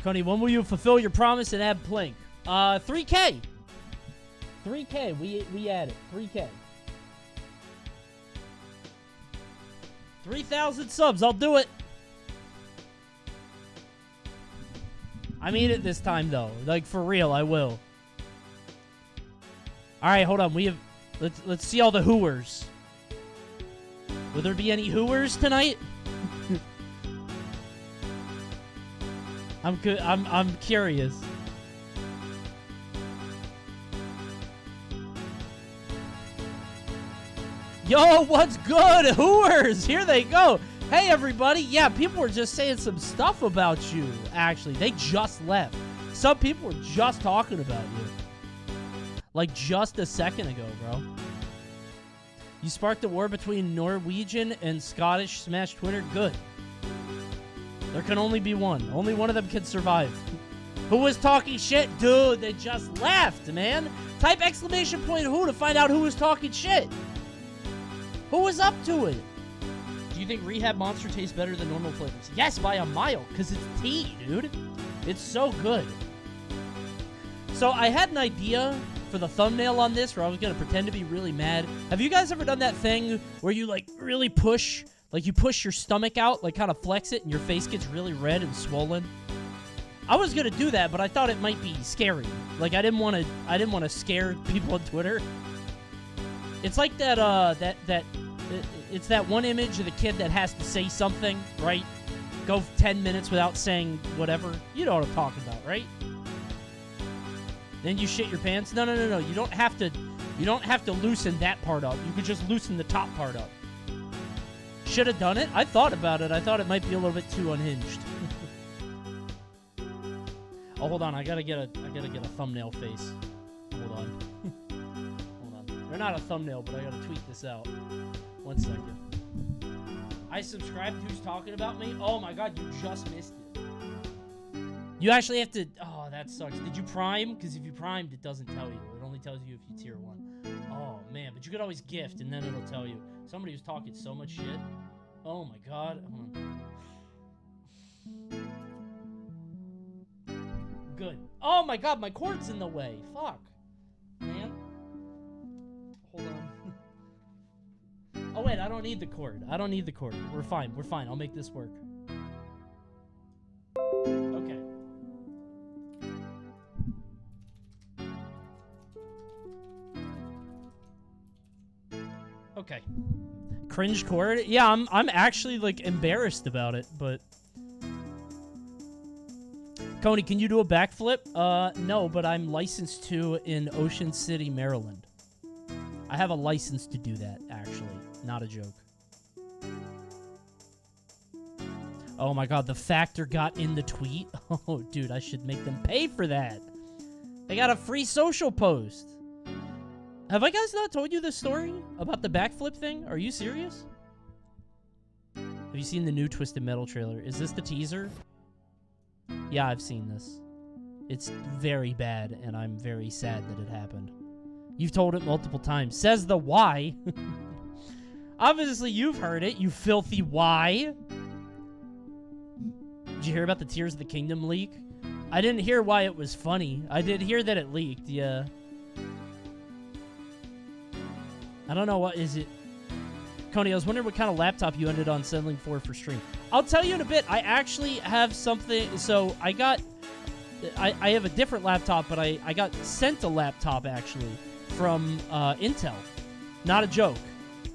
Coney, when will you fulfill your promise and add Plink? 3K. 3K. We added 3K. 3,000 subs. I'll do it. I mean it this time, though. Like, for real, I will. All right, hold on. We have... Let's see all the hooers. Will there be any hooers tonight? I'm curious. Yo, what's good, hooers? Here they go. Hey, everybody. Yeah, people were just saying some stuff about you, actually. They just left. Some people were just talking about you. Like, just a second ago, bro. You sparked a war between Norwegian and Scottish Smash Twitter? Good. There can only be one. Only one of them can survive. Who was talking shit? Dude, they just left, man. Type exclamation point who to find out who was talking shit. Who was up to it? Do you think Rehab Monster tastes better than normal flavors? Yes, by a mile, because it's tea, dude. It's so good. So I had an idea for the thumbnail on this where I was going to pretend to be really mad. Have you guys ever done that thing where you, like, really push, like, you push your stomach out, like, kind of flex it, and your face gets really red and swollen? I was going to do that, but I thought it might be scary. Like, I didn't want to scare people on Twitter. It's like that, it's that one image of the kid that has to say something, right? Go 10 minutes without saying whatever. You know what I'm talking about, right? Then you shit your pants? No. You don't have to loosen that part up. You could just loosen the top part up. Should have done it. I thought about it. I thought it might be a little bit too unhinged. Oh, hold on. I gotta get a thumbnail face. Hold on. Hold on. They're not a thumbnail, but I gotta tweet this out. 1 second. I subscribed. Who's talking about me? Oh my god, you just missed it. You actually have to... Oh, that sucks. Did you prime? Because if you primed, it doesn't tell you. It only tells you if you tier 1. Oh, man. But you could always gift, and then it'll tell you. Somebody was talking so much shit. Oh, my God. Good. Oh, my God. My cord's in the way. Fuck. Man. Hold on. Oh, wait. I don't need the cord. I don't need the cord. We're fine. We're fine. I'll make this work. Okay. Okay. Cringe cord? Yeah, I'm actually, like, embarrassed about it, but... Coney, can you do a backflip? No, but I'm licensed to in Ocean City, Maryland. I have a license to do that, actually. Not a joke. Oh my god, the factor got in the tweet? Oh, dude, I should make them pay for that. They got a free social post. Have I guys not told you this story about the backflip thing? Are you serious? Have you seen the new Twisted Metal trailer? Is this the teaser? Yeah, I've seen this. It's very bad, and I'm very sad that it happened. You've told it multiple times. Says the why. Obviously, you've heard it, you filthy why. Did you hear about the Tears of the Kingdom leak? I didn't hear why it was funny. I did hear that it leaked, yeah. I don't know what is it. Coney, I was wondering what kind of laptop you ended on settling for stream. I'll tell you in a bit. I actually have something. So I have a different laptop, but I got sent a laptop actually from Intel. Not a joke.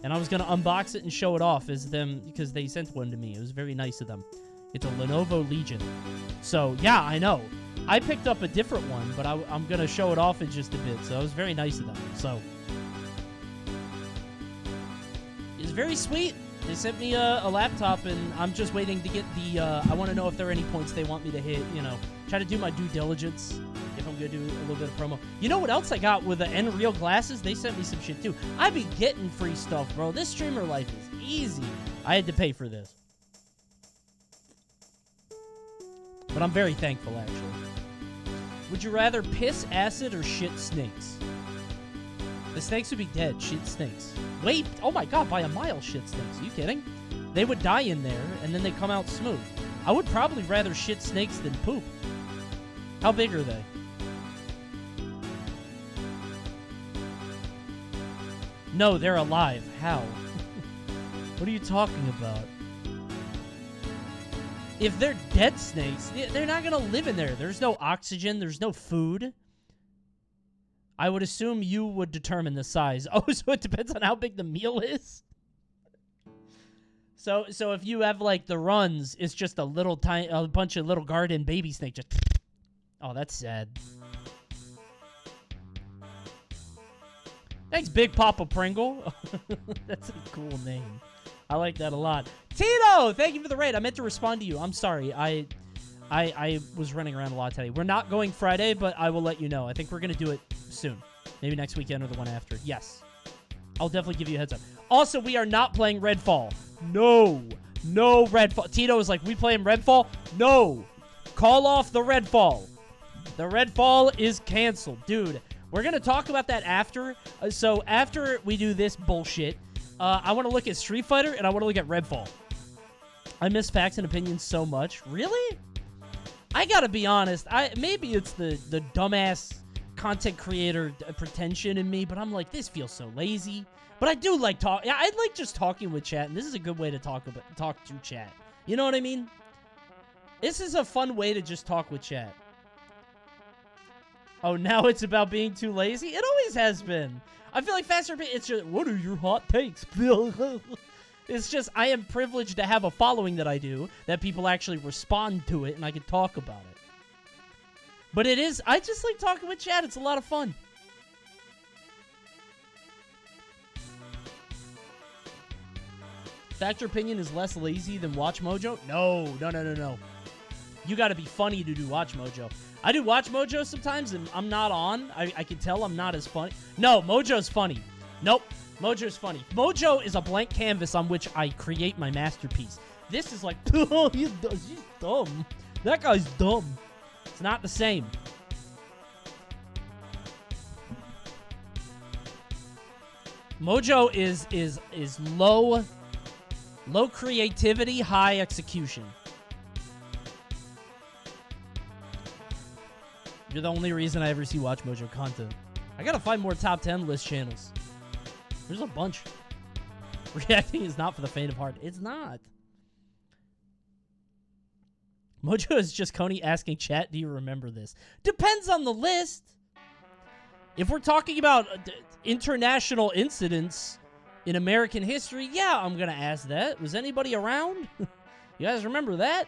And I was going to unbox it and show it off as them because they sent one to me. It was very nice of them. It's a Lenovo Legion. So yeah, I know. I picked up a different one, but I'm going to show it off in just a bit. So it was very nice of them. So it's very sweet. They sent me a laptop, and I'm just waiting to get the, I want to know if there are any points they want me to hit, you know, try to do my due diligence if I'm going to do a little bit of promo. You know what else I got with the Nreal glasses? They sent me some shit, too. I be getting free stuff, bro. This streamer life is easy. I had to pay for this. But I'm very thankful, actually. Would you rather piss, acid, or shit snakes? The snakes would be dead. Shit snakes. Wait. Oh my god, by a mile, shit snakes. Are you kidding? They would die in there, and then they come out smooth. I would probably rather shit snakes than poop. How big are they? No, they're alive. How? What are you talking about? If they're dead snakes, they're not going to live in there. There's no oxygen. There's no food. I would assume you would determine the size. Oh, so it depends on how big the meal is? So if you have, like, the runs, it's just a bunch of little garden baby snakes. Just... Oh, that's sad. Thanks, Big Papa Pringle. That's a cool name. I like that a lot. Tito, thank you for the raid. I meant to respond to you. I'm sorry. I was running around a lot today. We're not going Friday, but I will let you know. I think we're going to do it soon. Maybe next weekend or the one after. Yes. I'll definitely give you a heads up. Also, we are not playing Redfall. No. No Redfall. Tito is like, we playing Redfall? No. Call off the Redfall. The Redfall is canceled. Dude, we're going to talk about that after. So after we do this bullshit, I want to look at Street Fighter, and I want to look at Redfall. I miss Facts and Opinions so much. Really? I gotta be honest. Maybe it's the dumbass content creator pretension in me, but I'm like, this feels so lazy. But I do like talk. I like just talking with chat, and this is a good way to talk to chat. You know what I mean? This is a fun way to just talk with chat. Oh, now it's about being too lazy? It always has been. I feel like Faster Opinions, it's just, what are your hot takes? It's just, I am privileged to have a following that I do, that people actually respond to it, and I can talk about it. But it is, I just like talking with chat. It's a lot of fun. Factor Opinion is less lazy than Watch Mojo? No. You gotta be funny to do Watch Mojo. I do Watch Mojo sometimes, and I'm not on. I can tell I'm not as funny. No, Mojo's funny. Nope, Mojo's funny. Mojo is a blank canvas on which I create my masterpiece. This is like, oh, he's dumb. That guy's dumb. It's not the same. Mojo is low creativity, high execution. You're the only reason I ever see Watch Mojo content. I gotta find more top 10 list channels. There's a bunch. Reacting is not for the faint of heart. It's not. Mojo is just Coney asking chat, do you remember this? Depends on the list. If we're talking about international incidents in American history, yeah, I'm gonna ask that. Was anybody around? You guys remember that?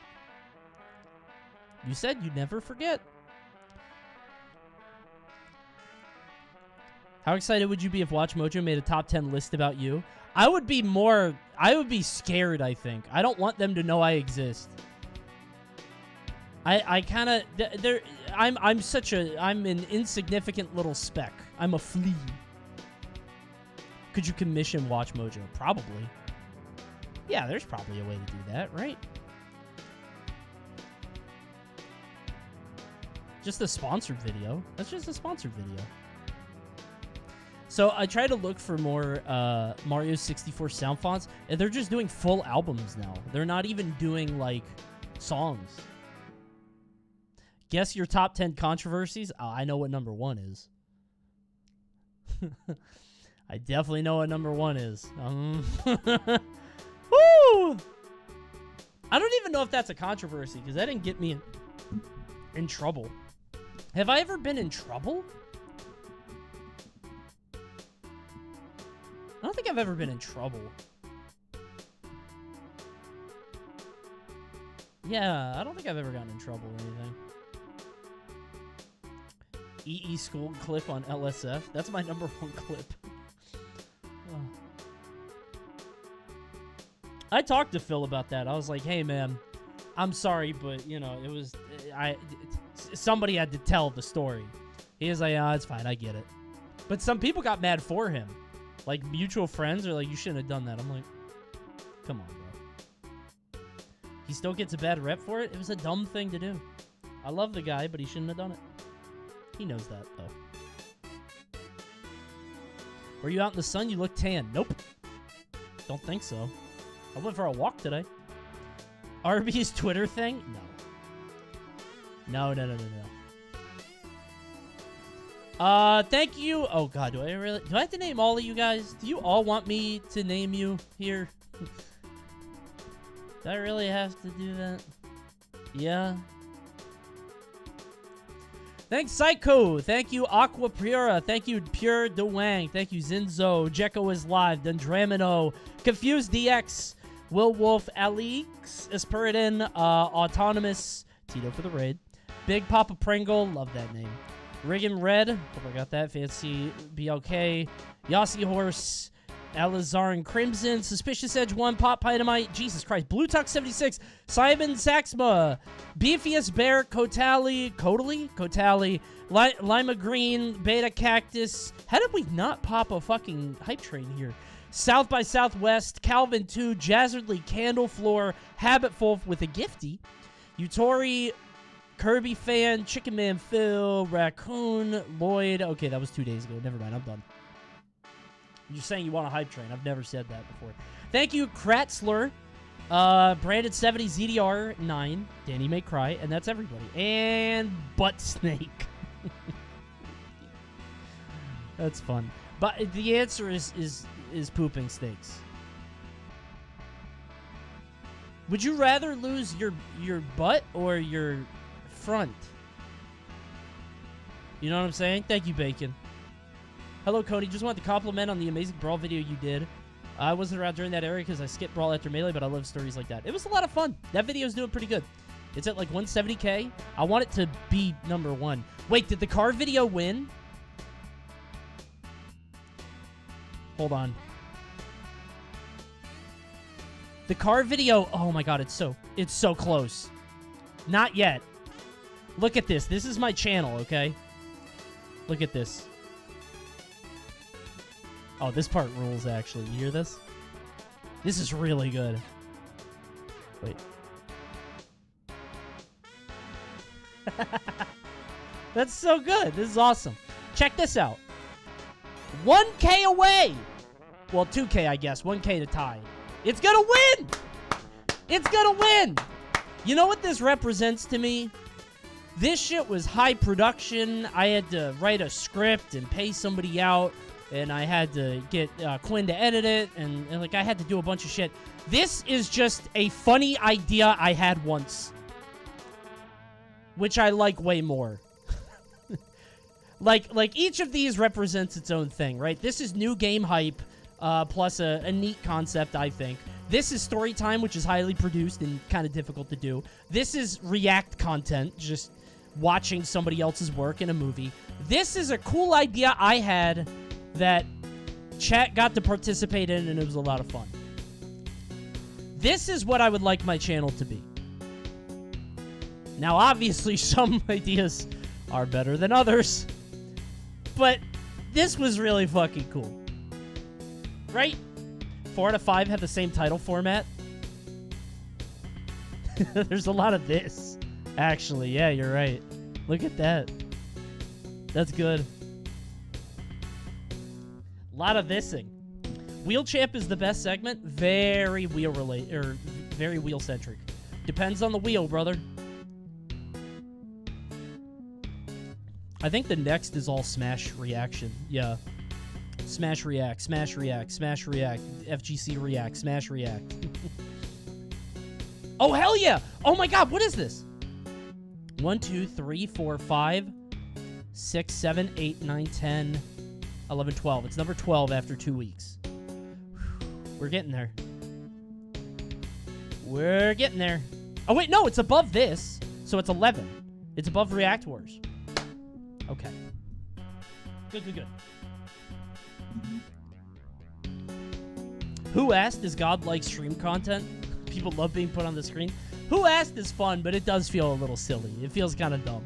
You said you'd never forget. How excited would you be if Watch Mojo made a top 10 list about you? I would be scared, I think. I don't want them to know I exist. I'm an insignificant little speck. I'm a flea. Could you commission Watch Mojo? Probably. Yeah, there's probably a way to do that, right? Just a sponsored video. That's just a sponsored video. So I try to look for more Mario 64 sound fonts, and they're just doing full albums now. They're not even doing, like, songs. Guess your top 10 controversies? I know what number 1 is. I definitely know what number 1 is. Woo! I don't even know if that's a controversy, because that didn't get me in trouble. Have I ever been in trouble? I don't think I've ever been in trouble. Yeah, I don't think I've ever gotten in trouble or anything. EE School clip on LSF. That's my number 1 clip. Oh. I talked to Phil about that. I was like, hey, man, I'm sorry, but, you know, it was... somebody had to tell the story. He was like, oh, it's fine. I get it. But some people got mad for him. Like, mutual friends are like, you shouldn't have done that. I'm like, come on, bro. He still gets a bad rep for it? It was a dumb thing to do. I love the guy, but he shouldn't have done it. He knows that, though. Were you out in the sun? You look tan. Nope. Don't think so. I went for a walk today. Arby's Twitter thing? No. No. Thank you. Oh god, do I have to name all of you guys? Do you all want me to name you here? Do I really have to do that? Yeah. Thanks, Psycho. Thank you, Aqua Pura. Thank you, Pure DeWang. Thank you, Zinzo. Jekko is live. Dendramino. Confused DX. Will Wolf. Alix. Esperidan. Autonomous. Tito for the raid. Big Papa Pringle. Love that name. Riggin Red. Hope I got that. Fancy BLK. Yossi Horse. Alizarin Crimson. Suspicious Edge 1. Pop Pytomite. Jesus Christ. Blue Tuck 76. Simon Saxma. Beefiest Bear. Kotali. Lima Green. Beta Cactus. How did we not pop a fucking hype train here? South by Southwest. Calvin 2. Jazzardly Candle Floor. Habitful with a gifty. Utori. Kirby Fan. Chicken Man Phil. Raccoon. Lloyd. Okay, that was 2 days ago. Never mind. I'm done. You're saying you want a hype train. I've never said that before. Thank you, Kratzler. Branded 70, ZDR 9. Danny May Cry. And that's everybody. And Butt Snake. That's fun. But the answer is pooping snakes. Would you rather lose your butt or your front? You know what I'm saying? Thank you, Bacon. Hello, Coney. Just wanted to compliment on the amazing Brawl video you did. I wasn't around during that area because I skipped Brawl after Melee, but I love stories like that. It was a lot of fun. That video's doing pretty good. It's at like 170K. I want it to be #1. Wait, did the car video win? Hold on. The car video, oh my god, it's so close. Not yet. Look at this. This is my channel, okay? Look at this. Oh, this part rules, actually. You hear this? This is really good. Wait. That's so good. This is awesome. Check this out. 1K away! Well, 2K, I guess. 1K to tie. It's gonna win! It's gonna win! You know what this represents to me? This shit was high production. I had to write a script and pay somebody out. And I had to get Quinn to edit it, and like I had to do a bunch of shit. This is just a funny idea I had once, which I like way more. like each of these represents its own thing, right? This is new game hype, plus a neat concept, I think. This is story time, which is highly produced and kind of difficult to do. This is react content, just watching somebody else's work in a movie. This is a cool idea I had that chat got to participate in, and it was a lot of fun. This is what I would like my channel to be. Now, obviously, some ideas are better than others, but this was really fucking cool. Right? 4 out of 5 have the same title format. There's a lot of this, actually. Yeah, you're right. Look at that. That's good. A lot of thising. Wheel Champ is the best segment. Very wheel related, or very wheel centric. Depends on the wheel, brother. I think the next is all Smash reaction. Yeah. Smash react, Smash react, Smash react, FGC react, Smash react. Oh, hell yeah! Oh my god, what is this? 1, 2, 3, 4, 5, 6, 7, 8, 9, 10... 11, 12. It's number 12 after 2 weeks. We're getting there. We're getting there. Oh, wait, no, it's above this. So it's 11. It's above React Wars. Okay. Good. Who asked, does God like stream content? People love being put on the screen. Who asked is fun, but it does feel a little silly. It feels kind of dumb.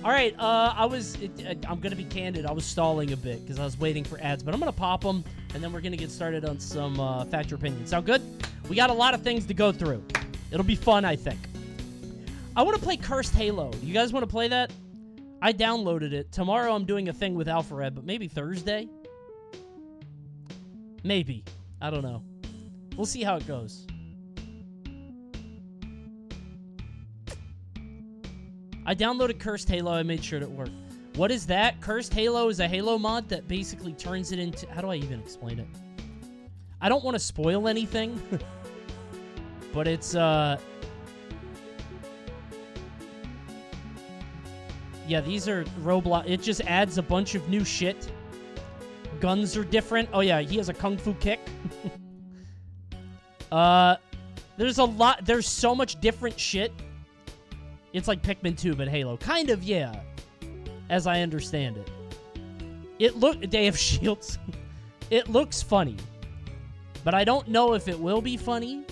All right, I'm going to be candid. I was stalling a bit because I was waiting for ads, but I'm going to pop them, and then we're going to get started on some Fact Your Opinion. Sound good? We got a lot of things to go through. It'll be fun, I think. I want to play Cursed Halo. You guys want to play that? I downloaded it. Tomorrow I'm doing a thing with Alphared, but maybe Thursday? Maybe. I don't know. We'll see how it goes. I downloaded Cursed Halo. I made sure it worked. What is that? Cursed Halo is a Halo mod that basically turns it into... How do I even explain it? I don't want to spoil anything. But it's, Yeah, these are Roblox. It just adds a bunch of new shit. Guns are different. Oh, yeah, he has a kung fu kick. There's a lot... There's so much different shit. It's like Pikmin 2, but Halo. Kind of, yeah. As I understand it. They have shields. It looks funny. But I don't know if it will be funny.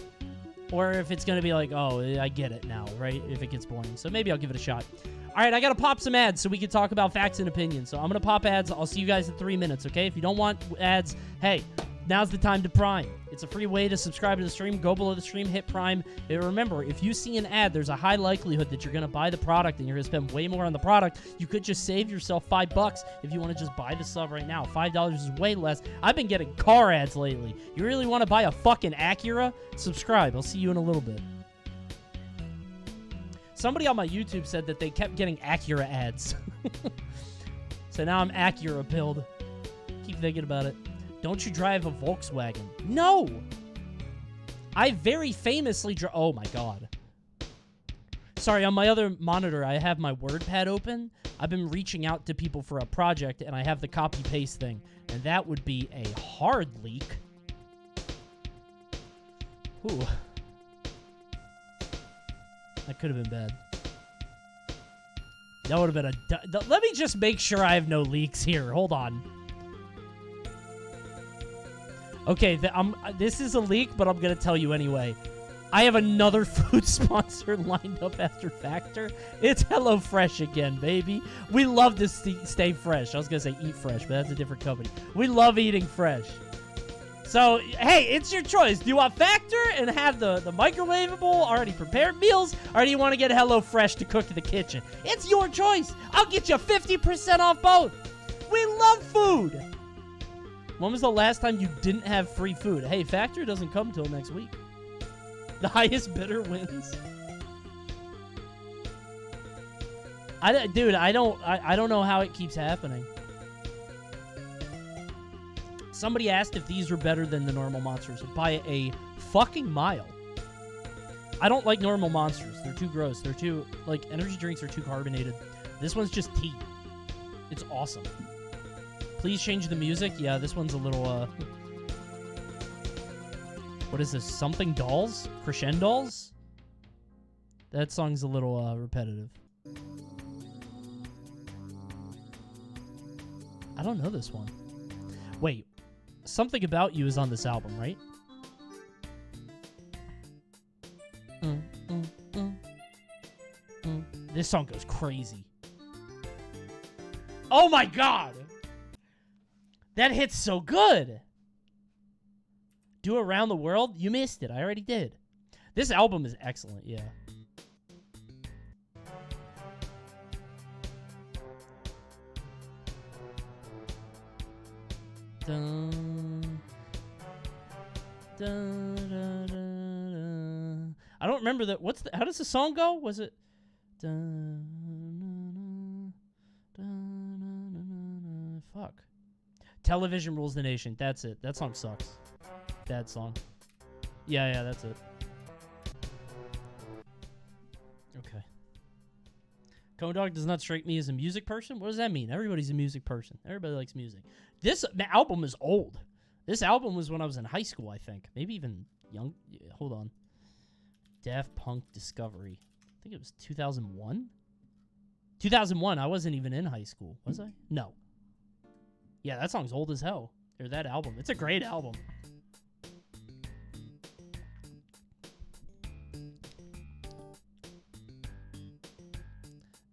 Or if it's going to be like, oh, I get it now, right? If it gets boring. So maybe I'll give it a shot. All right, I got to pop some ads so we can talk about facts and opinions. So I'm going to pop ads. I'll see you guys in 3 minutes, okay? If you don't want ads, hey, now's the time to Prime. It's a free way to subscribe to the stream. Go below the stream, hit Prime. And remember, if you see an ad, there's a high likelihood that you're going to buy the product and you're going to spend way more on the product. You could just save yourself $5 if you want to just buy the sub right now. $5 is way less. I've been getting car ads lately. You really want to buy a fucking Acura? Subscribe. I'll see you in a little bit. Somebody on my YouTube said that they kept getting Acura ads. So now I'm Acura pilled. Keep thinking about it. Don't you drive a Volkswagen? No! I very famously drive... Oh, my God. Sorry, on my other monitor, I have my WordPad open. I've been reaching out to people for a project, and I have the copy-paste thing. And that would be a hard leak. Ooh. That could have been bad. That would have been a... Let me just make sure I have no leaks here. Hold on. Okay, this is a leak, but I'm going to tell you anyway. I have another food sponsor lined up after Factor. It's HelloFresh again, baby. We love to stay fresh. I was going to say eat fresh, but that's a different company. We love eating fresh. So, hey, it's your choice. Do you want Factor and have the microwavable, already prepared meals, or do you want to get HelloFresh to cook in the kitchen? It's your choice. I'll get you 50% off both. We love food. When was the last time you didn't have free food? Hey, Factor doesn't come till next week. The highest bidder wins. Dude, I don't know how it keeps happening. Somebody asked if these were better than the normal monsters by a fucking mile. I don't like normal monsters. They're too gross. They're too, like, energy drinks are too carbonated. This one's just tea. It's awesome. Please change the music. Yeah, this one's a little, What is this? Something Dolls? Crescendos? That song's a little, repetitive. I don't know this one. Wait. Something About You is on this album, right? This song goes crazy. Oh my God! That hits so good! Do Around the World? You missed it. I already did. This album is excellent, yeah. Dun, dun, dun, dun. I don't remember that. How does the song go? Was it? Dun, dun, dun, dun, dun, dun. Fuck. Television Rules the Nation. That's it. That song sucks. Bad song. Yeah, that's it. Okay. Cone Dog does not strike me as a music person. What does that mean? Everybody's a music person. Everybody likes music. This album is old. This album was when I was in high school, I think. Maybe even young. Yeah, hold on. Daft Punk Discovery. I think it was 2001? 2001. I wasn't even in high school. Was I? No. Yeah, that song's old as hell. Or that album. It's a great album.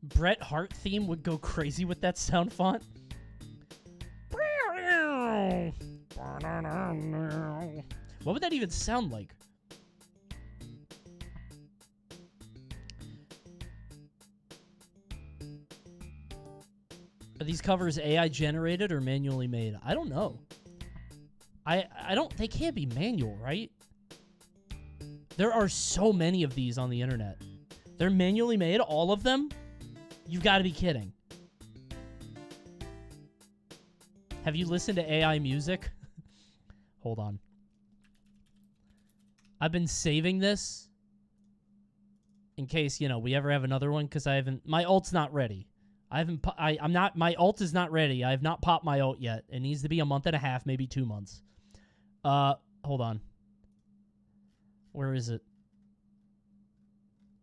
Bret Hart theme would go crazy with that sound font. What would that even sound like? Are these covers AI generated or manually made? I don't know. I don't, they can't be manual, right? There are so many of these on the internet. They're manually made, all of them? You've got to be kidding. Have you listened to AI music? Hold on. I've been saving this in case, you know, we ever have another one, because I haven't... My ult's not ready. I'm not... My ult is not ready. I have not popped my ult yet. It needs to be a month and a half, maybe 2 months. Hold on. Where is it?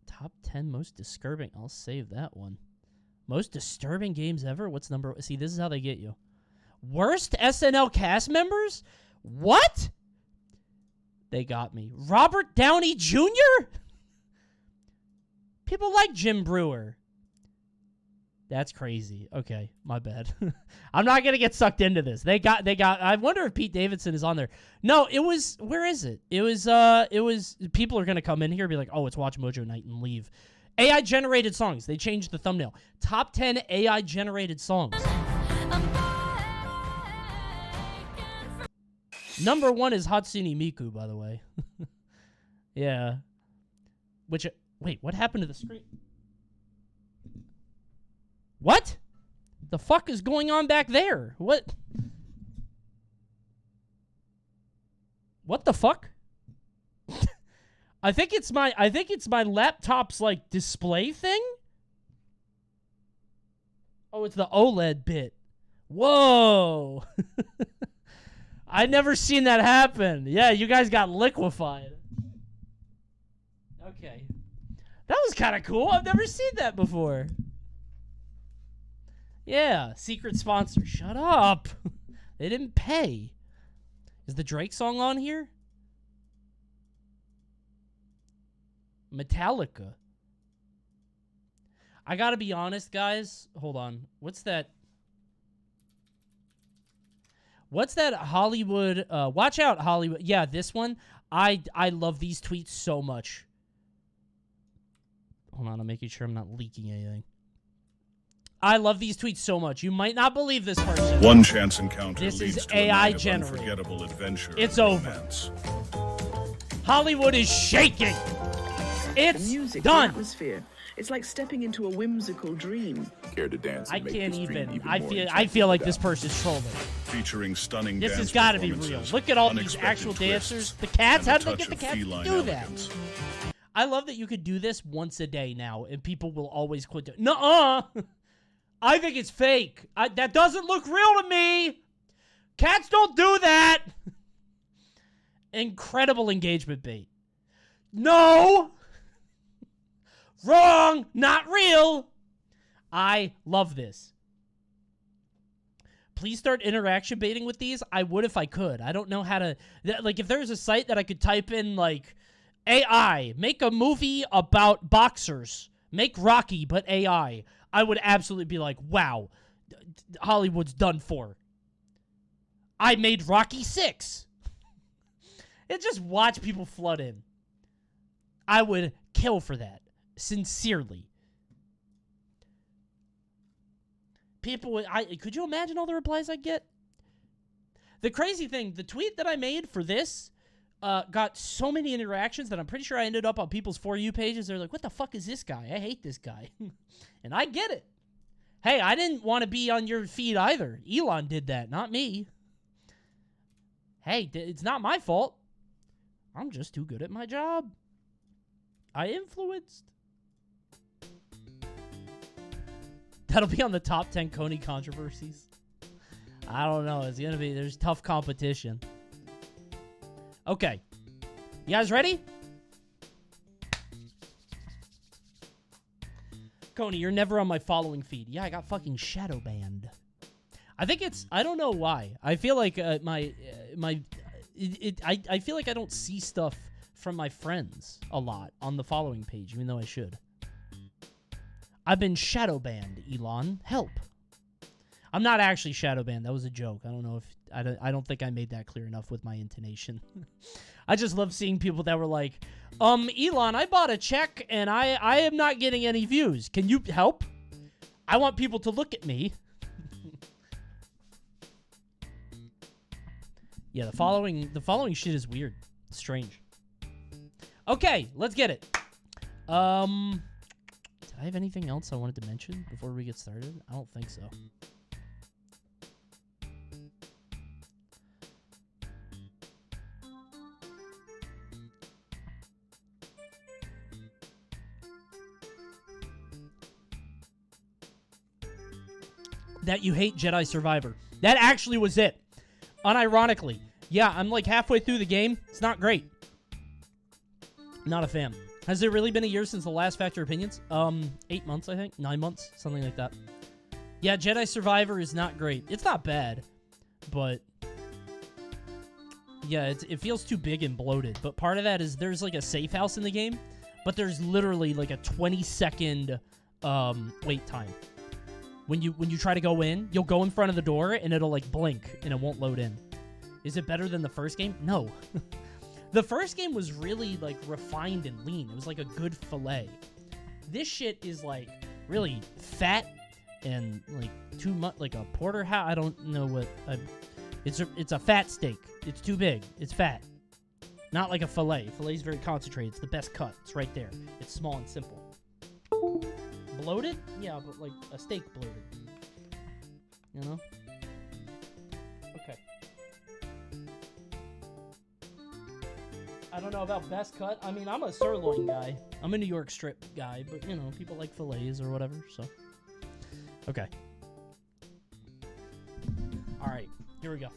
Top 10 most disturbing. I'll save that one. Most disturbing games ever? What's number... See, this is how they get you. Worst SNL cast members? What? They got me. Robert Downey Jr.? People like Jim Brewer. That's crazy. Okay, my bad. I'm not gonna get sucked into this. They got. I wonder if Pete Davidson is on there. No, it was. Where is it? It was. People are gonna come in here and be like, "Oh, it's Watch Mojo night," and leave. AI generated songs. They changed the thumbnail. Top 10 AI generated songs. Number 1 is Hatsune Miku, by the way. Yeah. Which. Wait, what happened to the screen? What? The fuck is going on back there? What? What the fuck? I think it's my laptop's like display thing. Oh, it's the OLED bit. Whoa. I never seen that happen. Yeah, you guys got liquefied. Okay. That was kind of cool. I've never seen that before. Yeah, secret sponsor. Shut up. They didn't pay. Is the Drake song on here? Metallica. I gotta be honest, guys. Hold on. What's that? What's that Hollywood? Watch out, Hollywood. Yeah, this one. I love these tweets so much. Hold on, I'm making sure I'm not leaking anything. I love these tweets so much. You might not believe this person. One chance encounter this leads is to AI a night of generated. unforgettable adventure. It's over. Romance. Hollywood is shaking. It's the music, done. The atmosphere. It's like stepping into a whimsical dream. Care to dance? I And make can't this dream even. more I feel like this enchanting. person's trolling. Featuring stunning This dance has got to be real. performances, Look at all these unexpected actual twists, dancers. The cats. and a How did they touch get the of cats to feline do that? elegance. I love that you could do this once a day now, and people will always quit doing. Nuh-uh. I think it's fake. That doesn't look real to me. Cats don't do that. Incredible engagement bait. No. Wrong. Not real. I love this. Please start interaction baiting with these. I would if I could. I don't know how to... Like, if there's a site that I could type in, like, AI, make a movie about boxers. Make Rocky, but AI. I would absolutely be like, wow, Hollywood's done for. I made Rocky 6. And just watch people flood in. I would kill for that. Sincerely. People would... could you imagine all the replies I get? The crazy thing, the tweet that I made for this got so many interactions that I'm pretty sure I ended up on people's For You pages. They're like, what the fuck is this guy? I hate this guy. And I get it. Hey, I didn't want to be on your feed either. Elon did that, not me. Hey, it's not my fault. I'm just too good at my job. I influenced. That'll be on the top 10 Coney controversies. I don't know. It's going to be... There's tough competition. Okay. You guys ready? Coney, you're never on my following feed. Yeah, I got fucking shadow banned. I think it's... I don't know why. I feel like I feel like I don't see stuff from my friends a lot on the following page, even though I should. I've been shadow banned, Elon. Help. I'm not actually shadow banned. That was a joke. I don't know if... I don't think I made that clear enough with my intonation. I just love seeing people that were like, Elon, I bought a check and I am not getting any views. Can you help? I want people to look at me. Yeah, the following shit is weird. It's strange. Okay, let's get it. Did I have anything else I wanted to mention before we get started? I don't think so. that you hate Jedi Survivor. That actually was it. Unironically. Yeah, I'm like halfway through the game. It's not great. Not a fan. Has it really been a year since the last Factor Opinions? 8 months, I think. 9 months. Something like that. Yeah, Jedi Survivor is not great. It's not bad, but yeah, it feels too big and bloated. But part of that is there's like a safe house in the game, but there's literally like a 20-second wait time. When you try to go in, you'll go in front of the door and it'll like blink and it won't load in. Is it better than the first game? No. The first game was really like refined and lean. It was like a good fillet. This shit is like really fat and like too much, like a porterhouse. I don't know what. It's a fat steak. It's too big. It's fat. Not like a fillet. Filet's very concentrated. It's the best cut. It's right there. It's small and simple. Bloated? Yeah, but like a steak bloated. You know? Okay. I don't know about best cut. I mean, I'm a sirloin guy. I'm a New York strip guy, but you know, people like fillets or whatever, so. Okay. Alright, here we go.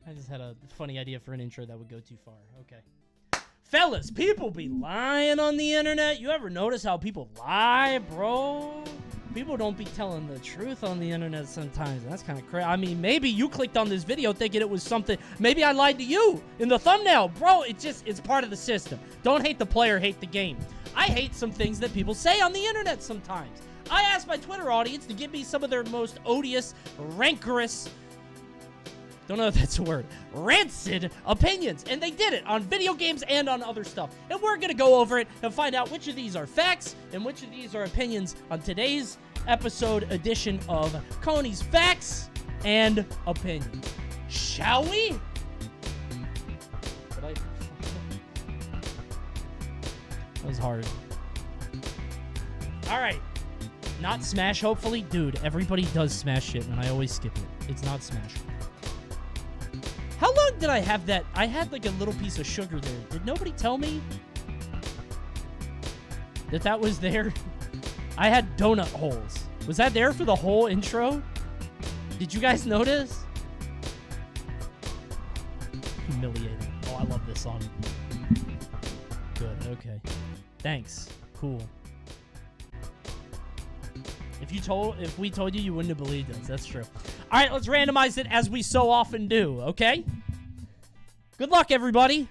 I just had a funny idea for an intro that would go too far. Okay. Fellas, people be lying on the internet. You ever notice how people lie, bro? People don't be telling the truth on the internet sometimes. That's kind of crazy. I mean, maybe you clicked on this video thinking it was something. Maybe I lied to you in the thumbnail. Bro, it's part of the system. Don't hate the player, hate the game. I hate some things that people say on the internet sometimes. I asked my Twitter audience to give me some of their most odious, rancorous, don't know if that's a word, rancid opinions. And they did it on video games and on other stuff. And we're going to go over it and find out which of these are facts and which of these are opinions on today's episode edition of Coney's Facts and Opinions. Shall we? That was hard. All right. Not Smash, hopefully. Dude, everybody does Smash shit, and I always skip it. It's not Smash. How long did I have that? I had like a little piece of sugar there. Did nobody tell me that that was there? I had donut holes. Was that there for the whole intro? Did you guys notice? Humiliating. Oh, I love this song. Good, okay. Thanks. Cool. If we told you, you wouldn't have believed us. That's true. All right, let's randomize it as we so often do, okay? Good luck, everybody.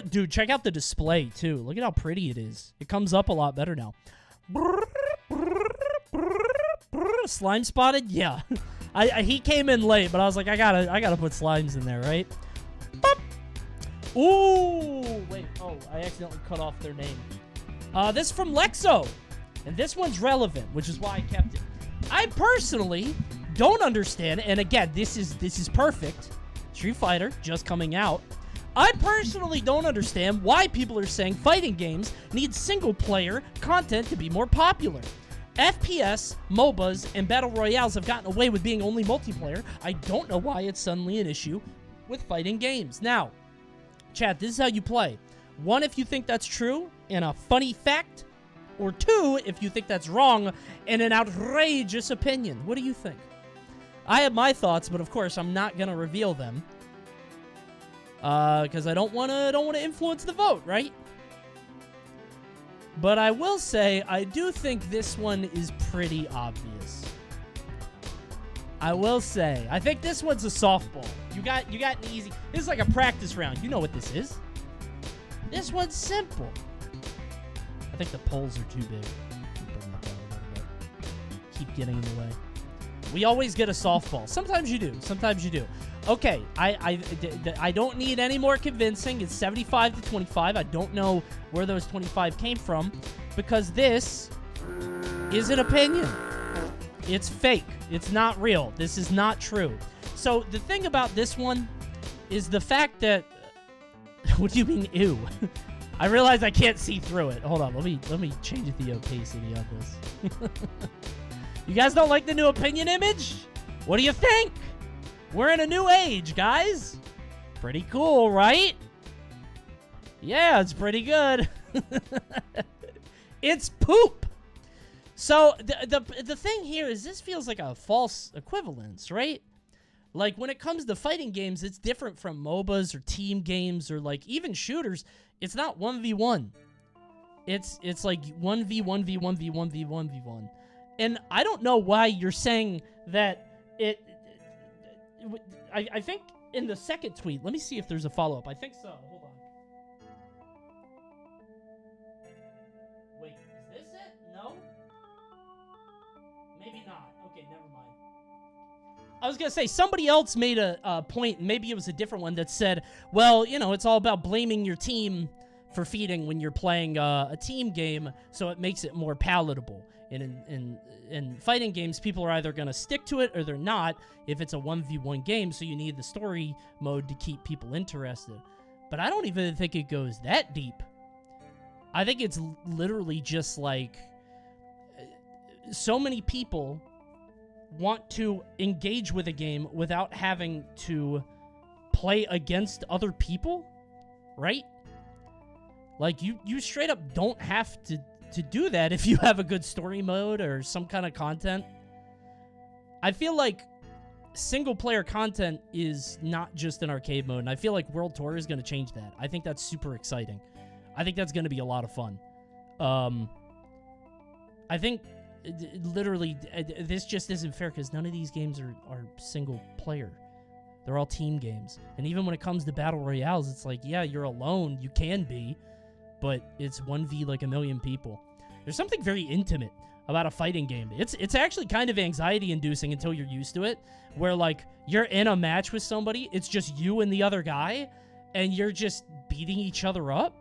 Dude, check out the display, too. Look at how pretty it is. It comes up a lot better now. Slime spotted? Yeah. He came in late, but I was like, I gotta put slimes in there, right? Ooh, wait. Oh, I accidentally cut off their name. This is from Lexo. And this one's relevant, which is why I kept it. I personally don't understand, and again, this is perfect. Street Fighter, just coming out. I personally don't understand why people are saying fighting games need single-player content to be more popular. FPS, MOBAs, and Battle Royales have gotten away with being only multiplayer. I don't know why it's suddenly an issue with fighting games. Now, chat, this is how you play. 1, if you think that's true, and a funny fact. Or 2, if you think that's wrong, and an outrageous opinion. What do you think? I have my thoughts, but of course, I'm not going to reveal them. Because I don't want to influence the vote, right? But I will say, I do think this one is pretty obvious. I will say. I think this one's a softball. You got an easy... This is like a practice round. You know what this is. This one's simple. I think the poles are too big. Keep getting in the way. We always get a softball. Sometimes you do. Sometimes you do. Okay, I don't need any more convincing. It's 75 to 25. I don't know where those 25 came from because this is an opinion. It's fake. It's not real. This is not true. So the thing about this one is the fact that... What do you mean, ew? I realize I can't see through it. Hold on, let me change the opacity on this. You guys don't like the new opinion image? What do you think? We're in a new age, guys. Pretty cool, right? Yeah, it's pretty good. It's poop. So the thing here is this feels like a false equivalence, right? Like when it comes to fighting games, it's different from MOBAs or team games or like even shooters. It's not 1v1. It's like 1v1v1v1v1v1. And I don't know why you're saying that I think in the second tweet, let me see if there's a follow-up. I think so. Hold on. Wait, is this it? No? Maybe not. Okay, never mind. I was going to say, somebody else made a point, maybe it was a different one, that said, well, you know, it's all about blaming your team for feeding when you're playing a team game, so it makes it more palatable. And in fighting games, people are either going to stick to it or they're not if it's a 1v1 game, so you need the story mode to keep people interested. But I don't even think it goes that deep. I think it's literally just like so many people want to engage with a game without having to play against other people, right? Like, you straight up don't have to do that if you have a good story mode or some kind of content. I feel like single-player content is not just an arcade mode, and I feel like World Tour is going to change that. I think that's super exciting. I think that's going to be a lot of fun. I think, literally, this just isn't fair because none of these games are single-player. They're all team games. And even when it comes to Battle Royales, it's like, yeah, you're alone. You can be. But it's 1v like a million people. There's something very intimate about a fighting game. It's actually kind of anxiety-inducing until you're used to it, where, like, you're in a match with somebody, it's just you and the other guy, and you're just beating each other up.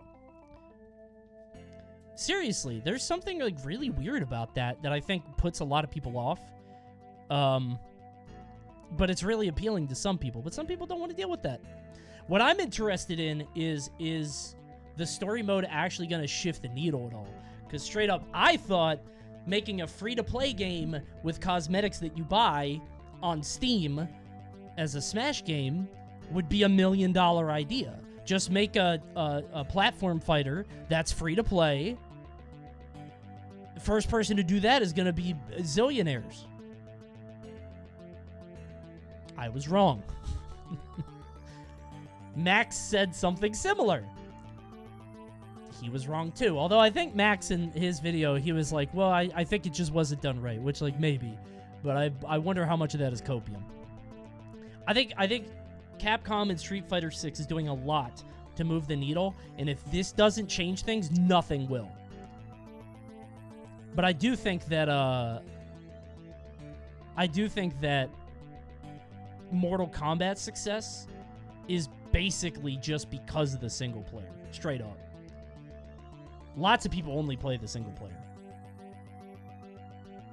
Seriously, there's something, like, really weird about that I think puts a lot of people off. But it's really appealing to some people, but some people don't want to deal with that. What I'm interested in is the story mode actually going to shift the needle at all? Because straight up, I thought making a free-to-play game with cosmetics that you buy on Steam as a Smash game would be $1 million idea. Just make a platform fighter that's free-to-play. The first person to do that is going to be zillionaires. I was wrong. Max said something similar. He was wrong too. Although I think Max in his video, he was like, well, I think it just wasn't done right, which, like, maybe. But I wonder how much of that is copium. I think Capcom and Street Fighter 6 is doing a lot to move the needle, and if this doesn't change things, nothing will. But I do think that Mortal Kombat's success is basically just because of the single player, straight up. Lots of people only play the single player.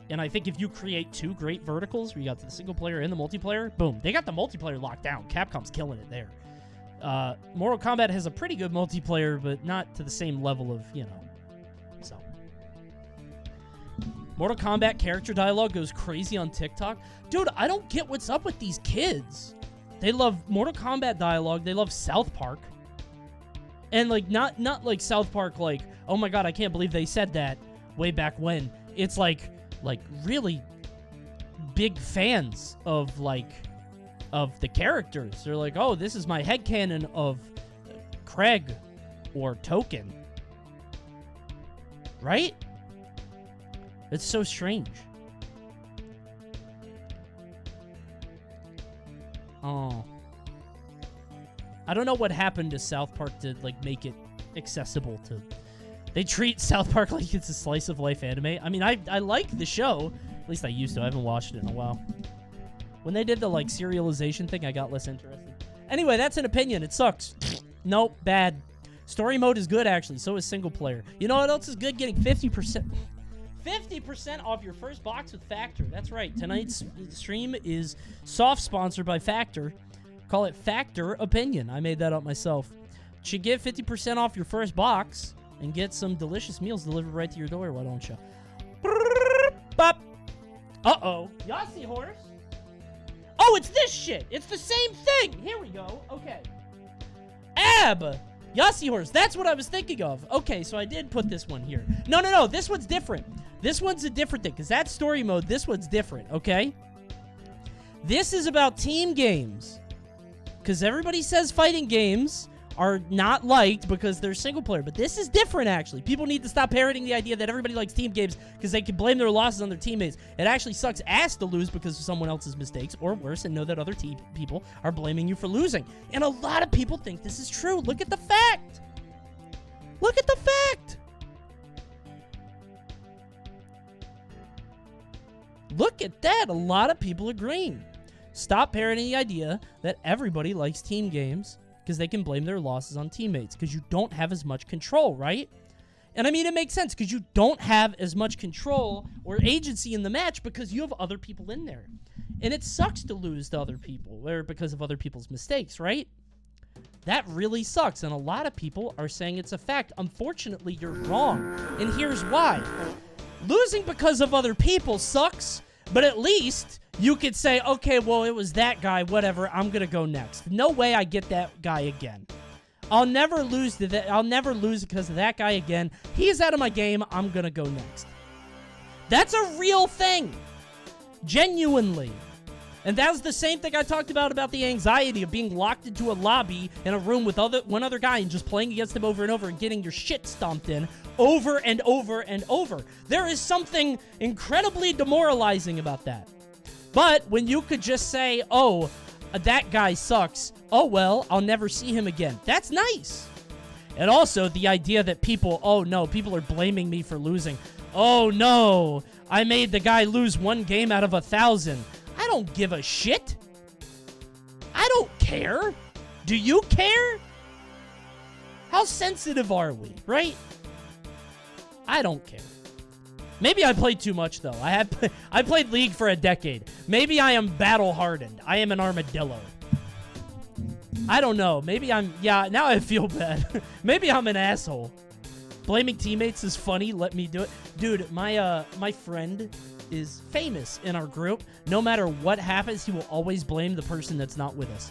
And I think if you create two great verticals, where you got the single player and the multiplayer, boom, they got the multiplayer locked down. Capcom's killing it there. Mortal Kombat has a pretty good multiplayer, but not to the same level of, you know, so. Mortal Kombat character dialogue goes crazy on TikTok. Dude, I don't get what's up with these kids. They love Mortal Kombat dialogue. They love South Park. And, like, not like South Park, like, oh my god, I can't believe they said that way back when. It's like really big fans of, like, of the characters. They're like, oh, this is my headcanon of Craig or Token. Right? It's so strange. Oh. I don't know what happened to South Park to, like, make it accessible to... They treat South Park like it's a slice of life anime. I mean, I like the show. At least I used to. I haven't watched it in a while. When they did the, like, serialization thing, I got less interested. Anyway, that's an opinion. It sucks. Nope, bad. Story mode is good, actually. So is single player. You know what else is good? Getting 50%... 50% off your first box with Factor. That's right. Tonight's stream is soft sponsored by Factor. Call it Factor Opinion. I made that up myself. Should get 50% off your first box and get some delicious meals delivered right to your door. Why don't you? Bop. Uh-oh. Yossi horse. Oh, it's this shit. It's the same thing. Here we go. Okay. Ab. Yossi horse. That's what I was thinking of. Okay, so I did put this one here. No. This one's different. This one's a different thing, because that's story mode. This one's different, okay? This is about team games. Because everybody says fighting games are not liked because they're single player. But this is different, actually. People need to stop parroting the idea that everybody likes team games because they can blame their losses on their teammates. It actually sucks ass to lose because of someone else's mistakes, or worse, and know that other people are blaming you for losing. And a lot of people think this is true. Look at the fact. Look at the fact. Look at that. A lot of people agreeing. Stop parroting the idea that everybody likes team games because they can blame their losses on teammates because you don't have as much control, right? And I mean, it makes sense because you don't have as much control or agency in the match because you have other people in there. And it sucks to lose to other people or because of other people's mistakes, right? That really sucks, and a lot of people are saying it's a fact. Unfortunately, you're wrong, and here's why. Losing because of other people sucks, but at least you could say, okay, well, it was that guy, whatever, I'm gonna go next. No way I get that guy again. I'll never lose to that. I'll never lose because of that guy again. He's out of my game, I'm gonna go next. That's a real thing. Genuinely. And that was the same thing I talked about the anxiety of being locked into a lobby in a room with one other guy and just playing against him over and over and getting your shit stomped in over and over and over. There is something incredibly demoralizing about that. But when you could just say, oh, that guy sucks. Oh, well, I'll never see him again. That's nice. And also the idea that people, oh, no, people are blaming me for losing. Oh, no, I made the guy lose 1 game out of 1,000. I don't give a shit. I don't care. Do you care? How sensitive are we, right? I don't care. Maybe I played too much, though. I played League for a decade. Maybe I am battle-hardened. I am an armadillo. I don't know. Maybe yeah, now I feel bad. Maybe I'm an asshole. Blaming teammates is funny. Let me do it. Dude, my friend is famous in our group. No matter what happens, he will always blame the person that's not with us.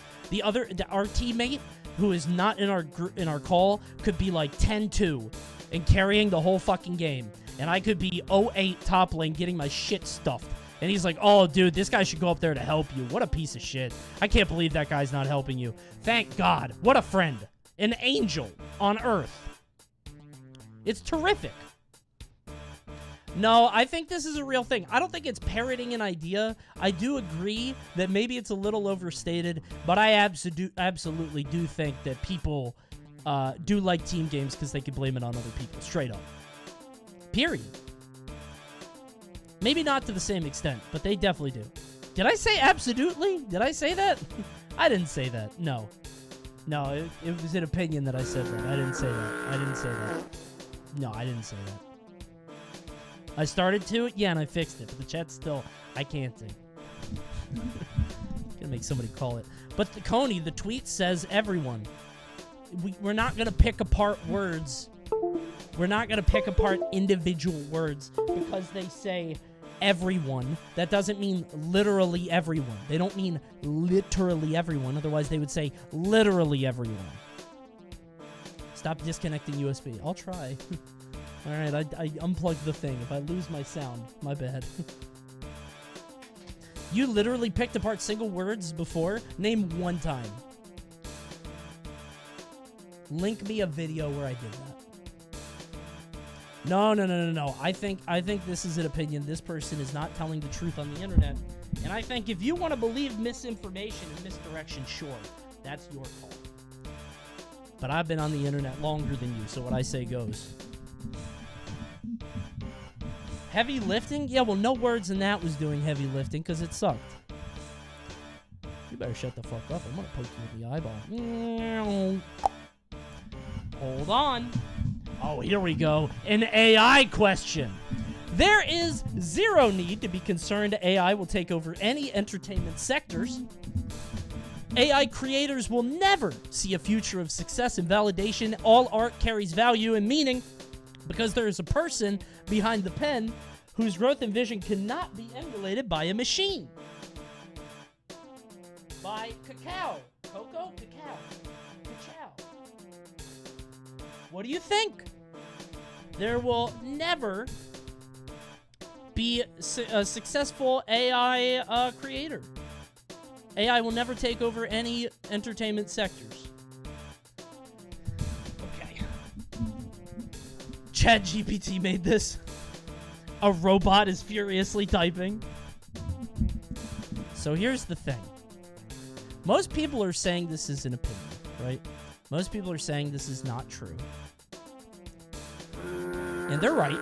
Our teammate who is not in our call could be like 10-2 and carrying the whole fucking game. And I could be 0-8 top lane getting my shit stuffed. And he's like, oh, dude, this guy should go up there to help you. What a piece of shit. I can't believe that guy's not helping you. Thank God. What a friend. An angel on earth. It's terrific. No, I think this is a real thing. I don't think it's parroting an idea. I do agree that maybe it's a little overstated, but I absolutely do think that people do like team games because they can blame it on other people. Straight up. Period. Maybe not to the same extent, but they definitely do. Did I say absolutely? Did I say that? I didn't say that. No. No, it was an opinion that I said that. I didn't say that. No, I didn't say that. I started to, yeah, and I fixed it, but the chat's still, I can't say. Gonna make somebody call it. But Coney, the tweet says everyone. We're not gonna pick apart words. We're not gonna pick apart individual words because they say everyone. That doesn't mean literally everyone. They don't mean literally everyone. Otherwise, they would say literally everyone. Stop disconnecting USB. I'll try. All right, I unplugged the thing. If I lose my sound, my bad. You literally picked apart single words before? Name one time. Link me a video where I did that. No. I think this is an opinion. This person is not telling the truth on the internet. And I think if you want to believe misinformation and misdirection, sure, that's your call. But I've been on the internet longer than you, so what I say goes. Heavy lifting? Yeah, well, no words in that was doing heavy lifting because it sucked. You better shut the fuck up. I'm going to poke you in the eyeball. Hold on. Oh, here we go. An AI question. There is zero need to be concerned AI will take over any entertainment sectors. AI creators will never see a future of success and validation. All art carries value and meaning because there is a person behind the pen whose growth and vision cannot be emulated by a machine. By Cacao. Coco? Cacao. Cacao. What do you think? There will never be a successful AI creator. AI will never take over any entertainment sectors. Okay. ChatGPT made this. A robot is furiously typing. So here's the thing. Most people are saying this is an opinion, right? Most people are saying this is not true. And they're right.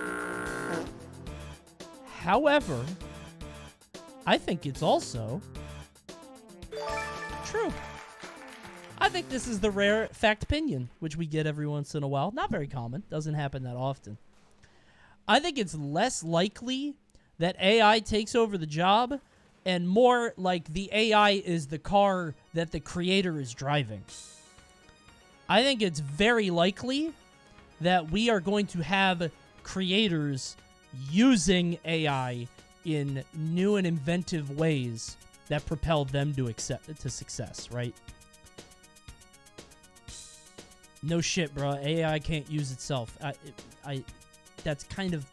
However, I think it's also true. I think this is the rare fact opinion, which we get every once in a while. Not very common. Doesn't happen that often. I think it's less likely that AI takes over the job and more like the AI is the car that the creator is driving. I think it's very likely that we are going to have creators using AI in new and inventive ways that propel them to success, right? No shit, bro. AI can't use itself. That's kind of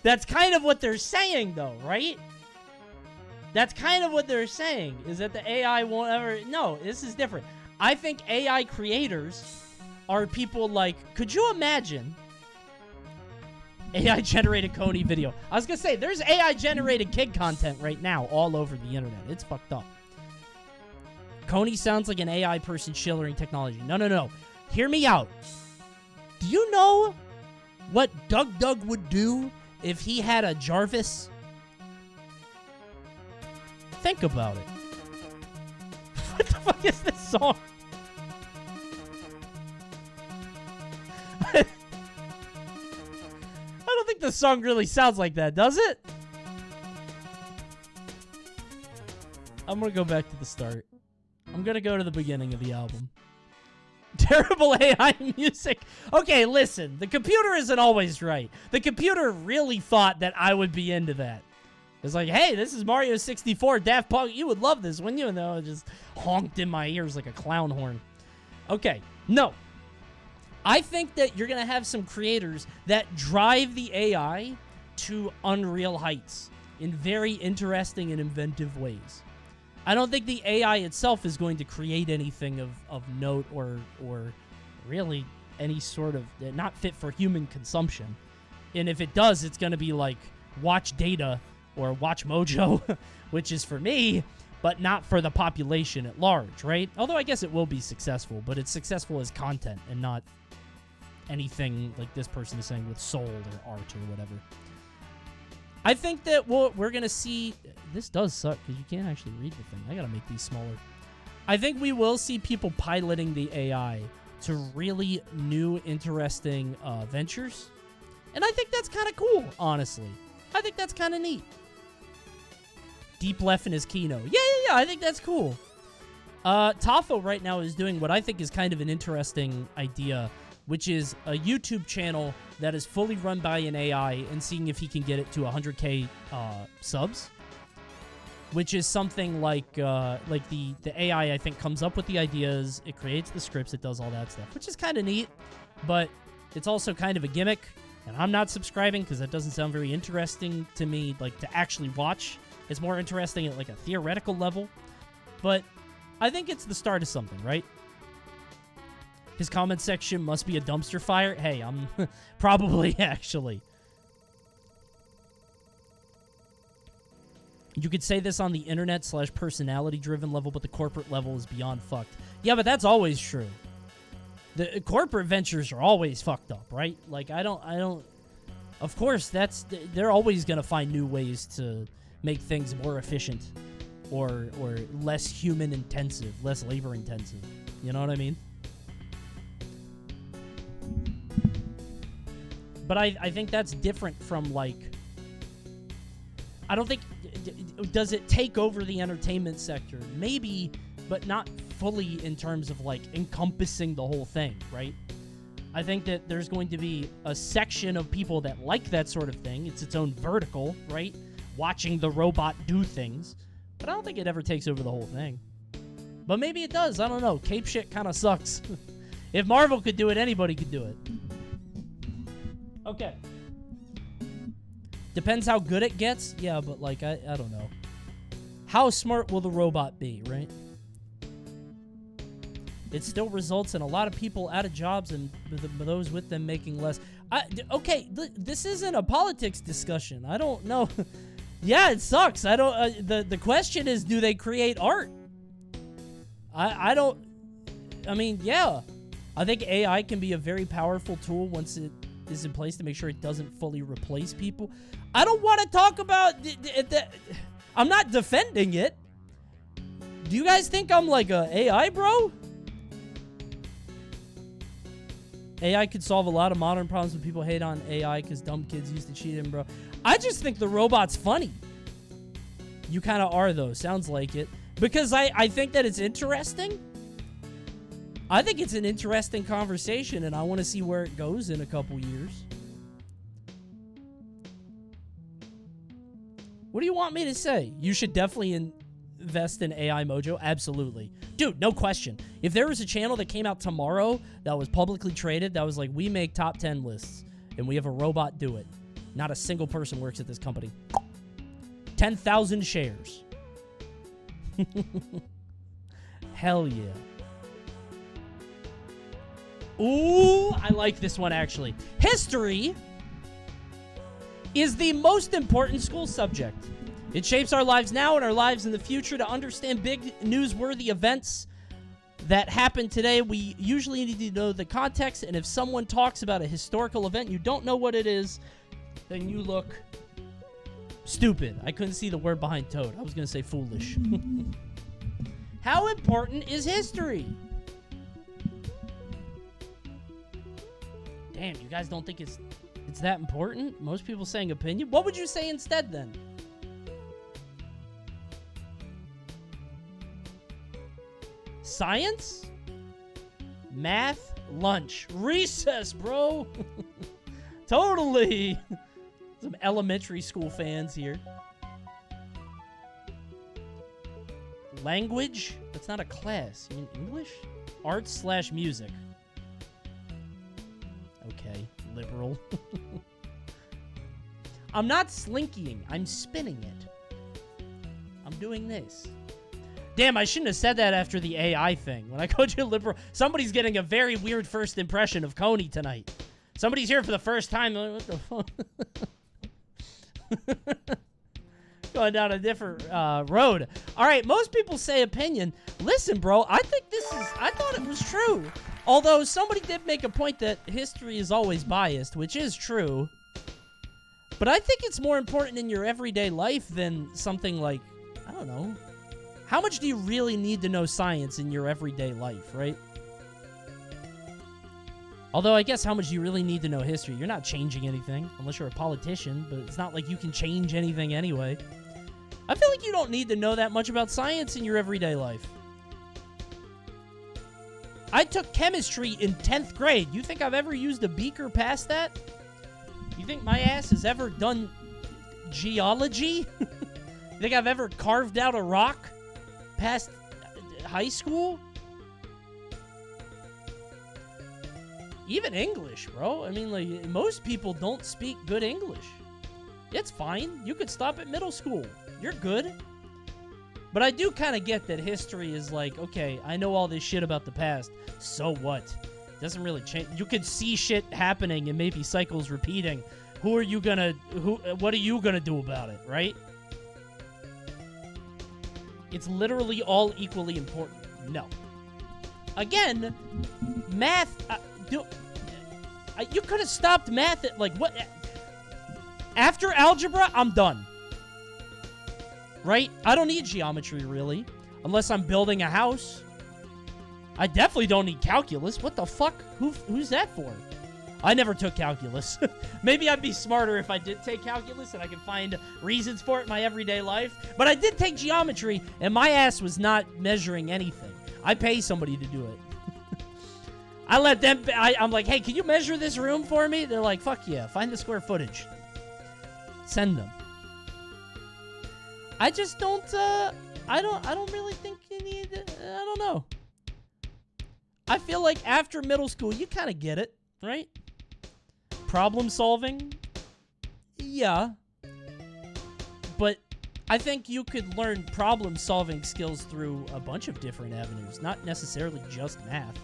that's kind of what they're saying, though, right? That's kind of what they're saying, is that the AI won't ever... No, this is different. I think AI creators are people like... Could you imagine AI-generated Coney video? I was going to say, there's AI-generated kid content right now all over the internet. It's fucked up. Coney sounds like an AI person shillering technology. No. Hear me out. Do you know what Doug would do if he had a Jarvis? Think about it. What the fuck is this song? I don't think the song really sounds like that, does it? I'm gonna go back to the start. I'm gonna go to the beginning of the album. Terrible AI music. Okay, listen. The computer isn't always right. The computer really thought that I would be into that. It's like, hey, this is Mario 64, Daft Punk. You would love this, wouldn't you? And then it just honked in my ears like a clown horn. Okay, no. I think that you're going to have some creators that drive the AI to unreal heights in very interesting and inventive ways. I don't think the AI itself is going to create anything of note or really any sort of... not fit for human consumption. And if it does, it's going to be like Watch Data or Watch Mojo, which is for me, but not for the population at large, right? Although I guess it will be successful, but it's successful as content and not anything like this person is saying with soul or art or whatever. I think that we're going to see... This does suck because you can't actually read the thing. I got to make these smaller. I think we will see people piloting the AI to really new, interesting ventures. And I think that's kind of cool, honestly. I think that's kind of neat. Deep Left in his Kino. Yeah, I think that's cool. Tafo right now is doing what I think is kind of an interesting idea, which is a YouTube channel that is fully run by an AI and seeing if he can get it to 100K subs. Which is something like the AI, I think, comes up with the ideas, it creates the scripts, it does all that stuff, which is kind of neat, but it's also kind of a gimmick, and I'm not subscribing because that doesn't sound very interesting to me, like, to actually watch. It's more interesting at, like, a theoretical level, but I think it's the start of something, right? His comment section must be a dumpster fire. Hey, I'm probably, actually. You could say this on the internet / personality-driven level, but the corporate level is beyond fucked. Yeah, but that's always true. The corporate ventures are always fucked up, right? Like, I don't... Of course, they're always going to find new ways to make things more efficient or less human-intensive, less labor-intensive. You know what I mean? But I think that's different from, like... I don't think... Does it take over the entertainment sector? Maybe, but not fully in terms of, like, encompassing the whole thing, right? I think that there's going to be a section of people that like that sort of thing. It's its own vertical, right? Watching the robot do things. But I don't think it ever takes over the whole thing. But maybe it does. I don't know. Cape shit kind of sucks. If Marvel could do it, anybody could do it. Okay. Depends how good it gets. Yeah, but like, I don't know. How smart will the robot be, right? It still results in a lot of people out of jobs and those with them making less. Okay, this isn't a politics discussion. I don't know. Yeah, it sucks. I don't. The question is, do they create art? I don't. I mean, yeah. I think AI can be a very powerful tool once it is in place to make sure it doesn't fully replace people. I don't want to talk about that. I'm not defending it. Do you guys think I'm like a AI bro? AI could solve a lot of modern problems when people hate on AI because dumb kids used to cheat him, bro. I just think the robot's funny. You kind of are, though. Sounds like it. Because I think that it's interesting. I think it's an interesting conversation, and I want to see where it goes in a couple years. What do you want me to say? You should definitely invest in AI Mojo? Absolutely. Dude, no question. If there was a channel that came out tomorrow that was publicly traded, that was like, we make top 10 lists, and we have a robot do it. Not a single person works at this company. 10,000 shares. Hell yeah. Ooh, I like this one, actually. History is the most important school subject. It shapes our lives now and our lives in the future. To understand big newsworthy events that happen today, we usually need to know the context, and if someone talks about a historical event, you don't know what it is, then you look stupid. I couldn't see the word behind toad. I was going to say foolish. How important is history? Damn, you guys don't think it's that important? Most people saying opinion. What would you say instead, then? Science? Math? Lunch? Recess, bro! Totally! Some elementary school fans here. Language? That's not a class. You mean English? Arts/music. Okay, liberal. I'm not slinkying. I'm spinning it. I'm doing this. Damn, I shouldn't have said that after the AI thing. When I called you liberal, somebody's getting a very weird first impression of Coney tonight. Somebody's here for the first time. What the fuck? Going down a different road. All right, most people say opinion. Listen, bro, I thought it was true. Although somebody did make a point that history is always biased, which is true. But I think it's more important in your everyday life than something like, I don't know. How much do you really need to know science in your everyday life, right? Although I guess how much you really need to know history. You're not changing anything, unless you're a politician, but it's not like you can change anything anyway. I feel like you don't need to know that much about science in your everyday life. I took chemistry in 10th grade. You think I've ever used a beaker past that? You think my ass has ever done geology? You think I've ever carved out a rock past high school? Even English, bro. I mean, like, most people don't speak good English. It's fine. You could stop at middle school. You're good. But I do kind of get that history is like, okay, I know all this shit about the past. So what? It doesn't really change. You could see shit happening and maybe cycles repeating. What are you gonna do about it, right? It's literally all equally important. No. Again, math. You could have stopped math at, like, what? After algebra, I'm done. Right? I don't need geometry, really. Unless I'm building a house. I definitely don't need calculus. What the fuck? Who's that for? I never took calculus. Maybe I'd be smarter if I did take calculus and I could find reasons for it in my everyday life. But I did take geometry, and my ass was not measuring anything. I pay somebody to do it. I let them... I'm like, hey, can you measure this room for me? They're like, fuck yeah. Find the square footage. Send them. I just don't, I don't really think you need, I don't know. I feel like after middle school, you kind of get it, right? Problem solving? Yeah. I think you could learn problem-solving skills through a bunch of different avenues, not necessarily just math.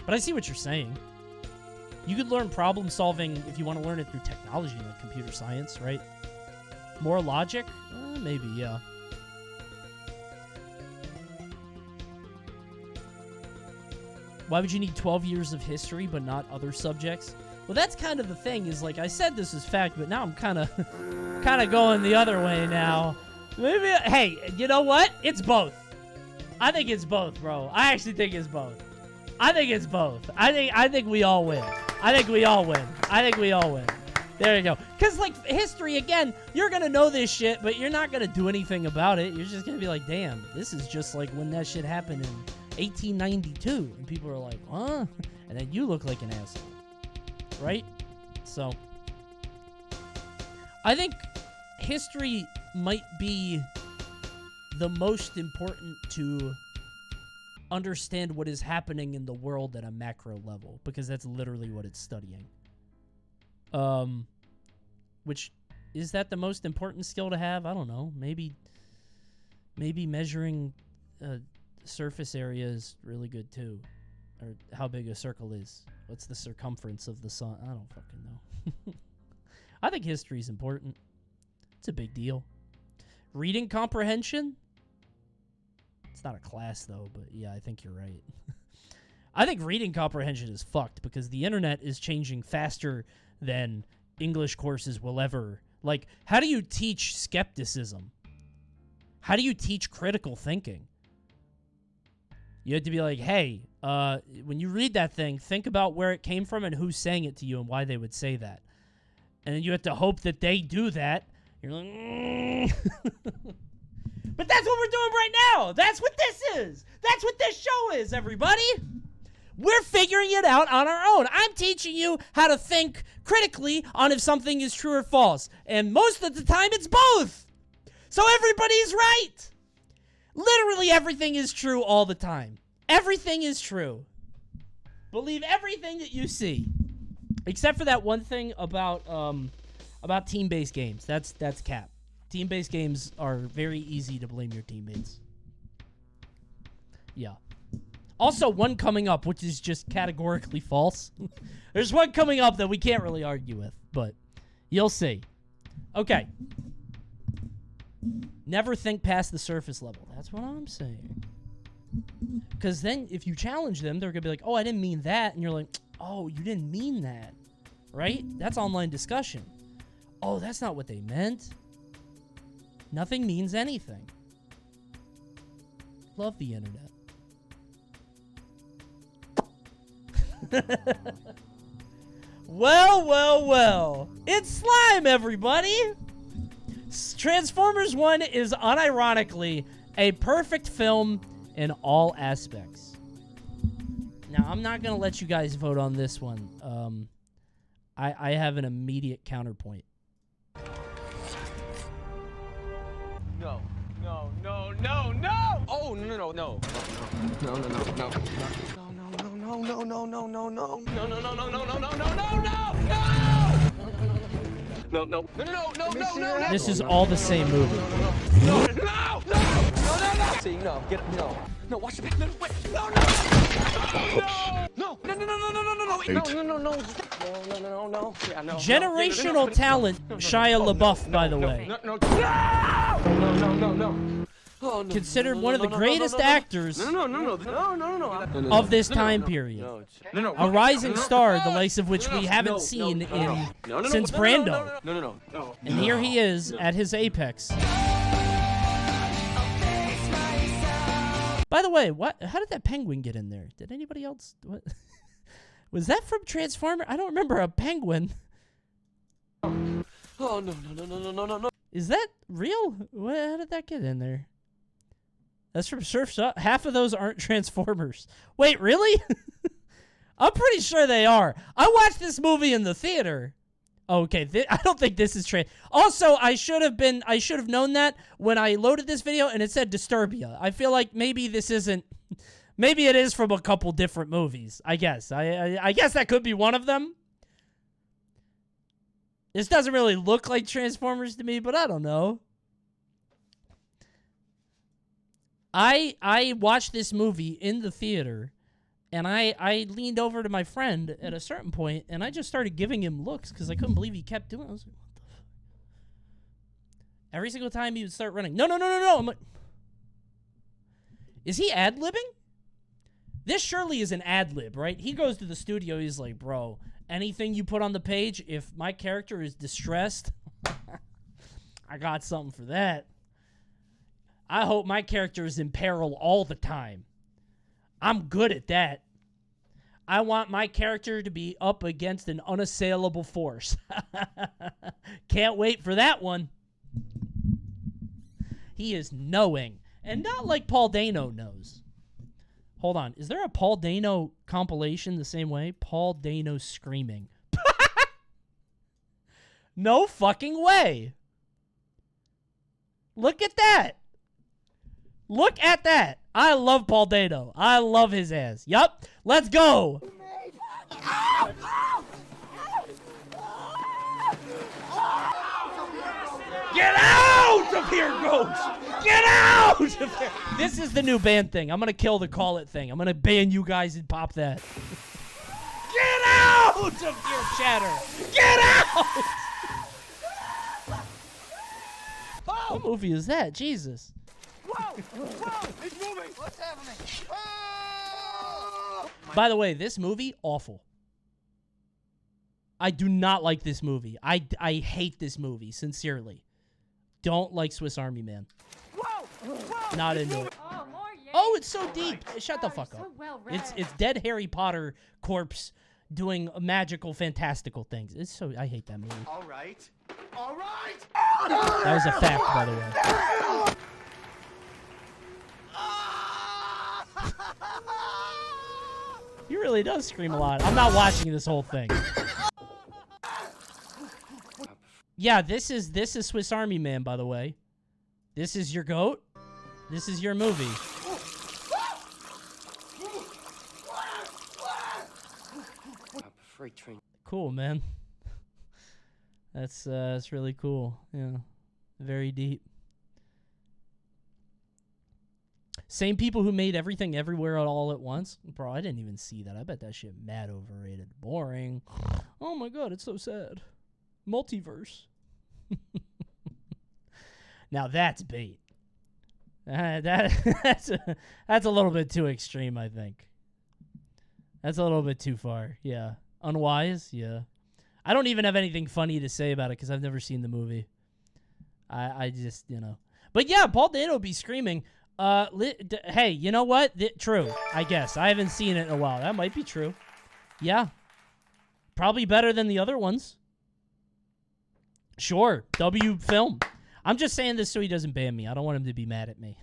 But I see what you're saying. You could learn problem-solving if you want to learn it through technology, like computer science, right? More logic? Maybe, yeah. Why would you need 12 years of history but not other subjects? Well, that's kind of the thing, is like I said this is fact, but now I'm kind of going the other way now. Maybe, hey, you know what? It's both. I think it's both, bro. I actually think it's both. I think it's both. I think we all win. I think we all win. I think we all win. There you go. Because, like, history, again, you're going to know this shit, but you're not going to do anything about it. You're just going to be like, damn, this is just like when that shit happened in 1892. And people are like, huh? And then you look like an asshole. Right? So, I think history might be the most important to understand what is happening in the world at a macro level, because that's literally what it's studying. Which, is that the most important skill to have? I don't know. Maybe measuring surface area is really good too, or how big a circle is. What's the circumference of the sun? I don't fucking know. I think history is important. It's a big deal. Reading comprehension? It's not a class, though, but yeah, I think you're right. I think reading comprehension is fucked because the internet is changing faster than English courses will ever. Like, how do you teach skepticism? How do you teach critical thinking? You have to be like, hey, when you read that thing, think about where it came from and who's saying it to you and why they would say that. And then you have to hope that they do that. You're like, But that's what we're doing right now. That's what this is. That's what this show is, everybody. We're figuring it out on our own. I'm teaching you how to think critically on if something is true or false. And most of the time, it's both. So everybody's right. Literally everything is true all the time. Everything is true. Believe everything that you see. Except for that one thing about team-based games. That's cap. Team-based games are very easy to blame your teammates. Yeah. Also, one coming up, which is just categorically false. There's one coming up that we can't really argue with, but you'll see. Okay. Never think past the surface level. That's what I'm saying. Because then if you challenge them, they're going to be like, oh, I didn't mean that. And you're like, oh, you didn't mean that. Right? That's online discussion. Oh, that's not what they meant. Nothing means anything. Love the internet. Well. It's slime, everybody. Transformers 1 is unironically a perfect film in all aspects. Now, I'm not going to let you guys vote on this one. I have an immediate counterpoint. No. Oh, no. No. This is all the same movie. No. See, no, get up, no, watch your back. No, wait, no. Yeah, no. Generational talent, Shia LaBeouf, by the way. No. Oh, no. Considered one of the greatest actors of this time period. A rising star, the likes of which we haven't seen since Brando. No. And here he is at his apex. By the way, how did that penguin get in there? Did anybody else? What? Was that from Transformer? I don't remember a penguin. Oh, no. Is that real? How did that get in there? That's from Surf's Up. Half of those aren't Transformers. Wait, really? I'm pretty sure they are. I watched this movie in the theater. Okay, I don't think this is Also, I should have known that when I loaded this video and it said Disturbia. I feel like maybe this isn't. Maybe it is from a couple different movies. I guess. I guess that could be one of them. This doesn't really look like Transformers to me, but I don't know. I watched this movie in the theater, and I leaned over to my friend at a certain point, and I just started giving him looks because I couldn't believe he kept doing it. I was like, what the fuck? Every single time he would start running, no. I'm like, is he ad-libbing? This surely is an ad-lib, right? He goes to the studio, he's like, bro, anything you put on the page, if my character is distressed, I got something for that. I hope my character is in peril all the time. I'm good at that. I want my character to be up against an unassailable force. Can't wait for that one. He is knowing. And not like Paul Dano knows. Hold on. Is there a Paul Dano compilation the same way? Paul Dano screaming. No fucking way. Look at that. Look at that. I love Paul Dano. I love his ass. Yup. Let's go. Get out of here, Ghost! Get out of here! This is the new ban thing. I'm going to kill the call it thing. I'm going to ban you guys and pop that. Get out of here, chatter! Get out! What movie is that? Jesus. Whoa! Whoa! It's moving! What's happening? Oh! By the way, this movie, awful. I do not like this movie. I hate this movie, sincerely. Don't like Swiss Army Man. Whoa! Whoa! Not into it. Oh, more yay. Oh, it's so deep. Shut the fuck So up. well read. It's dead Harry Potter corpse doing magical, fantastical things. It's so I hate that movie. All right. All right. That was a fact, by the way. He really does scream a lot. I'm not watching this whole thing. Yeah, this is Swiss Army Man, by the way. This is your goat. This is your movie. Cool, man. That's really cool. Yeah, very deep. Same people who made Everything Everywhere All at Once. Bro, I didn't even see that. I bet that shit mad overrated. Boring. Oh my god, it's so sad. Multiverse. Now that's bait. That's a little bit too extreme, I think. That's a little bit too far. Yeah. Unwise? Yeah. I don't even have anything funny to say about it because I've never seen the movie. I just, you know. But yeah, Paul Dano be screaming. Hey, you know what? True, I guess. I haven't seen it in a while. That might be true. Yeah. Probably better than the other ones. Sure. W film. I'm just saying this so he doesn't ban me. I don't want him to be mad at me.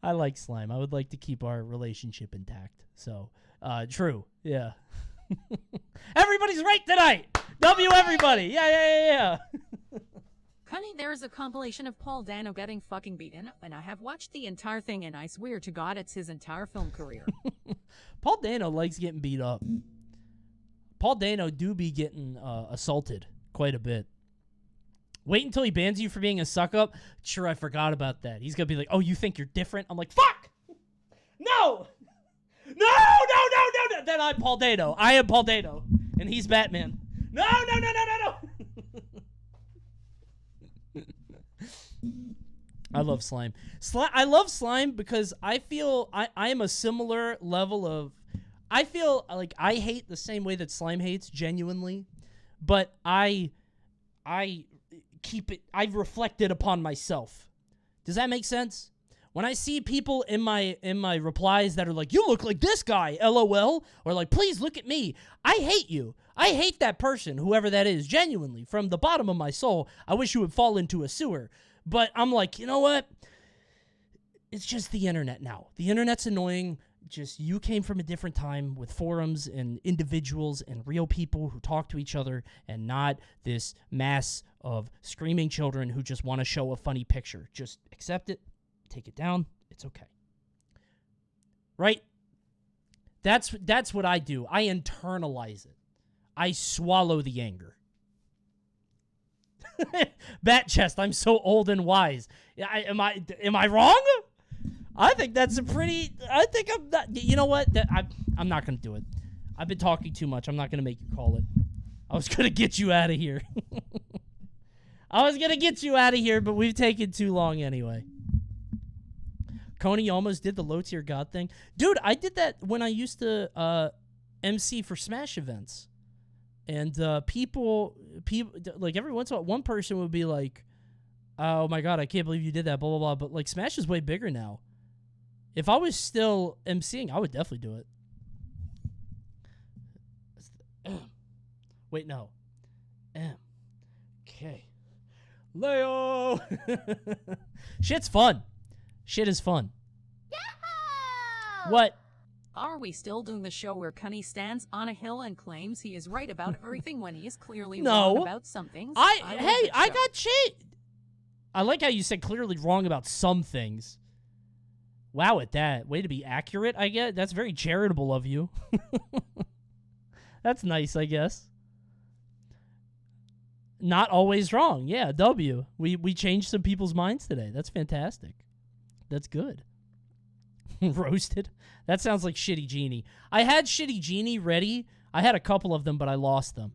I like Slime. I would like to keep our relationship intact. So, true. Yeah. Everybody's right tonight. W everybody. Yeah. Coney, there is a compilation of Paul Dano getting fucking beaten, and I have watched the entire thing, and I swear to God it's his entire film career. Paul Dano likes getting beat up. Paul Dano do be getting assaulted quite a bit. Wait until he bans you for being a suck-up. Sure, I forgot about that. He's going to be like, oh, you think you're different? I'm like, fuck! No! No! Then I'm Paul Dano. I am Paul Dano. And he's Batman. No! I love Slime. I love Slime because I feel I am a similar level of... I feel like I hate the same way that Slime hates, genuinely. But I keep it... I've reflected upon myself. Does that make sense? When I see people in my replies that are like, you look like this guy, LOL, or like, please look at me, I hate you. I hate that person, whoever that is, genuinely. From the bottom of my soul, I wish you would fall into a sewer. But I'm like, you know what? It's just the internet now. The internet's annoying. Just you came from a different time with forums and individuals and real people who talk to each other and not this mass of screaming children who just want to show a funny picture. Just accept it. Take it down. It's okay. Right? That's what I do. I internalize it. I swallow the anger. Bat chest, I'm so old and wise. Am I wrong? I think that's a pretty. I think I'm not. You know what? I'm not gonna do it. I've been talking too much. I'm not gonna make you call it. I was gonna get you out of here. I was gonna get you out of here, but we've taken too long anyway. Coney almost did the low tier god thing, dude. I did that when I used to MC for Smash events, and people like every once in a while, one person would be like, "Oh my god, I can't believe you did that," blah blah blah. But like Smash is way bigger now. If I was still MCing, I would definitely do it. Wait, no. Okay. Leo! Shit's fun. Shit is fun. What? Are we still doing the show where Coney stands on a hill and claims he is right about everything when he is clearly wrong about some things? I got shit. I like how you said clearly wrong about some things. Wow, at that. Way to be accurate, I guess. That's very charitable of you. That's nice, I guess. Not always wrong. Yeah, W. We changed some people's minds today. That's fantastic. That's good. Roasted. That sounds like Shitty Genie. I had Shitty Genie ready. I had a couple of them, but I lost them.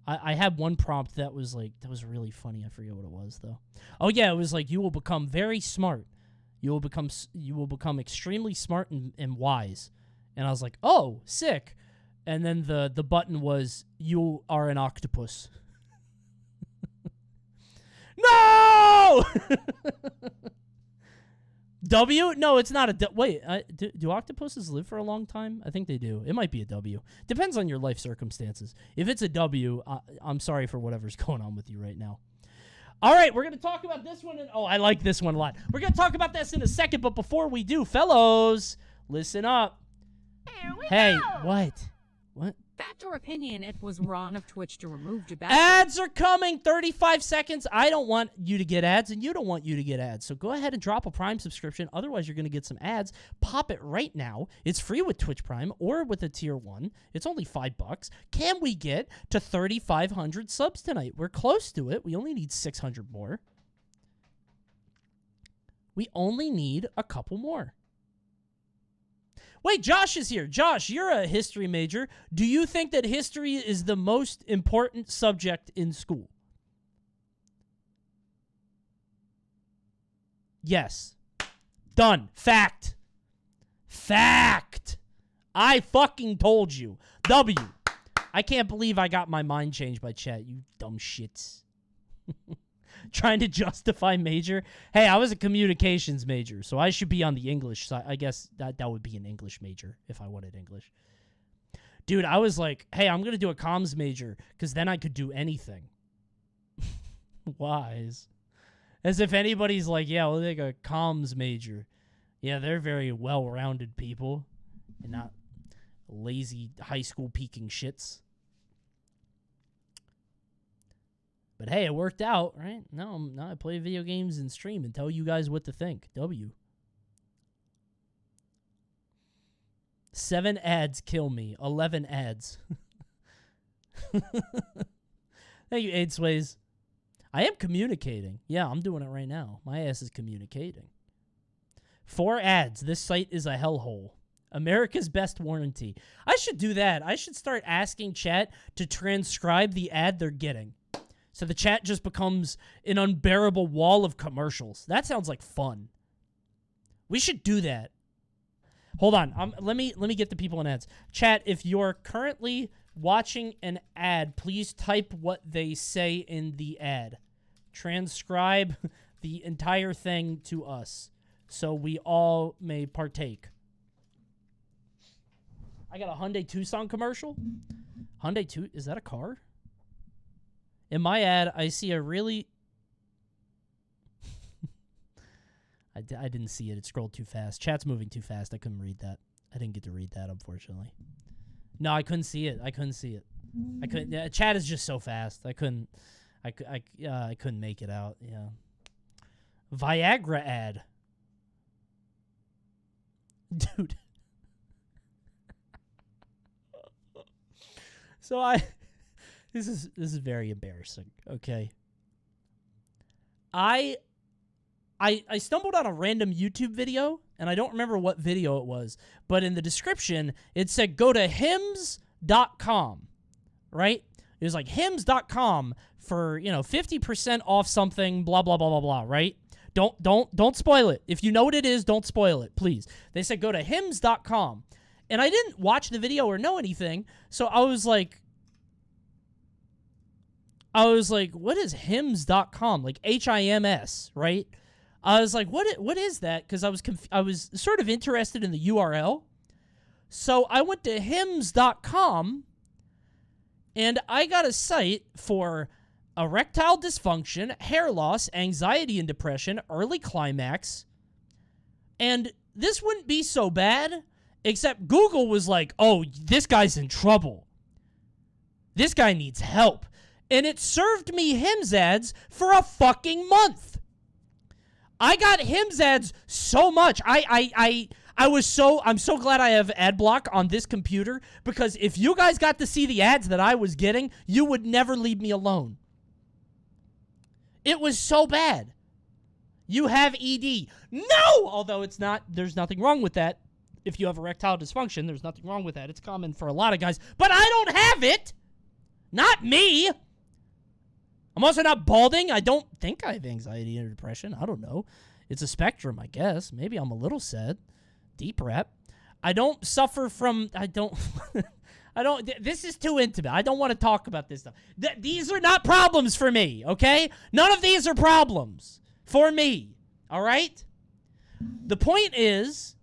I had one prompt that was really funny. I forget what it was though. Oh yeah, it was like, you will become very smart. You will become extremely smart and wise. And I was like, oh, sick. And then the button was, you are an octopus. No! W? No, it's not a W. Wait, do octopuses live for a long time? I think they do. It might be a W. Depends on your life circumstances. If it's a W, I'm sorry for whatever's going on with you right now. All right, we're going to talk about this one. Oh, I like this one a lot. We're going to talk about this in a second, but before we do, fellows, listen up. Hey, what? What? Fact or opinion, it was wrong of Twitch to remove Jabba. Ads are coming. 35 seconds. I don't want you to get ads, and you don't want you to get ads. So go ahead and drop a Prime subscription. Otherwise, you're going to get some ads. Pop it right now. It's free with Twitch Prime or with a tier 1. It's only $5. Can we get to 3,500 subs tonight? We're close to it. We only need 600 more. We only need a couple more. Wait, Josh is here. Josh, you're a history major. Do you think that history is the most important subject in school? Yes. Done. Fact. Fact. I fucking told you. W. I can't believe I got my mind changed by chat, you dumb shits. Trying to justify major. Hey, I was a communications major, so I should be on the English side. I guess that would be an English major if I wanted English. Dude, I was like, hey, I'm going to do a comms major because then I could do anything. Wise. As if anybody's like, yeah, we'll take a comms major. Yeah, they're very well-rounded people and not lazy high school peaking shits. But hey, it worked out, right? Now I play video games and stream and tell you guys what to think. W. 7 ads kill me. 11 ads. Thank you, Aid Sways. I am communicating. Yeah, I'm doing it right now. My ass is communicating. 4 ads. This site is a hellhole. America's best warranty. I should do that. I should start asking chat to transcribe the ad they're getting. So the chat just becomes an unbearable wall of commercials. That sounds like fun. We should do that. Hold on. Let me get the people in ads. Chat, if you're currently watching an ad, please type what they say in the ad. Transcribe the entire thing to us so we all may partake. I got a Hyundai Tucson commercial. Hyundai Tucson, is that a car? In my ad, I see a really... I didn't see it. It scrolled too fast. Chat's moving too fast. I couldn't read that. I didn't get to read that, unfortunately. No, I couldn't see it. I couldn't see it. I couldn't... chat is just so fast. I couldn't make it out. Yeah. Viagra ad. Dude. So This is very embarrassing, okay? I stumbled on a random YouTube video, and I don't remember what video it was, but in the description, it said go to hims.com, right? It was like hims.com for, 50% off something, blah, blah, blah, blah, blah, right? Don't spoil it. If you know what it is, don't spoil it, please. They said go to hims.com. And I didn't watch the video or know anything, so I was like, what is hims.com? Like HIMS, right? I was like, what is that? Because I was sort of interested in the URL. So I went to hims.com, and I got a site for erectile dysfunction, hair loss, anxiety and depression, early climax. And this wouldn't be so bad, except Google was like, oh, this guy's in trouble. This guy needs help. And it served me Hims ads for a fucking month. I got Hims ads so much. I'm so glad I have ad block on this computer, because if you guys got to see the ads that I was getting, you would never leave me alone. It was so bad. You have ED. No! Although there's nothing wrong with that. If you have erectile dysfunction, there's nothing wrong with that. It's common for a lot of guys. But I don't have it! Not me! I'm also not balding. I don't think I have anxiety or depression. I don't know. It's a spectrum, I guess. Maybe I'm a little sad. Deep rep. I don't suffer from... This is too intimate. I don't want to talk about this stuff. These are not problems for me, okay? None of these are problems for me, all right? The point is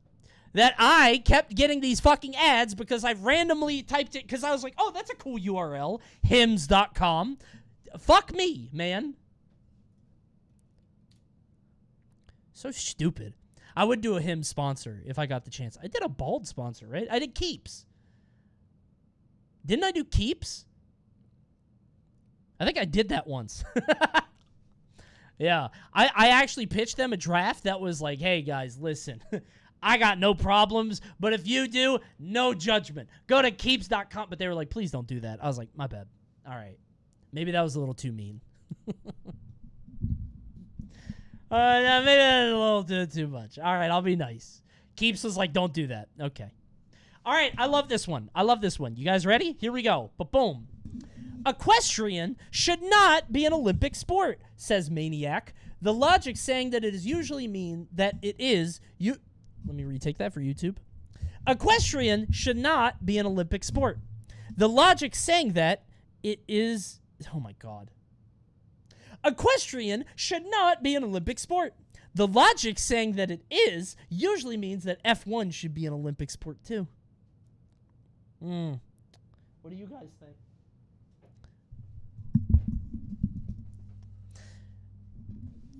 that I kept getting these fucking ads because I randomly typed it because I was like, oh, that's a cool URL, hims.com. Fuck me, man. So stupid. I would do a Hims sponsor if I got the chance. I did a bald sponsor, right? I did Keeps. Didn't I do Keeps? I think I did that once. Yeah. I actually pitched them a draft that was like, hey, guys, listen. I got no problems, but if you do, no judgment. Go to Keeps.com. But they were like, please don't do that. I was like, my bad. All right. Maybe that was a little too mean. Maybe that was a little too much. All right, I'll be nice. Keeps was like, don't do that. Okay. All right, I love this one. You guys ready? Here we go. Ba-boom. Equestrian should not be an Olympic sport, says Maniac. The logic saying that it is usually mean that it is... Let me retake that for YouTube. Equestrian should not be an Olympic sport. The logic saying that it is... Oh, my God. Equestrian should not be an Olympic sport. The logic saying that it is usually means that F1 should be an Olympic sport, too. What do you guys think?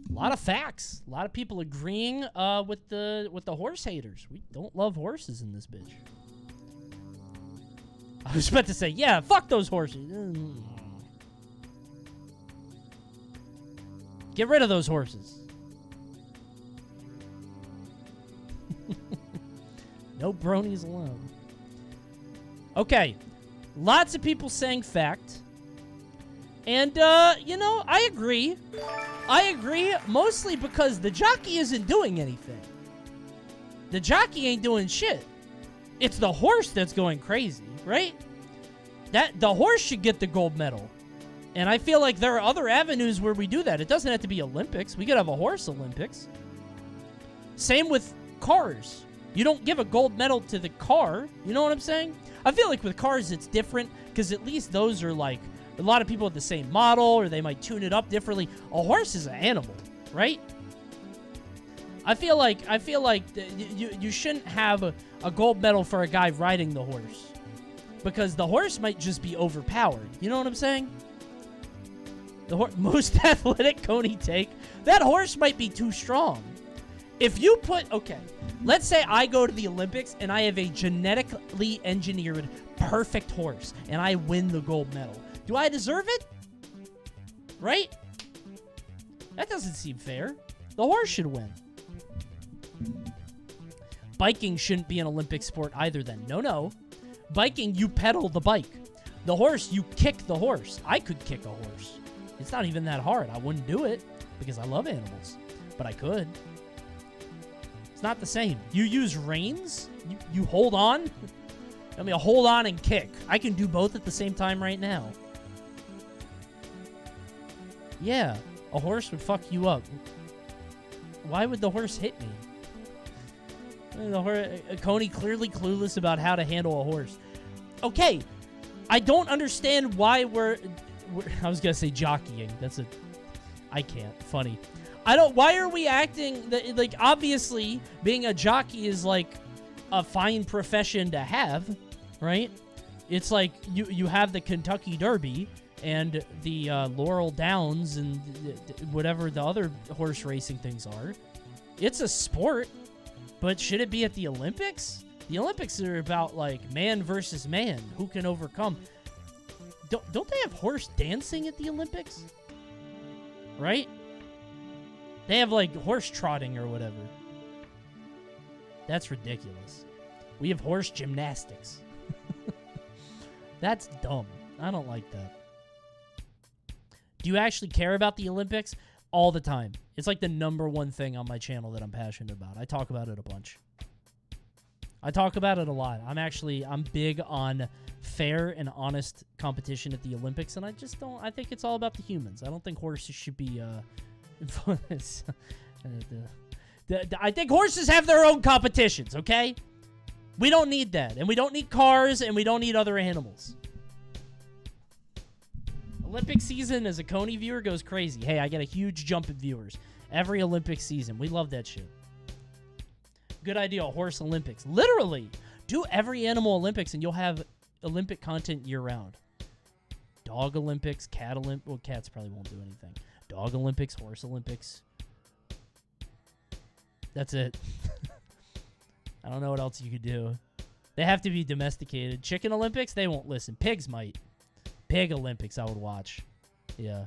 A lot of facts. A lot of people agreeing with the horse haters. We don't love horses in this bitch. I was about to say, yeah, fuck those horses. Get rid of those horses. No bronies allowed. Okay. Lots of people saying fact. And, I agree. I agree, mostly because the jockey isn't doing anything. The jockey ain't doing shit. It's the horse that's going crazy, right? The horse should get the gold medal. And I feel like there are other avenues where we do that. It doesn't have to be Olympics. We could have a horse Olympics. Same with cars. You don't give a gold medal to the car. You know what I'm saying? I feel like with cars it's different because at least those are like a lot of people have the same model or they might tune it up differently. A horse is an animal, right? I feel like you shouldn't have a gold medal for a guy riding the horse because the horse might just be overpowered. You know what I'm saying? The most athletic Coney take. That horse might be too strong. If you put... Okay, let's say I go to the Olympics and I have a genetically engineered perfect horse and I win the gold medal. Do I deserve it? Right? That doesn't seem fair. The horse should win. Biking shouldn't be an Olympic sport either then. No. Biking, you pedal the bike. The horse, you kick the horse. I could kick a horse. It's not even that hard. I wouldn't do it because I love animals, but I could. It's not the same. You use reins? You hold on? I mean, hold on and kick. I can do both at the same time right now. Yeah, a horse would fuck you up. Why would the horse hit me? Coney clearly clueless about how to handle a horse. Okay, I don't understand why we're I was gonna say jockeying. I can't. Funny. Why are we acting like, obviously being a jockey is like a fine profession to have, right? It's like you have the Kentucky Derby and the Laurel Downs and whatever the other horse racing things are. It's a sport, but should it be at the Olympics? The Olympics are about like man versus man, who can overcome. Don't they have horse dancing at the Olympics? Right? They have like horse trotting or whatever. That's ridiculous. We have horse gymnastics. That's dumb. I don't like that. Do you actually care about the Olympics? All the time. It's like the #1 thing on my channel that I'm passionate about. I talk about it a bunch. I talk about it a lot. I'm big on fair and honest competition at the Olympics, and I think it's all about the humans. I don't think horses should be influenced. I think horses have their own competitions, okay? We don't need that, and we don't need cars, and we don't need other animals. Olympic season as a Coney viewer goes crazy. Hey, I get a huge jump in viewers every Olympic season. We love that shit. Good idea, horse Olympics. Literally, do every animal Olympics and you'll have Olympic content year-round. Dog Olympics, cat Olympics. Well, cats probably won't do anything. Dog Olympics, horse Olympics. That's it. I don't know what else you could do. They have to be domesticated. Chicken Olympics, they won't listen. Pigs might. Pig Olympics, I would watch. Yeah.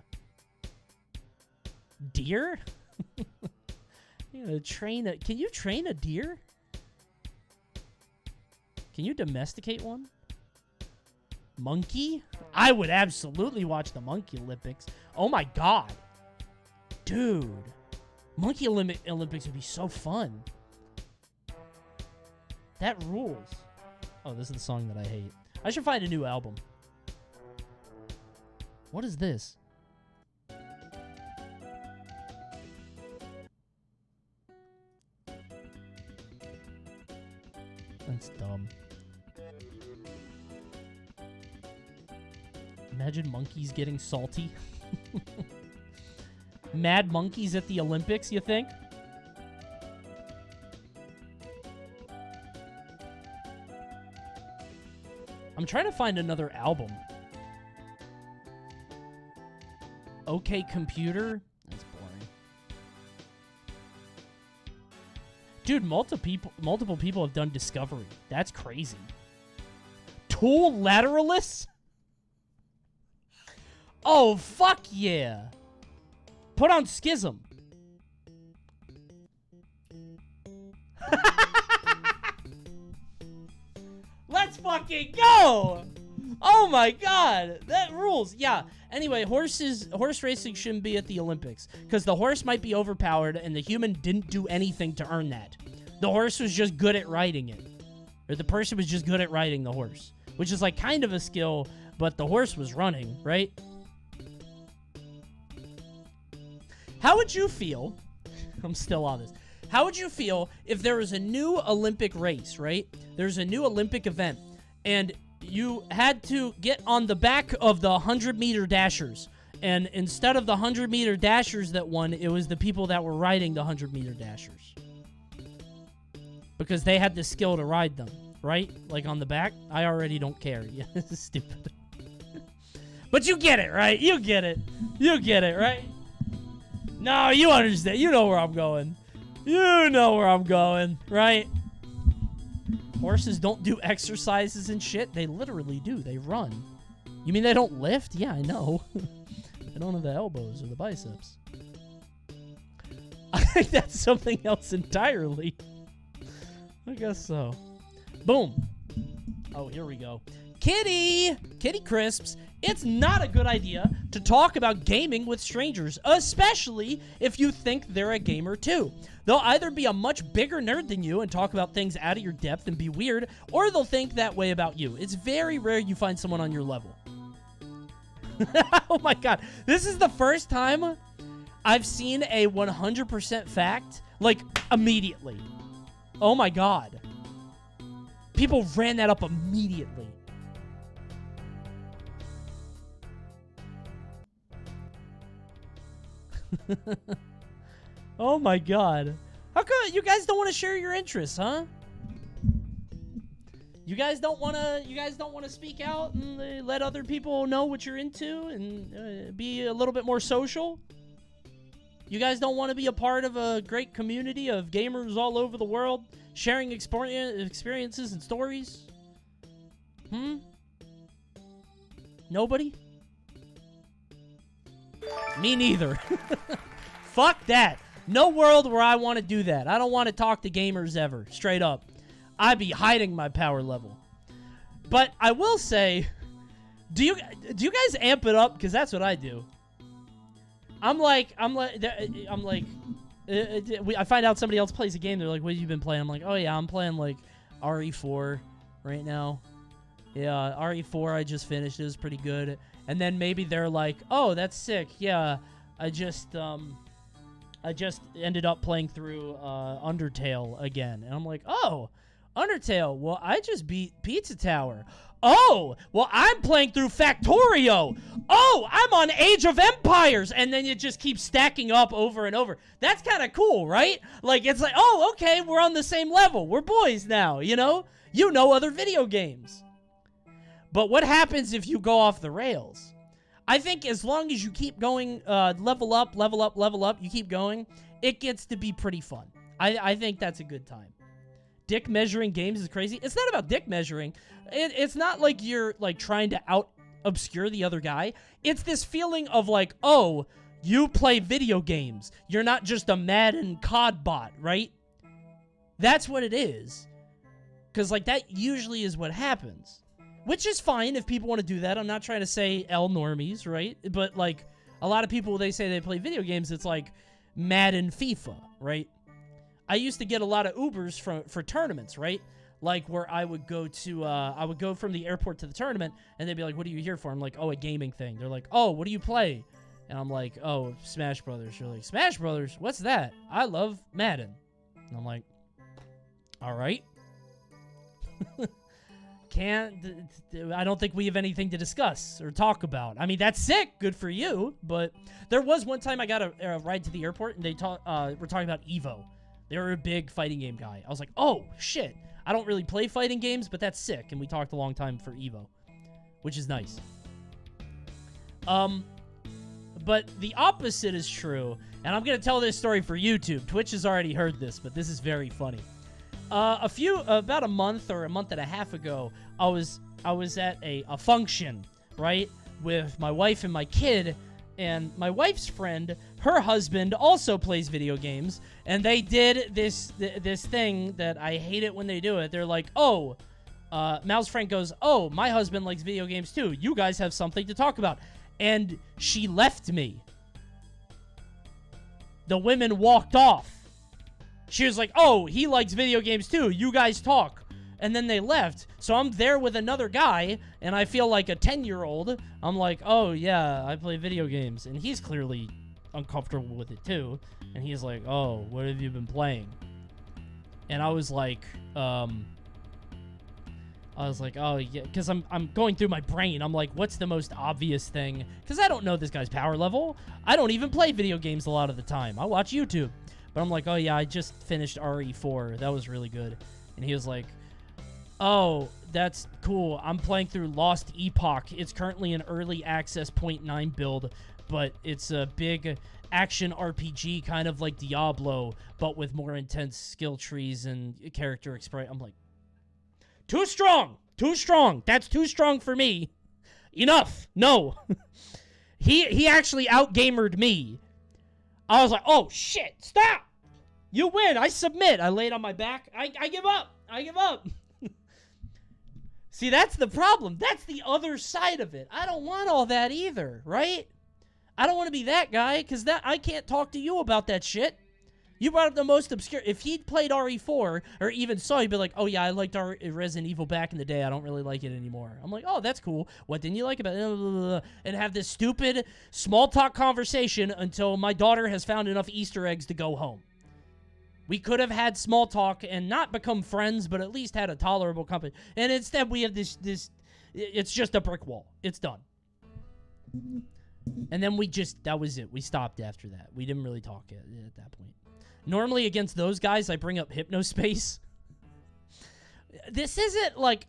Deer? Can you train a deer? Can you domesticate one? Monkey? I would absolutely watch the Monkey Olympics. Oh my god. Dude. Monkey Olympics would be so fun. That rules. Oh, this is the song that I hate. I should find a new album. What is this? That's dumb. Imagine monkeys getting salty. Mad monkeys at the Olympics, you think? I'm trying to find another album. Okay, computer. That's boring. Dude, multiple people have done Discovery. That's crazy. Tool Lateralists? Oh, fuck yeah. Put on Schism. Let's fucking go! Oh my god, that rules. Yeah. Anyway, horse racing shouldn't be at the Olympics because the horse might be overpowered and the human didn't do anything to earn that. The horse was just good at riding it. Or the person was just good at riding the horse, which is like kind of a skill, but the horse was running, right? How would you feel? I'm still on this. How would you feel if there was a new Olympic race, right? There's a new Olympic event, and you had to get on the back of the 100-meter dashers. And instead of the 100-meter dashers that won, it was the people that were riding the 100-meter dashers. Because they had the skill to ride them, right? Like on the back. I already don't care. Yeah, this is stupid. But you get it, right? You get it. You get it, right? No, you understand. You know where I'm going. You know where I'm going, right? Horses don't do exercises and shit. They literally do. They run. You mean they don't lift? Yeah, I know. They don't have the elbows or the biceps. I think that's something else entirely. I guess so. Boom. Oh, here we go. Kitty Crisps, it's not a good idea to talk about gaming with strangers, especially if you think they're a gamer too. They'll either be a much bigger nerd than you and talk about things out of your depth and be weird, or they'll think that way about you. It's very rare you find someone on your level. Oh my god. This is the first time I've seen a 100% fact, like, immediately. Oh my god. People ran that up immediately. Oh my god. How come you guys don't want to share your interests, huh? You guys don't want to speak out and let other people know what you're into and be a little bit more social? You guys don't want to be a part of a great community of gamers all over the world sharing experiences and stories? Nobody? Me neither. Fuck that. No world where I want to do that. I don't want to talk to gamers ever. Straight up. I'd be hiding my power level. But I will say, do you guys amp it up? Because that's what I do. I find out somebody else plays a game. They're like, what have you been playing? I'm like, oh yeah, I'm playing like RE4 right now. Yeah, RE4 I just finished. It was pretty good. And then maybe they're like, oh, that's sick. Yeah, I just ended up playing through Undertale again. And I'm like, oh, Undertale. Well, I just beat Pizza Tower. Oh, well, I'm playing through Factorio. Oh, I'm on Age of Empires. And then it just keeps stacking up over and over. That's kind of cool, right? Like, it's like, oh, okay, we're on the same level. We're boys now, you know? You know other video games. But what happens if you go off the rails? I think as long as you keep going, level up, you keep going, it gets to be pretty fun. I think that's a good time. Dick measuring games is crazy. It's not about dick measuring. It's not like you're like trying to out obscure the other guy. It's this feeling of like, oh, you play video games. You're not just a Madden COD bot, right? That's what it is. Because like that usually is what happens. Which is fine if people want to do that. I'm not trying to say L normies, right? But like a lot of people, they say they play video games. It's like Madden, FIFA, right? I used to get a lot of Ubers for tournaments, right? Like where I would go from the airport to the tournament, and they'd be like, what are you here for? I'm like, oh, a gaming thing. They're like, oh, what do you play? And I'm like, oh, Smash Brothers. You're like, Smash Brothers? What's that? I love Madden. And I'm like, all right. I don't think we have anything to discuss or talk about. I mean, that's sick. Good for you. But there was one time I got a ride to the airport, and they were talking about Evo. They were a big fighting game guy. I was like, oh, shit. I don't really play fighting games, but that's sick. And we talked a long time for Evo, which is nice. But the opposite is true. And I'm going to tell this story for YouTube. Twitch has already heard this, but this is very funny. About a month or a month and a half ago, I was at a function, right, with my wife and my kid, and my wife's friend, her husband also plays video games, and they did this thing that I hate it when they do it. They're like, oh, Mal's friend goes, oh, my husband likes video games too. You guys have something to talk about. And she left me. The women walked off. She was like, oh, he likes video games too. You guys talk. And then they left. So I'm there with another guy, and I feel like a 10-year-old. I'm like, oh, yeah, I play video games. And he's clearly uncomfortable with it too. And he's like, oh, what have you been playing? And I was like, oh, yeah, because I'm going through my brain. I'm like, what's the most obvious thing? Because I don't know this guy's power level. I don't even play video games a lot of the time. I watch YouTube. But I'm like, oh, yeah, I just finished RE4. That was really good. And he was like, oh, that's cool. I'm playing through Lost Epoch. It's currently an early access 0.9 build, but it's a big action RPG, kind of like Diablo, but with more intense skill trees and character expression. I'm like, too strong. Too strong. That's too strong for me. Enough. No. He actually outgamered me. I was like, oh, shit, stop. You win. I submit. I laid on my back. I give up. I give up. See, that's the problem. That's the other side of it. I don't want all that either, right? I don't want to be that guy, because I can't talk to you about that shit. You brought up the most obscure. If he'd played RE4, or even saw, he'd be like, oh yeah, I liked Resident Evil back in the day. I don't really like it anymore. I'm like, oh, that's cool. What didn't you like about it? And have this stupid small talk conversation until my daughter has found enough Easter eggs to go home. We could have had small talk and not become friends, but at least had a tolerable company. And instead, we have this. It's just a brick wall. It's done. And then that was it. We stopped after that. We didn't really talk at that point. Normally, against those guys, I bring up Hypnospace. This isn't like,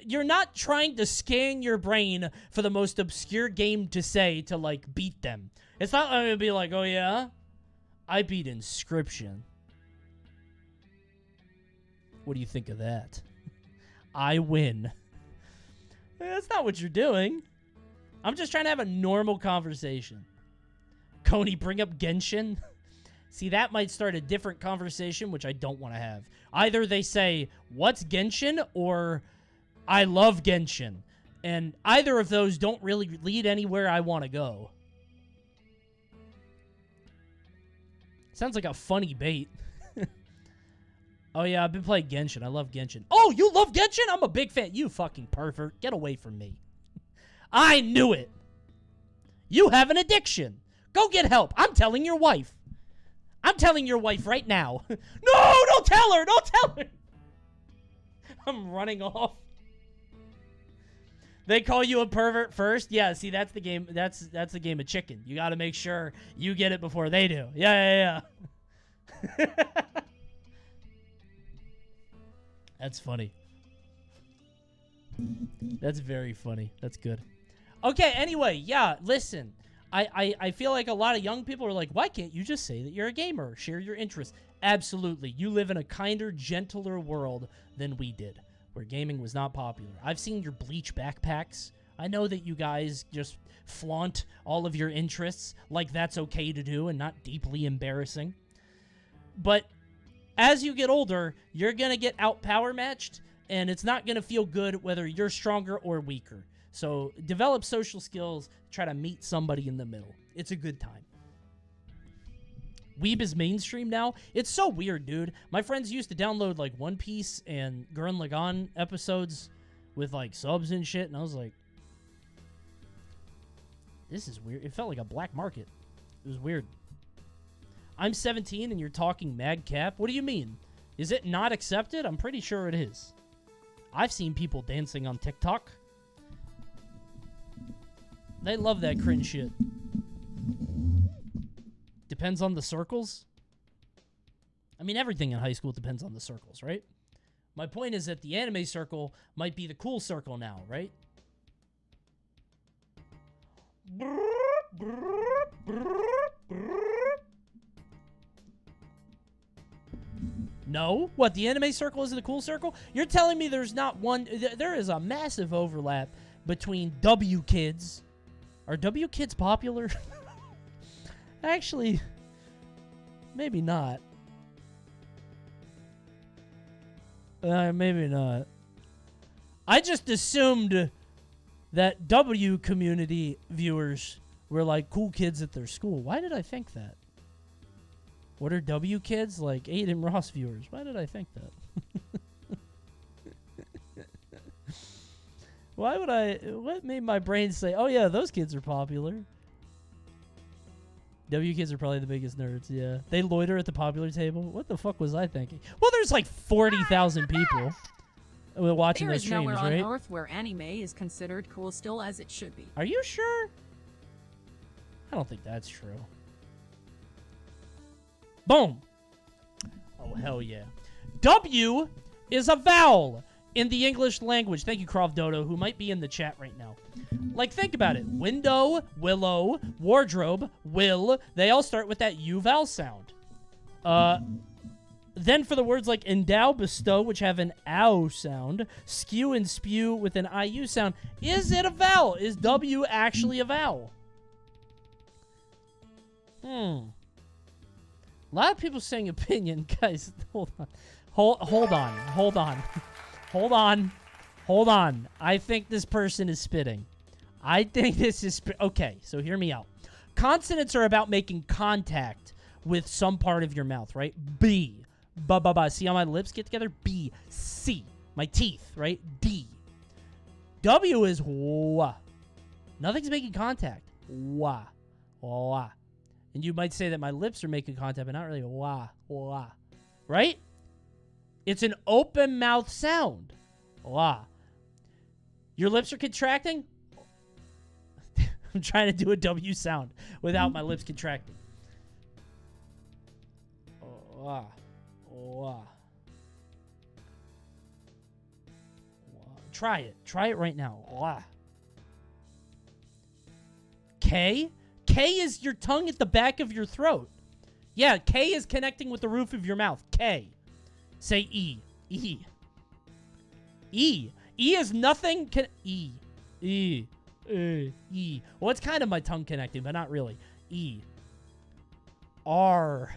you're not trying to scan your brain for the most obscure game to say to, like, beat them. It's not going to be like, oh yeah? I beat Inscription. What do you think of that? I win. That's not what you're doing. I'm just trying to have a normal conversation. Coney, bring up Genshin. See, that might start a different conversation, which I don't want to have. Either they say, what's Genshin? Or, I love Genshin. And either of those don't really lead anywhere I want to go. Sounds like a funny bait. Oh, yeah, I've been playing Genshin. I love Genshin. Oh, you love Genshin? I'm a big fan. You fucking pervert. Get away from me. I knew it. You have an addiction. Go get help. I'm telling your wife. I'm telling your wife right now. No, don't tell her. Don't tell her. I'm running off. They call you a pervert first? Yeah, see, that's the game. That's the game of chicken. You got to make sure you get it before they do. Yeah. That's funny. That's very funny. That's good. Okay, anyway, yeah, listen. I feel like a lot of young people are like, why can't you just say that you're a gamer? Share your interests. Absolutely. You live in a kinder, gentler world than we did, where gaming was not popular. I've seen your Bleach backpacks. I know that you guys just flaunt all of your interests like that's okay to do and not deeply embarrassing. But as you get older, you're going to get out-power matched, and it's not going to feel good whether you're stronger or weaker. So develop social skills, try to meet somebody in the middle. It's a good time. Weeb is mainstream now. It's so weird, dude. My friends used to download like One Piece and Gurren Lagann episodes with like subs and shit, and I was like, this is weird. It felt like a black market. It was weird. I'm 17 and you're talking mad cap? What do you mean? Is it not accepted? I'm pretty sure it is. I've seen people dancing on TikTok. They love that cringe shit. Depends on the circles. I mean, everything in high school depends on the circles, right? My point is that the anime circle might be the cool circle now, right? No? What, the anime circle isn't the cool circle? You're telling me there's not one... There is a massive overlap between W kids. Are W kids popular? Actually, maybe not. Maybe not. I just assumed that W community viewers were like cool kids at their school. Why did I think that? What are W kids? Like Aiden Ross viewers. Why did I think that? Why would I... What made my brain say, oh yeah, those kids are popular? W kids are probably the biggest nerds, yeah. They loiter at the popular table. What the fuck was I thinking? Well, there's like 40,000 people watching those streams, right? There is nowhere on Earth where anime is considered cool still as it should be. Are you sure? I don't think that's true. Boom. Oh, hell yeah. W is a vowel in the English language. Thank you, Krav Dodo, who might be in the chat right now. Like, think about it. Window, willow, wardrobe, will. They all start with that U vowel sound. Then for the words like endow, bestow, which have an ow sound, skew and spew with an IU sound, is it a vowel? Is W actually a vowel? A lot of people saying opinion. Guys, hold on. Hold on. Hold on. I think this person is spitting. I think this is... Okay, so hear me out. Consonants are about making contact with some part of your mouth, right? B. Ba-ba-ba. See how my lips get together? B. C. My teeth, right? D. W is wah. Nothing's making contact. Wah. Wah. And you might say that my lips are making contact, but not really. Wah. Wah. Right? It's an open mouth sound. Wah. Your lips are contracting? I'm trying to do a W sound without my lips contracting. Wah. Wah. Try it. Try it right now. Wah. K? K is your tongue at the back of your throat. Yeah, K is connecting with the roof of your mouth. K. Say E. E. E. E is nothing. E. E. E. Well, it's kind of my tongue connecting, but not really. E. R.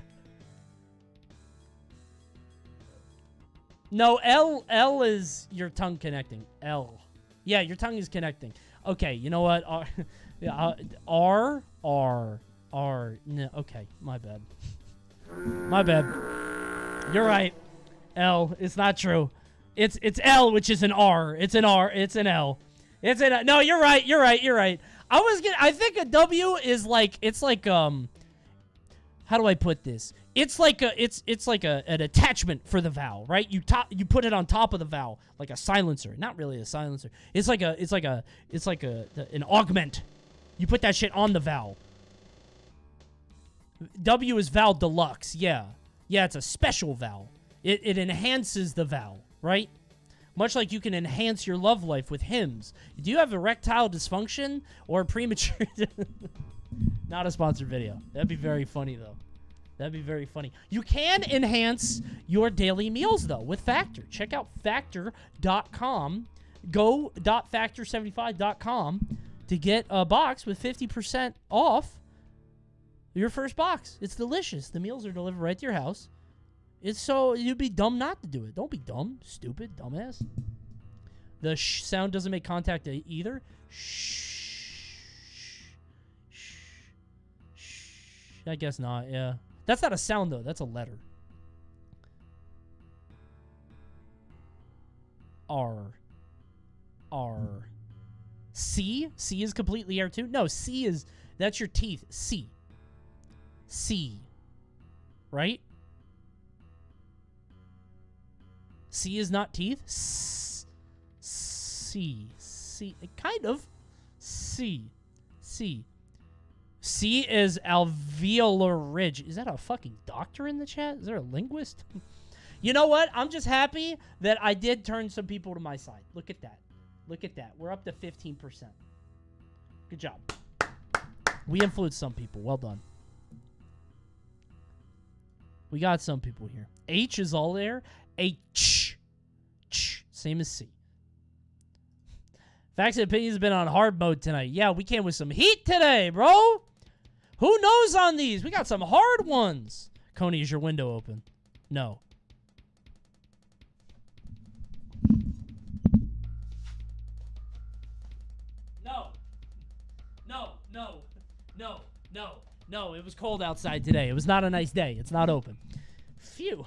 No, L. L is your tongue connecting. L. Yeah, your tongue is connecting. Okay, you know what? R. R. R. No, okay, my bad. My bad. You're right. L. It's not true. It's L, which is an R. It's an R. It's an L. It's an... No, you're right. You're right. You're right. I think a W is like... It's like, how do I put this? It's like an attachment for the vowel, right? You put it on top of the vowel, like a silencer. Not really a silencer. It's like an augment. You put that shit on the vowel. W is vowel deluxe. Yeah. Yeah, it's a special vowel. It enhances the vowel, right? Much like you can enhance your love life with hymns. Do you have erectile dysfunction or premature... Not a sponsored video. That'd be very funny, though. That'd be very funny. You can enhance your daily meals, though, with Factor. Check out Factor.com. Go.factor75.com to get a box with 50% off your first box. It's delicious. The meals are delivered right to your house. It's so... You'd be dumb not to do it. Don't be dumb. Stupid. Dumbass. The sh sound doesn't make contact either. Shh. I guess not, yeah. That's not a sound, though. That's a letter. R. R. C? C is completely air, too? No, C is... That's your teeth. C. C. Right? C is not teeth? S. C. C. Kind of. C. C. C is alveolar ridge. Is that a fucking doctor in the chat? Is there a linguist? You know what? I'm just happy that I did turn some people to my side. Look at that. Look at that. We're up to 15%. Good job. We influenced some people. Well done. We got some people here. H is all there. H. Ch. Same as C. Facts and Opinions has been on hard mode tonight. Yeah, we came with some heat today, bro. Who knows on these? We got some hard ones. Coney, is your window open? No. No. No, no, no, no, no. It was cold outside today. It was not a nice day. It's not open. Phew.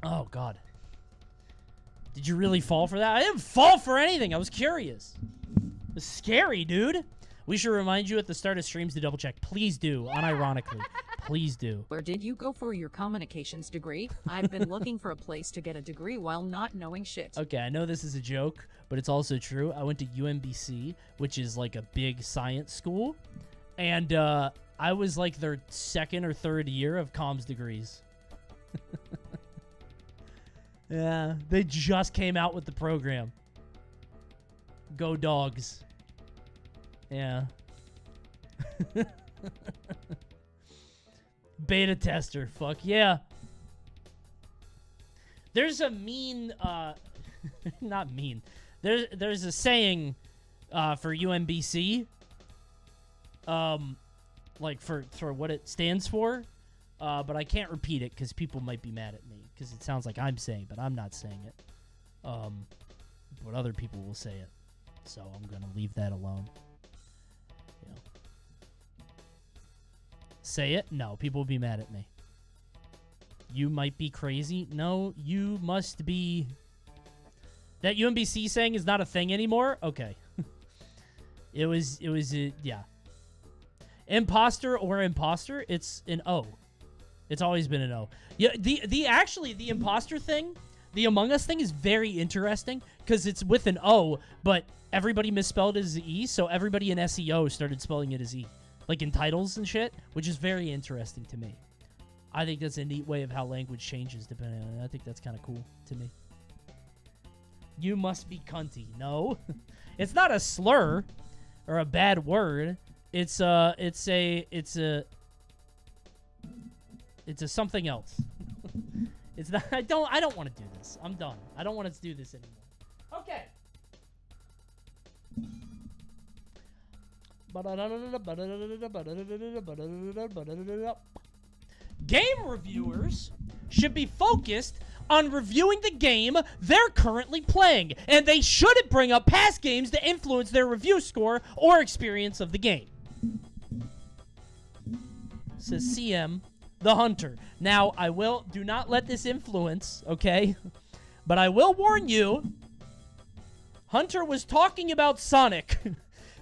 Oh, God. Did you really fall for that? I didn't fall for anything. I was curious. It was scary, dude. We should remind you at the start of streams to double check. Please do, unironically. Please do. Where did you go for your communications degree? I've been looking for a place to get a degree while not knowing shit. Okay, I know this is a joke, but it's also true. I went to UMBC, which is like a big science school, and I was like their second or third year of comms degrees. Yeah, they just came out with the program. Go Dogs. Yeah. Beta tester. Fuck yeah. There's a mean, not mean. There's a saying for UMBC. Like for what it stands for. But I can't repeat it because people might be mad at me because it sounds like I'm saying, but I'm not saying it. but other people will say it. So I'm going to leave that alone. You know. Say it? No, people will be mad at me. You might be crazy. No, you must be... That UMBC saying is not a thing anymore? Okay. It was, yeah. Imposter or imposter, it's an O. It's always been an O. Yeah, actually, the imposter thing, the Among Us thing is very interesting because it's with an O, but everybody misspelled it as E, so everybody in SEO started spelling it as E. Like in titles and shit, which is very interesting to me. I think that's a neat way of how language changes depending on it. I think that's kind of cool to me. You must be cunty. No. It's not a slur or a bad word. It's a something else. It's not I don't want to do this. I'm done. I don't want to do this anymore. Okay. Game reviewers should be focused on reviewing the game they're currently playing, and they shouldn't bring up past games to influence their review score or experience of the game. Says CM the Hunter. Now, do not let this influence, okay? But I will warn you, Hunter was talking about Sonic.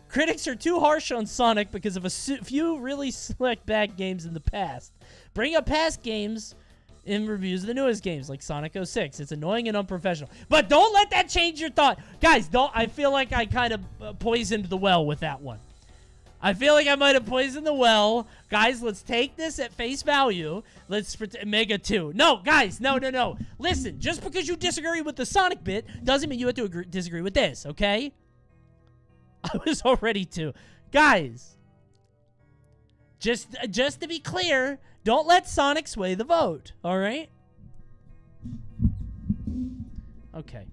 Critics are too harsh on Sonic because of a few really select bad games in the past. Bring up past games in reviews of the newest games, like Sonic 06. It's annoying and unprofessional. But don't let that change your thought. Guys, I feel like I kind of poisoned the well with that one. I feel like I might have poisoned the well. Guys, let's take this at face value. Let's Mega 2. No, guys, no. Listen, just because you disagree with the Sonic bit doesn't mean you have to disagree with this, okay? I was already too. Guys, just to be clear, don't let Sonic sway the vote, all right? Okay.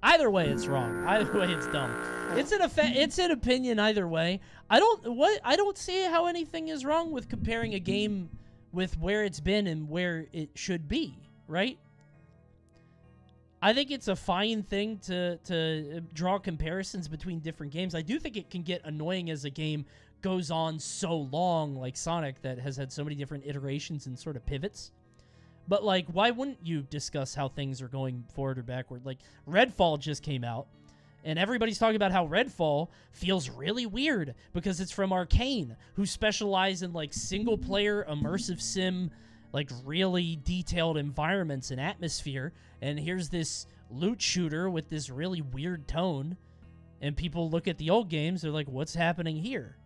Either way, it's wrong. Either way, it's dumb. It's an opinion either way. I don't see how anything is wrong with comparing a game with where it's been and where it should be, right? I think it's a fine thing to draw comparisons between different games. I do think it can get annoying as a game goes on so long, like Sonic, that has had so many different iterations and sort of pivots. But, like, why wouldn't you discuss how things are going forward or backward? Like, Redfall just came out, and everybody's talking about how Redfall feels really weird because it's from Arcane, who specialize in, like, single-player immersive sim, like, really detailed environments and atmosphere, and here's this loot shooter with this really weird tone, and people look at the old games, they're like, what's happening here?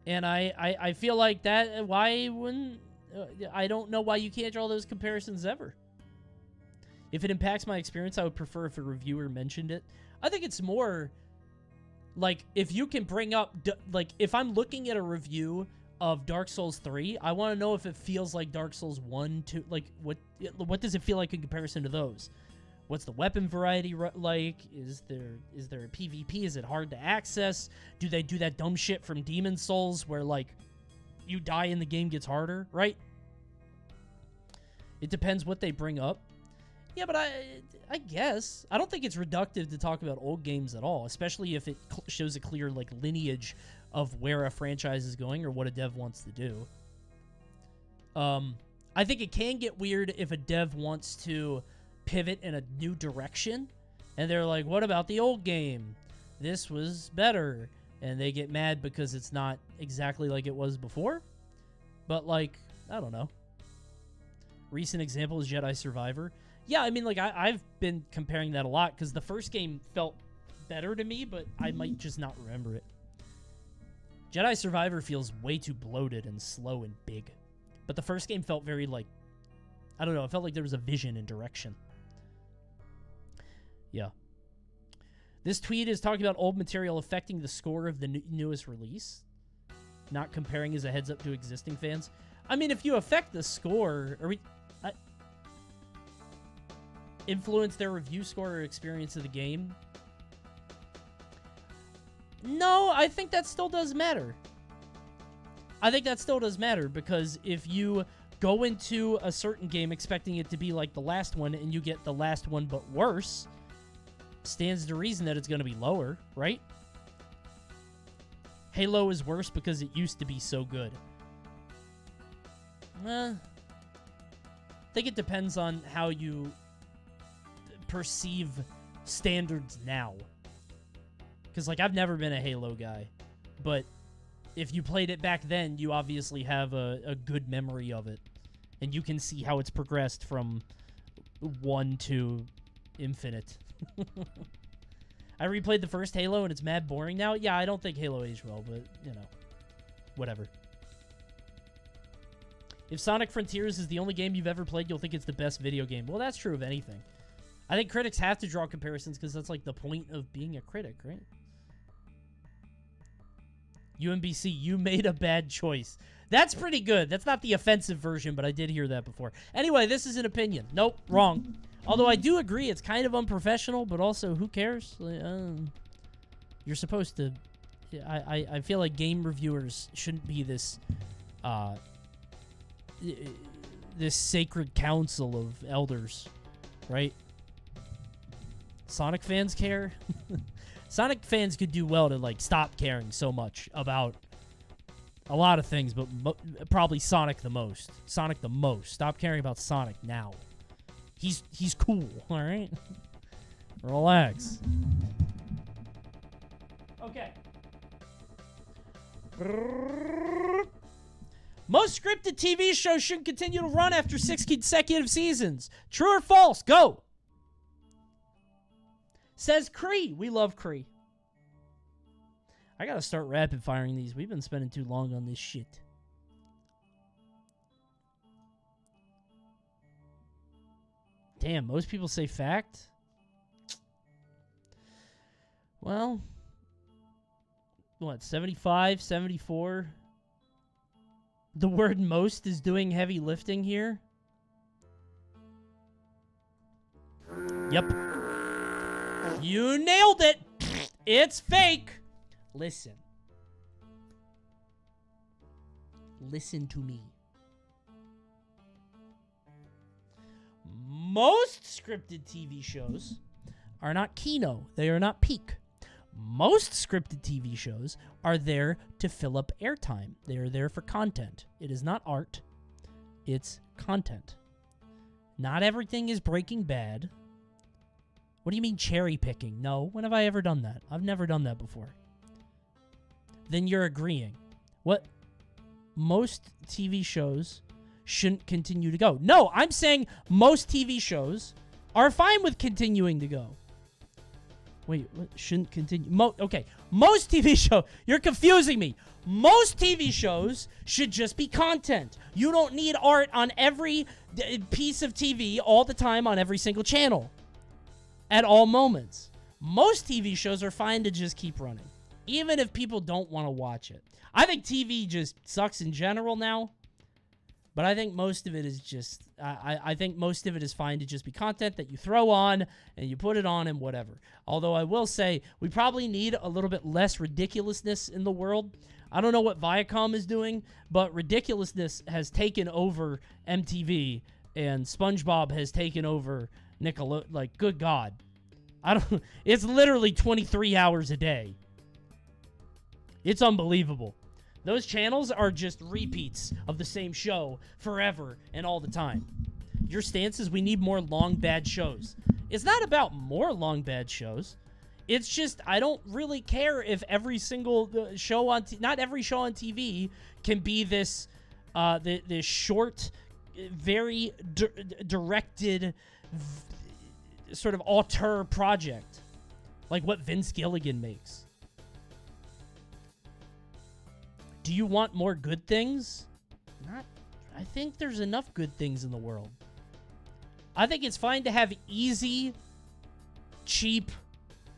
And I feel like that, why wouldn't... I don't know why you can't draw those comparisons ever. If it impacts my experience, I would prefer if a reviewer mentioned it. I think it's more like if you can bring up, like if I'm looking at a review of Dark Souls 3, I want to know if it feels like Dark Souls 1, 2, like what does it feel like in comparison to those? What's the weapon variety like? Is there a PvP? Is it hard to access? Do they do that dumb shit from Demon's Souls where like you die and the game gets harder, right? It depends what they bring up. Yeah, but I guess. I don't think it's reductive to talk about old games at all, especially if it shows a clear like lineage of where a franchise is going or what a dev wants to do. I think it can get weird if a dev wants to pivot in a new direction, and they're like, what about the old game? This was better. And they get mad because it's not exactly like it was before. But, like, I don't know. Recent example is Jedi Survivor. Yeah, I mean, like, I've been comparing that a lot because the first game felt better to me, but I might just not remember it. Jedi Survivor feels way too bloated and slow and big. But the first game felt very, like, I don't know, it felt like there was a vision and direction. Yeah. This tweet is talking about old material affecting the score of the newest release. Not comparing as a heads up to existing fans. I mean, if you affect the score, or influence their review score or experience of the game. No, I think that still does matter. I think that still does matter because if you go into a certain game expecting it to be like the last one, and you get the last one but worse, stands to reason that it's going to be lower, right? Halo is worse because it used to be so good. I think it depends on how you perceive standards now. Because, like, I've never been a Halo guy. But if you played it back then, you obviously have a good memory of it. And you can see how it's progressed from 1 to infinite. I replayed the first Halo, and it's mad boring now. Yeah, I don't think Halo aged well, but, you know, whatever. If Sonic Frontiers is the only game you've ever played, you'll think it's the best video game. Well, that's true of anything. I think critics have to draw comparisons because that's, like, the point of being a critic, right? UMBC, you made a bad choice. That's pretty good. That's not the offensive version, but I did hear that before. Anyway, this is an opinion. Nope, wrong. Although I do agree it's kind of unprofessional, but also, who cares? You're supposed to... I feel like game reviewers shouldn't be this... this sacred council of elders, right? Sonic fans care? Sonic fans could do well to, like, stop caring so much about a lot of things, but probably Sonic the most. Sonic the most. Stop caring about Sonic now. He's cool, all right? Relax. Okay. Most scripted TV shows shouldn't continue to run after 6 consecutive seasons. True or false? Go. Says Cree. We love Cree. I gotta start rapid firing these. We've been spending too long on this shit. Damn, most people say fact. Well, what, 75, 74? The word most is doing heavy lifting here. Yep. You nailed it. It's fake. Listen. Listen to me. Most scripted TV shows are not Kino. They are not peak. Most scripted TV shows are there to fill up airtime. They are there for content. It is not art. It's content. Not everything is Breaking Bad. What do you mean cherry picking? No. When have I ever done that? I've never done that before. Then you're agreeing. What? Most TV shows shouldn't continue to go. No, I'm saying most TV shows are fine with continuing to go. Wait, what? Shouldn't continue? Okay, most TV shows... You're confusing me. Most TV shows should just be content. You don't need art on every piece of TV all the time on every single channel. At all moments. Most TV shows are fine to just keep running. Even if people don't want to watch it. I think TV just sucks in general now. But I think most of it is just... I think most of it is fine to just be content that you throw on and you put it on and whatever. Although I will say, we probably need a little bit less ridiculousness in the world. I don't know what Viacom is doing, but ridiculousness has taken over MTV and SpongeBob has taken over Nickelodeon. Like, good God. It's literally 23 hours a day. It's unbelievable. Those channels are just repeats of the same show forever and all the time. Your stance is we need more long, bad shows. It's not about more long, bad shows. It's just I don't really care if every single show on... not every show on TV can be this this short, very directed, sort of auteur project. Like what Vince Gilligan makes. Do you want more good things? I think there's enough good things in the world. I think it's fine to have easy, cheap,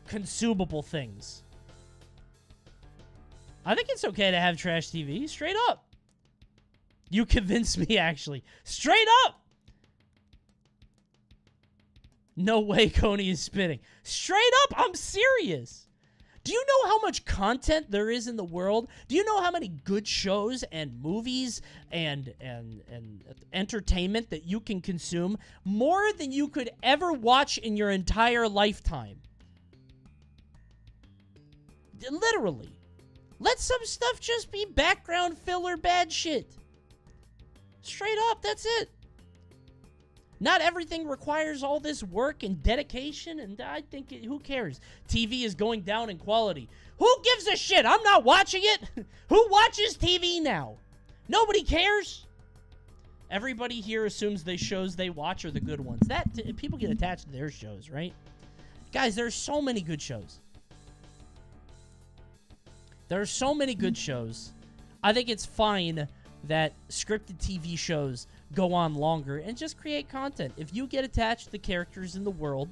consumable things. I think it's okay to have trash TV. Straight up. You convinced me, actually. Straight up! No way Coney is spitting. Straight up, I'm serious. Do you know how much content there is in the world? Do you know how many good shows and movies and entertainment that you can consume? More than you could ever watch in your entire lifetime. Literally. Let some stuff just be background filler bad shit. Straight up, that's it. Not everything requires all this work and dedication, and I think, who cares? TV is going down in quality. Who gives a shit? I'm not watching it. Who watches TV now? Nobody cares. Everybody here assumes the shows they watch are the good ones. People get attached to their shows, right? Guys, there's so many good shows. There are so many good shows. I think it's fine that scripted TV shows go on longer and just create content. If you get attached to the characters in the world,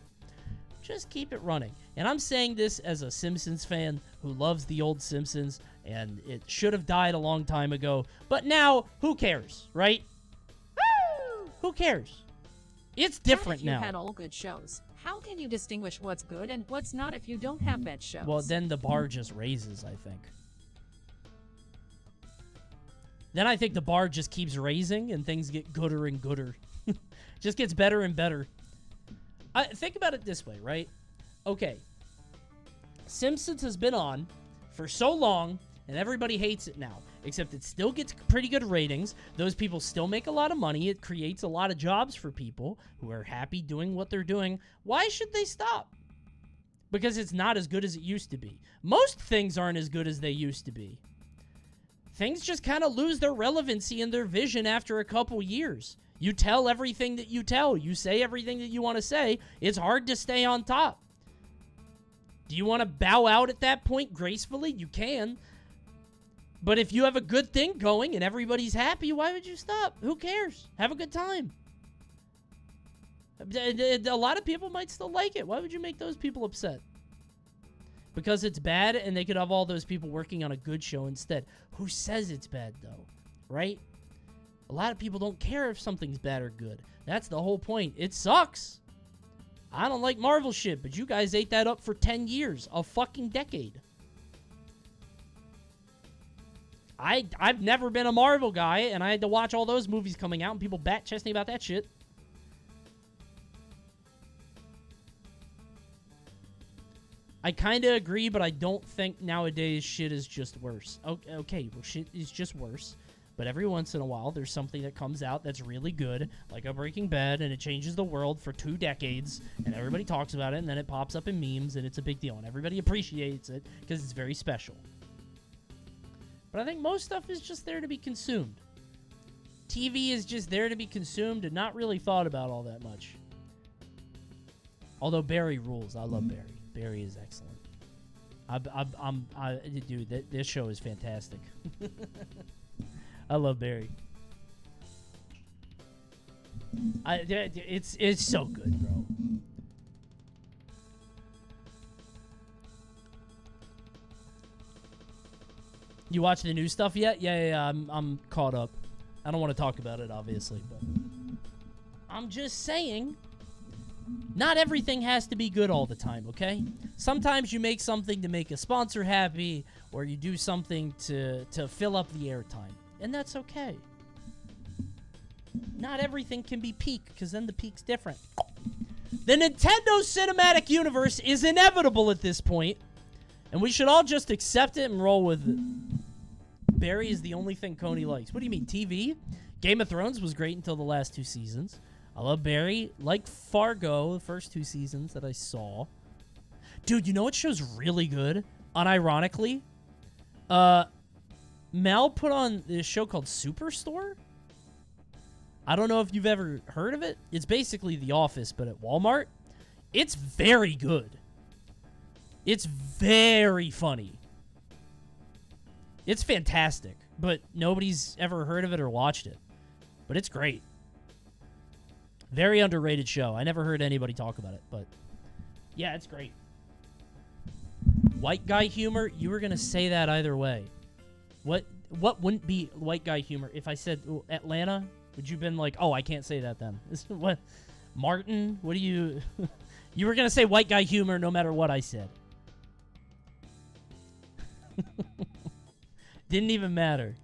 just keep it running. And I'm saying this as a Simpsons fan who loves the old Simpsons, and it should have died a long time ago. But now, who cares, right? Woo! Who cares? It's different now. You had all good shows. How can you distinguish what's good and what's not if you don't have bad shows? Well, then the bar just raises, I think. Then I think the bar just keeps raising and things get gooder and gooder. Just gets better and better. Think about it this way, right? Okay. Simpsons has been on for so long, and everybody hates it now. Except it still gets pretty good ratings. Those people still make a lot of money. It creates a lot of jobs for people who are happy doing what they're doing. Why should they stop? Because it's not as good as it used to be. Most things aren't as good as they used to be. Things just kind of lose their relevancy and their vision after a couple years. You tell everything that you tell. You say everything that you want to say. It's hard to stay on top. Do you want to bow out at that point gracefully? You can. But if you have a good thing going and everybody's happy, why would you stop? Who cares? Have a good time. A lot of people might still like it. Why would you make those people upset? Because it's bad and they could have all those people working on a good show instead. Who says it's bad, though? Right? A lot of people don't care if something's bad or good. That's the whole point. It sucks. I don't like Marvel shit, but you guys ate that up for 10 years. A fucking decade. I've never been a Marvel guy, and I had to watch all those movies coming out, and people bat-chesting about that shit. I kind of agree, but I don't think nowadays shit is just worse. Okay, well, shit is just worse. But every once in a while, there's something that comes out that's really good, like a Breaking Bad, and it changes the world for 2 decades, and everybody talks about it, and then it pops up in memes, and it's a big deal, and everybody appreciates it because it's very special. But I think most stuff is just there to be consumed. TV is just there to be consumed and not really thought about all that much. Although Barry rules. I love Barry. Barry is excellent. Dude, this show is fantastic. I love Barry. It's so good, bro. You watch the new stuff yet? Yeah. I'm caught up. I don't want to talk about it, obviously, but I'm just saying, not everything has to be good all the time, okay? Sometimes you make something to make a sponsor happy, or you do something to fill up the airtime, and that's okay. Not everything can be peak, because then the peak's different. The Nintendo Cinematic Universe is inevitable at this point, and we should all just accept it and roll with it. Barry is the only thing Coney likes. What do you mean, TV? Game of Thrones was great until the last 2 seasons. I love Barry. Like Fargo, the first 2 seasons that I saw. Dude, you know what show's really good? Unironically? Mal put on this show called Superstore. I don't know if you've ever heard of it. It's basically The Office, but at Walmart. It's very good. It's very funny. It's fantastic, but nobody's ever heard of it or watched it. But it's great. Very underrated show. I never heard anybody talk about it, but yeah, it's great. White guy humor? You were going to say that either way. What wouldn't be white guy humor? If I said Atlanta, would you have been like, oh, I can't say that then? What? Martin? What do you... You were going to say white guy humor no matter what I said. Didn't even matter.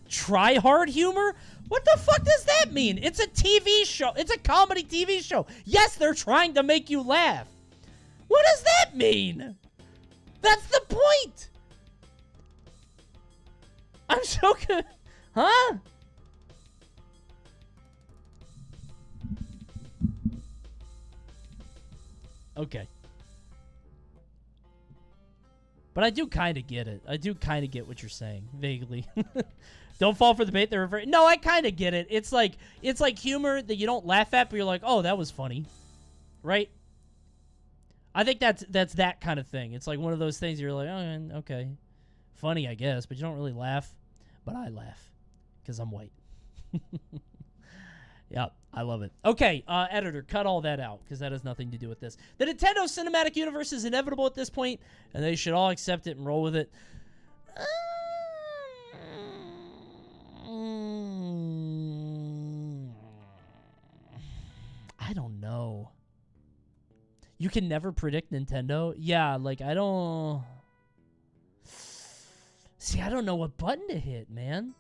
Try hard humor? What the fuck does that mean? It's a TV show. It's a comedy TV show. Yes, they're trying to make you laugh. What does that mean? That's the point. I'm so good. Huh? Okay. But I do kind of get it. I do kind of get what you're saying, vaguely. Don't fall for the bait. They're very... No, I kind of get it. It's like humor that you don't laugh at, but you're like, oh, that was funny, right? I think that's that kind of thing. It's like one of those things you're like, oh, okay, funny, I guess, but you don't really laugh. But I laugh because I'm white. Yeah, I love it. Okay, editor, cut all that out because that has nothing to do with this. The Nintendo Cinematic Universe is inevitable at this point, and they should all accept it and roll with it. I don't know. You can never predict Nintendo? Yeah, like, I don't... See, I don't know what button to hit, man.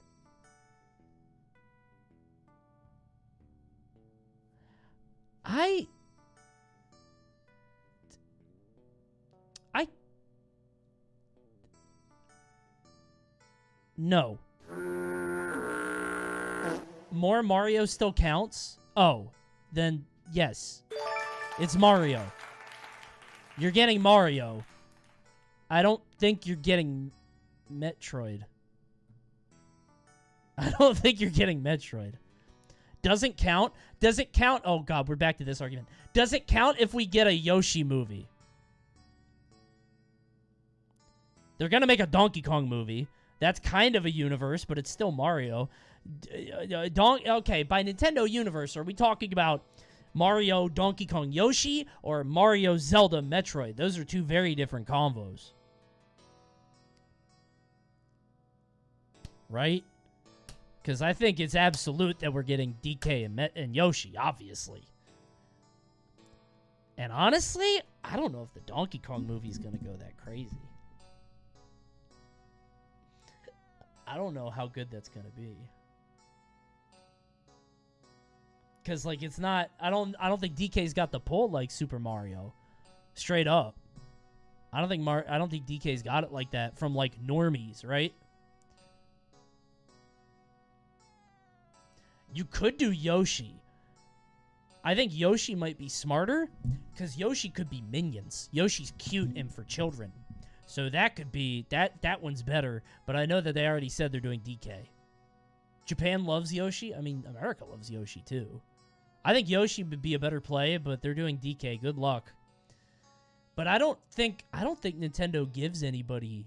No. More Mario still counts? Oh, then yes. It's Mario. You're getting Mario. I don't think you're getting Metroid. I don't think you're getting Metroid. Doesn't count. Does it count? Oh, God, we're back to this argument. Does it count if we get a Yoshi movie? They're going to make a Donkey Kong movie. That's kind of a universe, but it's still Mario. Okay, by Nintendo Universe, are we talking about Mario, Donkey Kong, Yoshi, or Mario, Zelda, Metroid? Those are two very different combos. Right? Because I think it's absolute that we're getting DK and Yoshi, obviously. And honestly, I don't know if the Donkey Kong movie is going to go that crazy. I don't know how good that's going to be. Because, like, it's not... I don't think DK's got the pull like Super Mario. Straight up. I don't think DK's got it like that from, like, normies, right? You could do Yoshi. I think Yoshi might be smarter, because Yoshi could be minions. Yoshi's cute and for children. So that could be... That one's better, but I know that they already said they're doing DK. Japan loves Yoshi. I mean, America loves Yoshi, too. I think Yoshi would be a better play, but they're doing DK. Good luck. But I don't think Nintendo gives anybody...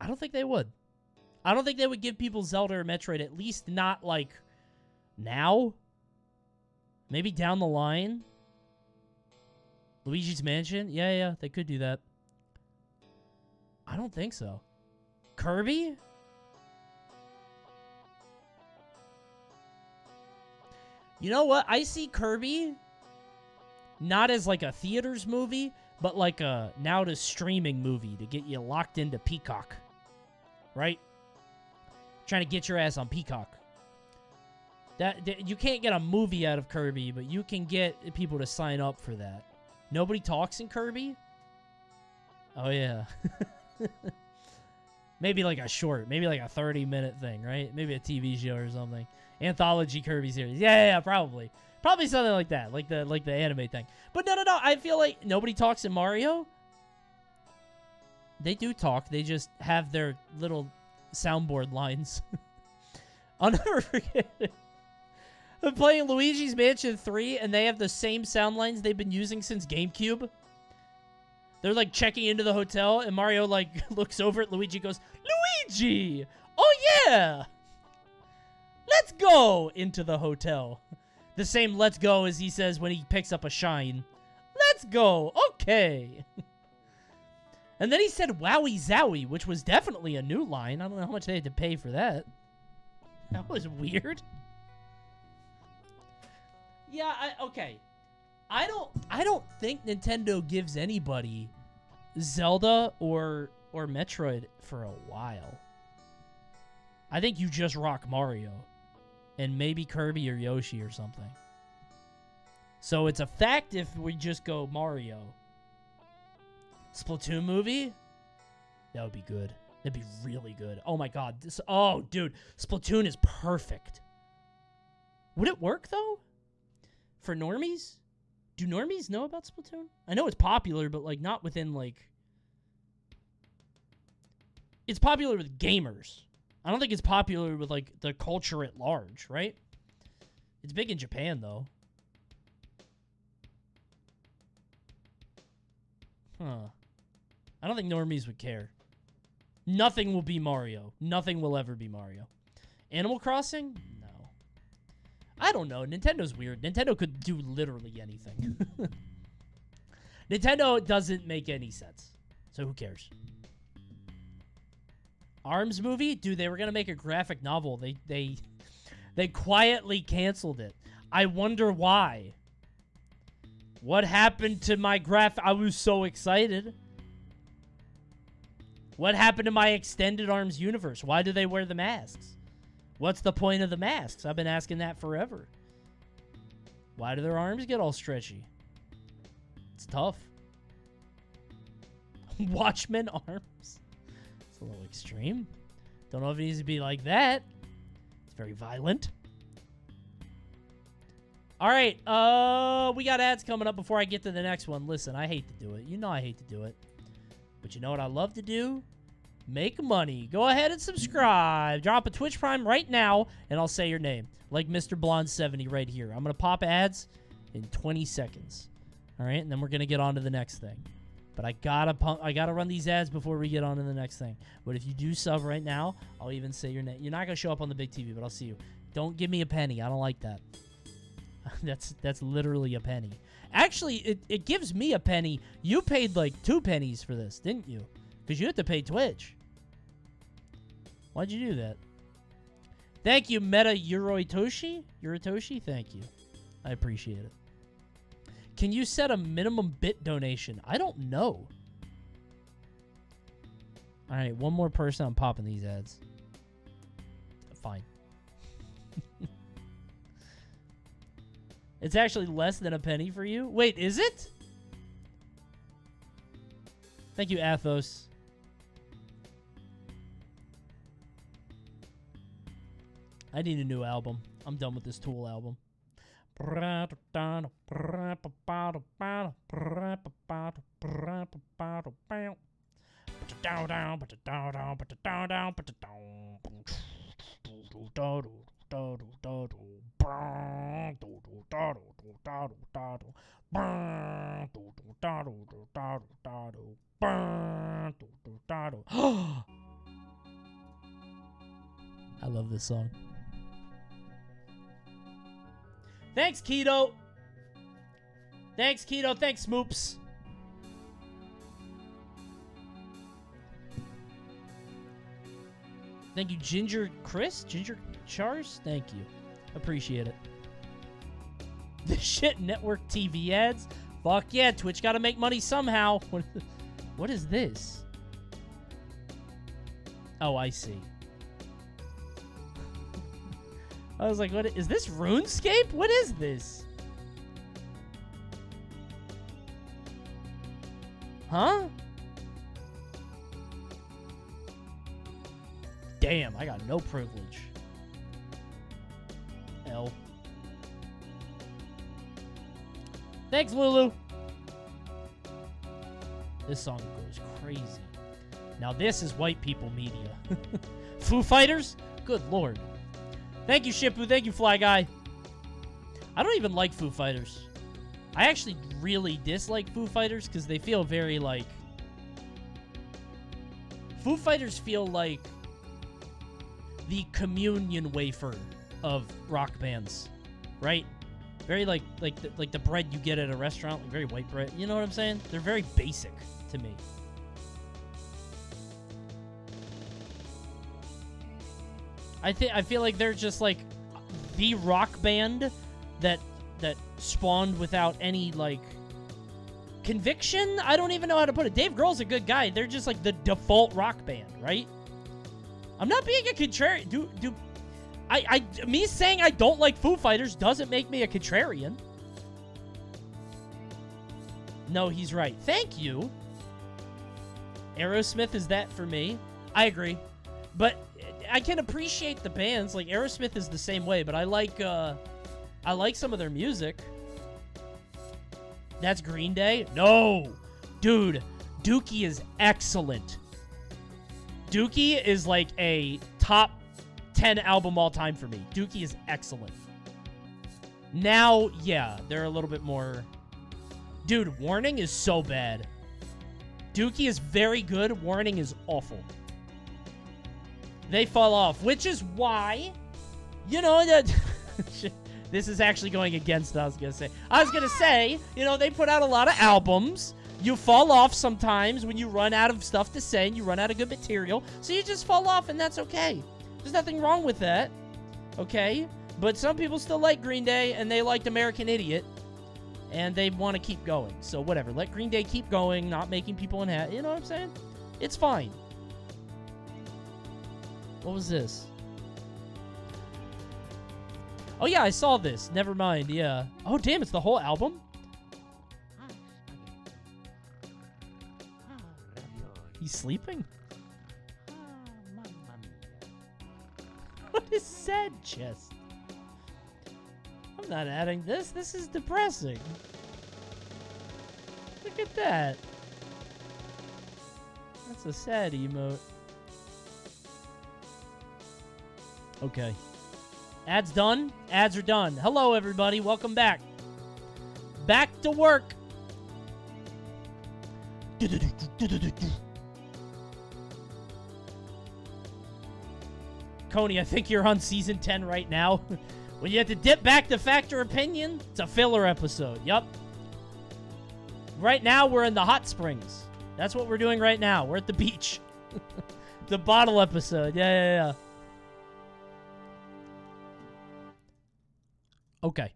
I don't think they would. I don't think they would give people Zelda or Metroid, at least not, like, now. Maybe down the line. Luigi's Mansion? Yeah, they could do that. I don't think so. Kirby? You know what? I see Kirby not as, like, a theaters movie, but like a now-to-streaming movie to get you locked into Peacock. Right? Trying to get your ass on Peacock. That you can't get a movie out of Kirby, but you can get people to sign up for that. Nobody talks in Kirby? Oh, yeah. Maybe like a short. Maybe like a 30-minute thing, right? Maybe a TV show or something. Anthology Kirby series. Yeah, probably. Probably something like that. Like the anime thing. But no. I feel like nobody talks in Mario. They do talk. They just have their little soundboard lines. I'll never forget it. I'm playing Luigi's Mansion 3, and they have the same sound lines they've been using since GameCube. They're, like, checking into the hotel, and Mario, like, looks over at Luigi and goes, Luigi! Oh, yeah! Let's go! Into the hotel. The same let's go as he says when he picks up a shine. Let's go! Okay! And then he said Wowie Zowie, which was definitely a new line. I don't know how much they had to pay for that. That was weird. Yeah, okay. I don't think Nintendo gives anybody Zelda or Metroid for a while. I think you just rock Mario. And maybe Kirby or Yoshi or something. So it's a fact if we just go Mario. Splatoon movie? That would be good. That'd be really good. Oh my god. Oh, dude. Splatoon is perfect. Would it work, though? For normies? Do normies know about Splatoon? I know it's popular, but, like, not within, like... It's popular with gamers. I don't think it's popular with, like, the culture at large, right? It's big in Japan, though. Huh. I don't think normies would care. Nothing will be Mario. Nothing will ever be Mario. Animal Crossing? No. I don't know. Nintendo's weird. Nintendo could do literally anything. Nintendo doesn't make any sense. So who cares? ARMS movie? Dude, they were going to make a graphic novel. They quietly canceled it. I wonder why. What happened to my I was so excited. What happened to my extended ARMS universe? Why do they wear the masks? What's the point of the masks? I've been asking that forever. Why do their arms get all stretchy? It's tough. Watchmen arms? It's a little extreme. Don't know if it needs to be like that. It's very violent. All right, we got ads coming up before I get to the next one. Listen, I hate to do it. You know I hate to do it. But you know what I love to do? Make money. Go ahead and subscribe. Drop a Twitch Prime right now, and I'll say your name. Like Mr. Blonde70 right here. I'm going to pop ads in 20 seconds. All right, and then we're going to get on to the next thing. But I gotta run these ads before we get on to the next thing. But if you do sub right now, I'll even say your name. You're not going to show up on the big TV, but I'll see you. Don't give me a penny. I don't like that. That's literally a penny. Actually, it gives me a penny. You paid like 2 pennies for this, didn't you? Because you had to pay Twitch. Why'd you do that? Thank you, Meta Yurotoshi. Yurotoshi, thank you. I appreciate it. Can you set a minimum bit donation? I don't know. All right, one more person. I'm popping these ads. Fine. It's actually less than a penny for you? Wait, is it? Thank you, Athos. I need a new album. I'm done with this Tool album. I love this song. Thanks, Keto. Thanks, Keto. Thanks, Smoops. Thank you, Ginger Chris. Ginger Chars. Thank you. Appreciate it. The shit network TV ads. Fuck yeah, Twitch got to make money somehow. What is this? Oh, I see. I was like, what is this RuneScape? What is this? Huh? Damn, I got no privilege. L. Thanks, Lulu. This song goes crazy. Now this is white people media. Foo Fighters? Good lord. Thank you, Shippu. Thank you, Fly Guy. I don't even like Foo Fighters. I actually really dislike Foo Fighters because they feel very like... Foo Fighters feel like the communion wafer of rock bands, right? Very like the bread you get at a restaurant, like very white bread. You know what I'm saying? They're very basic to me. I feel like they're just like the rock band that spawned without any like conviction? I don't even know how to put it. Dave Grohl's a good guy. They're just like the default rock band, right? I'm not being a contrarian. Me saying I don't like Foo Fighters doesn't make me a contrarian. No, he's right. Thank you. Aerosmith is that for me. I agree. But I can appreciate the bands. Like, Aerosmith is the same way, but I like some of their music. That's Green Day? No! Dude, Dookie is excellent. Dookie is like a top 10 album all time for me. Dookie is excellent. Now, yeah, they're a little bit more... Dude, Warning is so bad. Dookie is very good. Warning is awful. They fall off, which is why, you know, that... This is actually going against what I was going to say. I was going to say, you know, they put out a lot of albums. You fall off sometimes when you run out of stuff to say and you run out of good material. So you just fall off, and that's okay. There's nothing wrong with that, okay? But some people still like Green Day, and they liked American Idiot, and they want to keep going. So whatever. Let Green Day keep going, not making people unhappy. You know what I'm saying? It's fine. What was this? Oh, yeah, I saw this. Never mind, yeah. Oh, damn, it's the whole album? He's sleeping? What is sad chest? I'm not adding this. This is depressing. Look at that. That's a sad emote. Okay. Ads done? Ads are done. Hello, everybody. Welcome back. Back to work. Coney, I think you're on season 10 right now. When you have to dip back to Factor Opinion, it's a filler episode. Yup. Right now, we're in the hot springs. That's what we're doing right now. We're at the beach. The bottle episode. Yeah. Okay.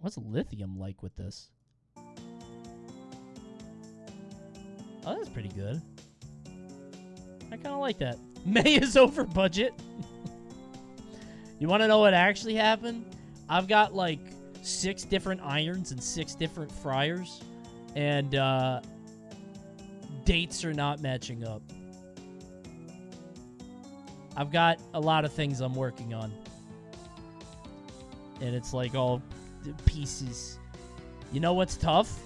What's lithium like with this? Oh, that's pretty good. I kind of like that. May is over budget. You want to know what actually happened? I've got like 6 different irons and 6 different fryers, and dates are not matching up. I've got a lot of things I'm working on, and it's like all pieces. You know what's tough?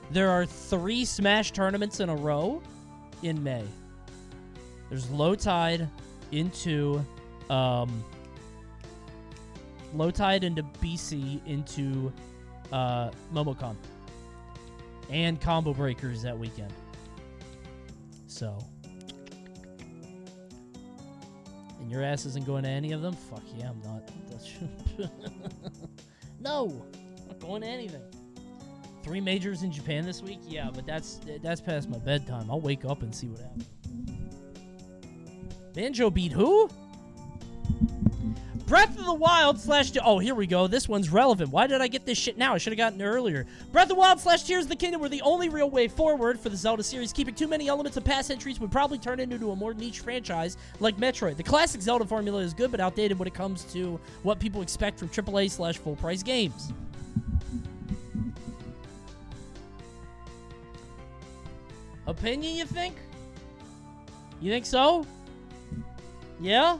There are 3 Smash tournaments in a row in May. There's Low Tide into BC into Momocon, and Combo Breakers that weekend. So, and your ass isn't going to any of them? Fuck yeah, I'm not. No, I'm not going to anything. 3 majors in Japan this week? Yeah, but that's past my bedtime. I'll wake up and see what happens. Banjo beat who? Breath of the Wild / Oh, here we go. This one's relevant. Why did I get this shit now? I should have gotten it earlier. Breath of the Wild / Tears of the Kingdom were the only real way forward for the Zelda series. Keeping too many elements of past entries would probably turn it into a more niche franchise like Metroid. The classic Zelda formula is good but outdated when it comes to what people expect from AAA / full-price games. Opinion, you think? You think so? Yeah?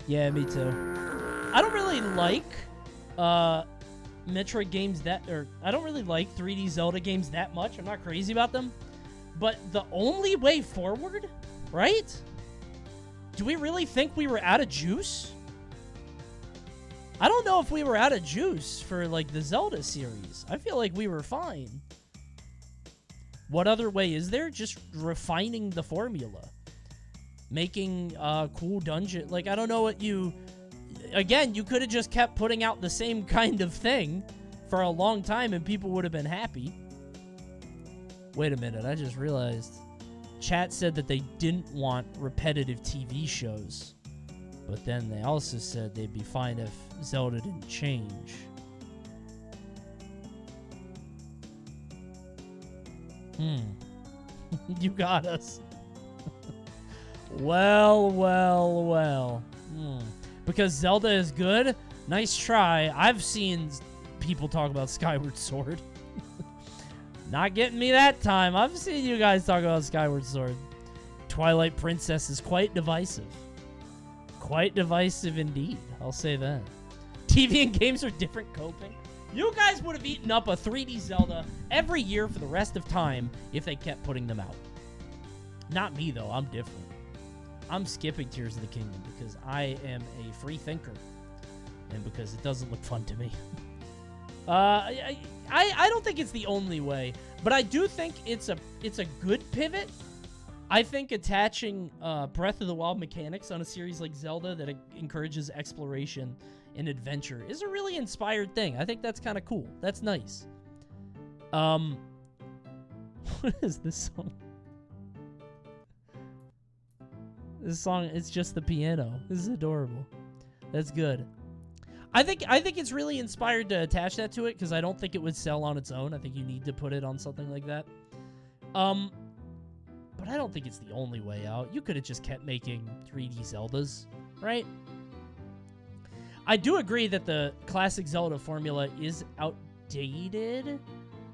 Yeah, me too. I don't really like Metroid games I don't really like 3D Zelda games that much. I'm not crazy about them. But the only way forward, right? Do we really think we were out of juice? I don't know if we were out of juice for like the Zelda series. I feel like we were fine. What other way is there? Just refining the formula. Making cool dungeon. Like, I don't know what you... Again, you could have just kept putting out the same kind of thing for a long time and people would have been happy. Wait a minute, I just realized. Chat said that they didn't want repetitive TV shows. But then they also said they'd be fine if Zelda didn't change. You got us. Well. Because Zelda is good? Nice try. I've seen people talk about Skyward Sword. Not getting me that time. I've seen you guys talk about Skyward Sword. Twilight Princess is quite divisive. Quite divisive indeed. I'll say that. TV and games are different coping. You guys would have eaten up a 3D Zelda every year for the rest of time if they kept putting them out. Not me, though. I'm different. I'm skipping Tears of the Kingdom because I am a free thinker. And because it doesn't look fun to me. I don't think it's the only way, but I do think it's a good pivot. I think attaching Breath of the Wild mechanics on a series like Zelda that encourages exploration and adventure is a really inspired thing. I think that's kind of cool. That's nice. What is this song? This song, it's just the piano. This is adorable. That's good. I think it's really inspired to attach that to it because I don't think it would sell on its own. I think you need to put it on something like that. But I don't think it's the only way out. You could have just kept making 3D Zeldas, right? I do agree that the classic Zelda formula is outdated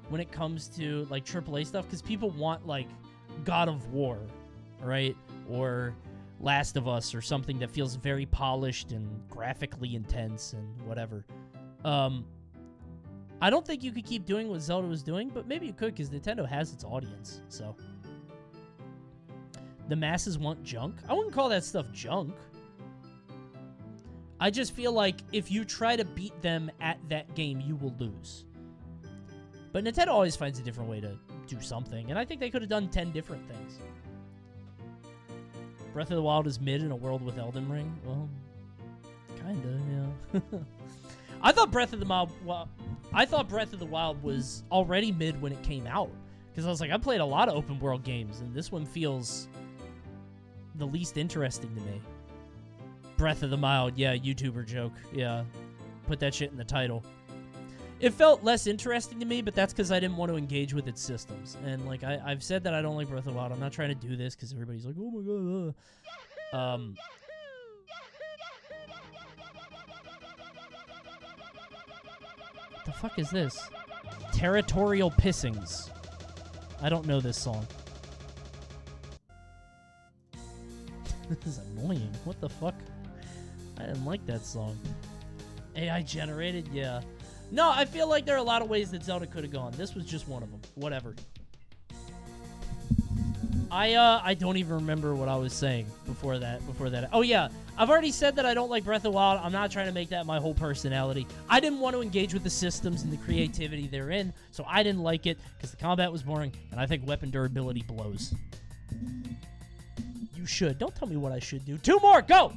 when it comes to like AAA stuff because people want like God of War, right? Or Last of Us or something that feels very polished and graphically intense and whatever. I don't think you could keep doing what Zelda was doing, but maybe you could because Nintendo has its audience, so. The masses want junk? I wouldn't call that stuff junk. I just feel like if you try to beat them at that game, you will lose. But Nintendo always finds a different way to do something, and I think they could have done 10 different things. Breath of the Wild is mid in a world with Elden Ring? Well, kinda, yeah. I thought Breath of the Wild was already mid when it came out. Because I was like, I played a lot of open world games, and this one feels the least interesting to me. Breath of the Wild, yeah, YouTuber joke. Yeah, put that shit in the title. It felt less interesting to me, but that's because I didn't want to engage with its systems. And like I've said that I don't like Breath of the Wild. I'm not trying to do this because everybody's like, oh my god. What the fuck is this? Territorial Pissings. I don't know this song. This is annoying. What the fuck? I didn't like that song. AI generated? Yeah. No, I feel like there are a lot of ways that Zelda could have gone. This was just one of them. Whatever. I don't even remember what I was saying before that. Oh, yeah. I've already said that I don't like Breath of the Wild. I'm not trying to make that my whole personality. I didn't want to engage with the systems and the creativity they're in, so I didn't like it because the combat was boring, and I think weapon durability blows. You should. Don't tell me what I should do. 2 more. Go!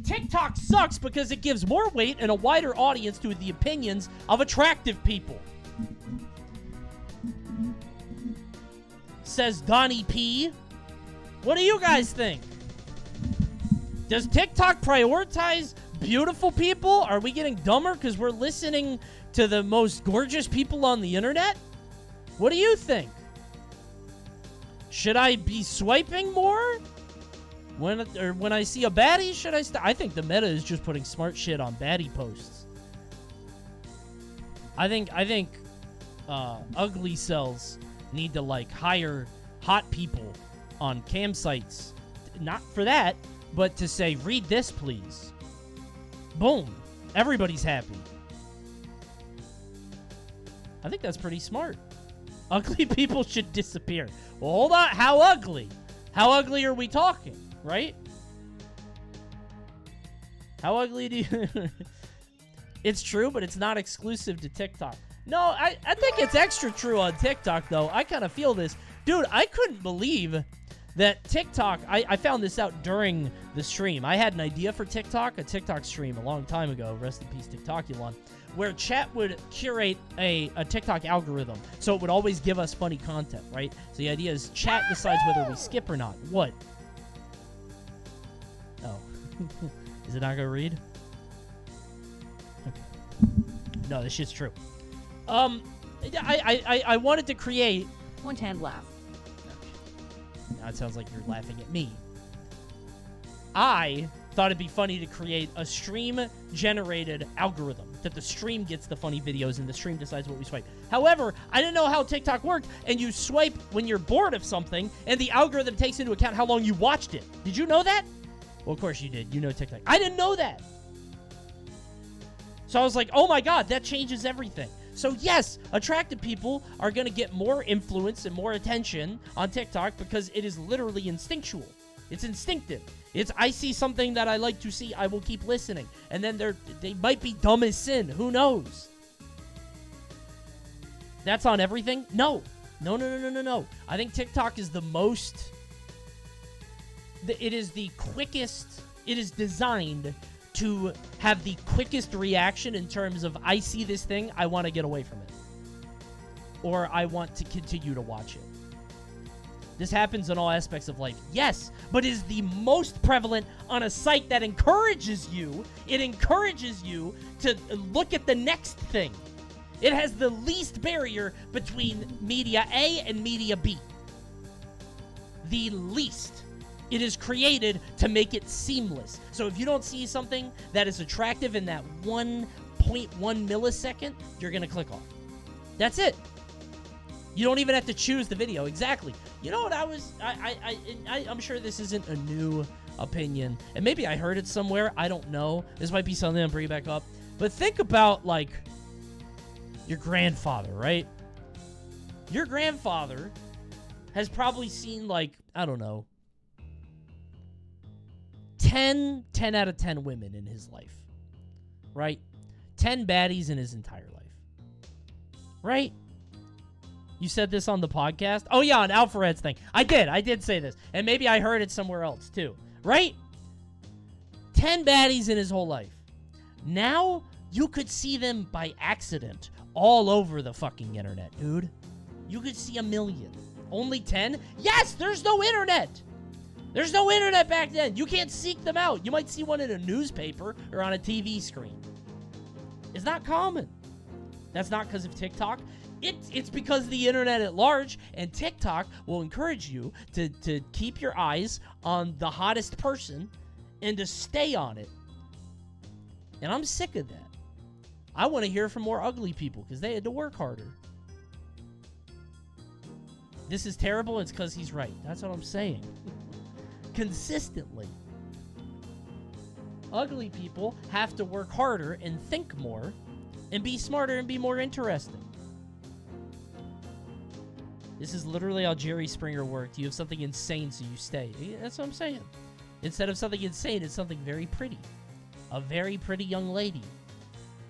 TikTok sucks because it gives more weight and a wider audience to the opinions of attractive people. Says Donnie P. What do you guys think? Does TikTok prioritize beautiful people? Are we getting dumber because we're listening to the most gorgeous people on the internet? What do you think? Should I be swiping more? When I see a baddie, should I I think the meta is just putting smart shit on baddie posts. I think ugly cells need to like hire hot people on cam sites. Not for that, but to say, read this, please. Boom. Everybody's happy. I think that's pretty smart. Ugly people should disappear. Well, hold on. How ugly? How ugly are we talking? Right? How ugly do you... It's true, but it's not exclusive to TikTok. No, I think it's extra true on TikTok, though. I kind of feel this. Dude, I couldn't believe that TikTok... I found this out during the stream. I had an idea for TikTok, a TikTok stream a long time ago. Rest in peace, TikTokulon. Where chat would curate a TikTok algorithm. So it would always give us funny content, right? So the idea is chat decides whether we skip or not. What? Oh. Is it not gonna read? Okay. No, this shit's true. I wanted to create. 110 laugh. Now it sounds like you're laughing at me. I thought it'd be funny to create a stream-generated algorithm that the stream gets the funny videos and the stream decides what we swipe. However, I didn't know how TikTok worked, and you swipe when you're bored of something, and the algorithm takes into account how long you watched it. Did you know that? Well, of course you did. You know TikTok. I didn't know that. So I was like, oh my God, that changes everything. So yes, attractive people are going to get more influence and more attention on TikTok because it is literally instinctual. It's instinctive. It's, I see something that I like to see, I will keep listening. And then they might be dumb as sin. Who knows? That's on everything? No. No. I think TikTok is the most... It is the quickest... It is designed to have the quickest reaction in terms of, I see this thing, I want to get away from it. Or I want to continue to watch it. This happens in all aspects of life. Yes, but is the most prevalent on a site that encourages you. It encourages you to look at the next thing. It has the least barrier between media A and media B. The least. It is created to make it seamless. So if you don't see something that is attractive in that 1.1 millisecond, you're going to click off. That's it. You don't even have to choose the video. Exactly. You know what I'm sure this isn't a new opinion. And maybe I heard it somewhere. I don't know. This might be something I'm bringing back up. But think about, like, your grandfather, right? Your grandfather has probably seen, like, I don't know, 10 out of 10 women in his life. Right? 10 baddies in his entire life. Right? You said this on the podcast? Oh, yeah, on Alfred's thing. I did say this. And maybe I heard it somewhere else, too. Right? 10 baddies in his whole life. Now, you could see them by accident all over the fucking internet, dude. You could see 1 million. Only 10? Yes, there's no internet. There's no internet back then. You can't seek them out. You might see one in a newspaper or on a TV screen. It's not common. That's not because of TikTok. It's because of the internet at large, and TikTok will encourage you to keep your eyes on the hottest person and to stay on it. And I'm sick of that. I want to hear from more ugly people because they had to work harder. This is terrible, and it's because he's right. That's what I'm saying. Consistently. Ugly people have to work harder and think more and be smarter and be more interesting. This is literally how Jerry Springer worked. You have something insane, so you stay. That's what I'm saying. Instead of something insane, it's something very pretty. A very pretty young lady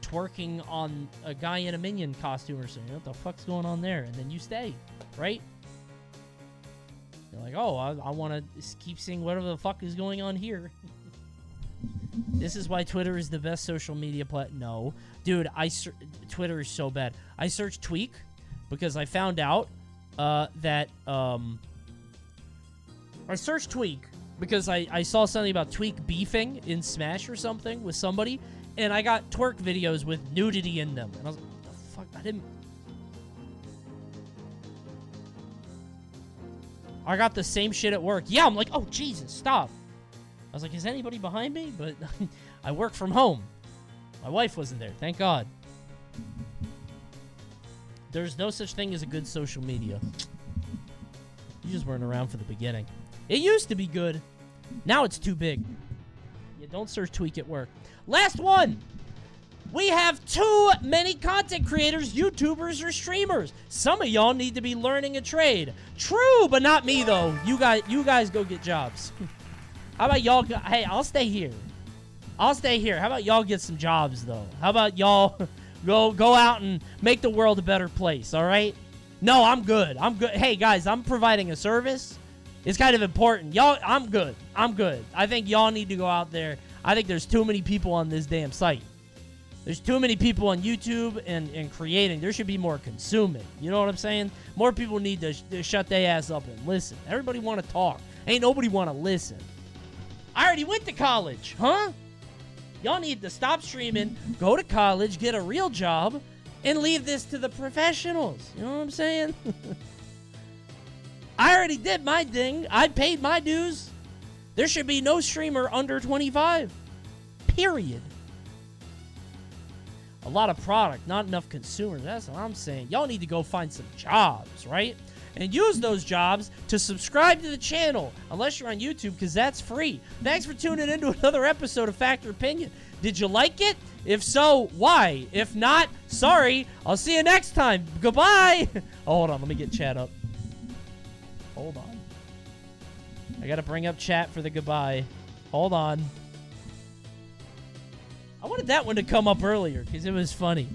twerking on a guy in a Minion costume or something. What the fuck's going on there? And then you stay, right? You're like, oh, I want to keep seeing whatever the fuck is going on here. This is why Twitter is the best social media No. Dude, Twitter is so bad. I searched Tweak because I found out that I searched Tweak because I saw something about Tweak beefing in Smash or something with somebody, and I got twerk videos with nudity in them. And I was like, what the fuck? I got the same shit at work. Yeah, I'm like, oh, Jesus, stop. I was like, is anybody behind me? But I work from home. My wife wasn't there, thank God. There's no such thing as a good social media. You just weren't around for the beginning. It used to be good. Now it's too big. Yeah, don't search Tweak at work. Last one. We have too many content creators, YouTubers, or streamers. Some of y'all need to be learning a trade. True, but not me, though. You guys go get jobs. How about y'all hey, I'll stay here. How about y'all get some jobs, though? How about y'all go out and make the world a better place, all right? No, I'm good. Hey, guys, I'm providing a service. It's kind of important. Y'all, I'm good. I think y'all need to go out there. I think there's too many people on this damn site. There's too many people on YouTube and creating. There should be more consuming. You know what I'm saying? More people need to shut their ass up and listen. Everybody want to talk. Ain't nobody want to listen. I already went to college, huh? Y'all need to stop streaming, go to college, get a real job, and leave this to the professionals. You know what I'm saying? I already did my thing. I paid my dues. There should be no streamer under 25. Period. A lot of product, not enough consumers. That's what I'm saying. Y'all need to go find some jobs, right? And use those jobs to subscribe to the channel, unless you're on YouTube, because that's free. Thanks for tuning in to another episode of Factor Opinion. Did you like it? If so, why? If not, sorry. I'll see you next time. Goodbye. Oh, hold on. Let me get chat up. Hold on. I got to bring up chat for the goodbye. Hold on. I wanted that one to come up earlier because it was funny.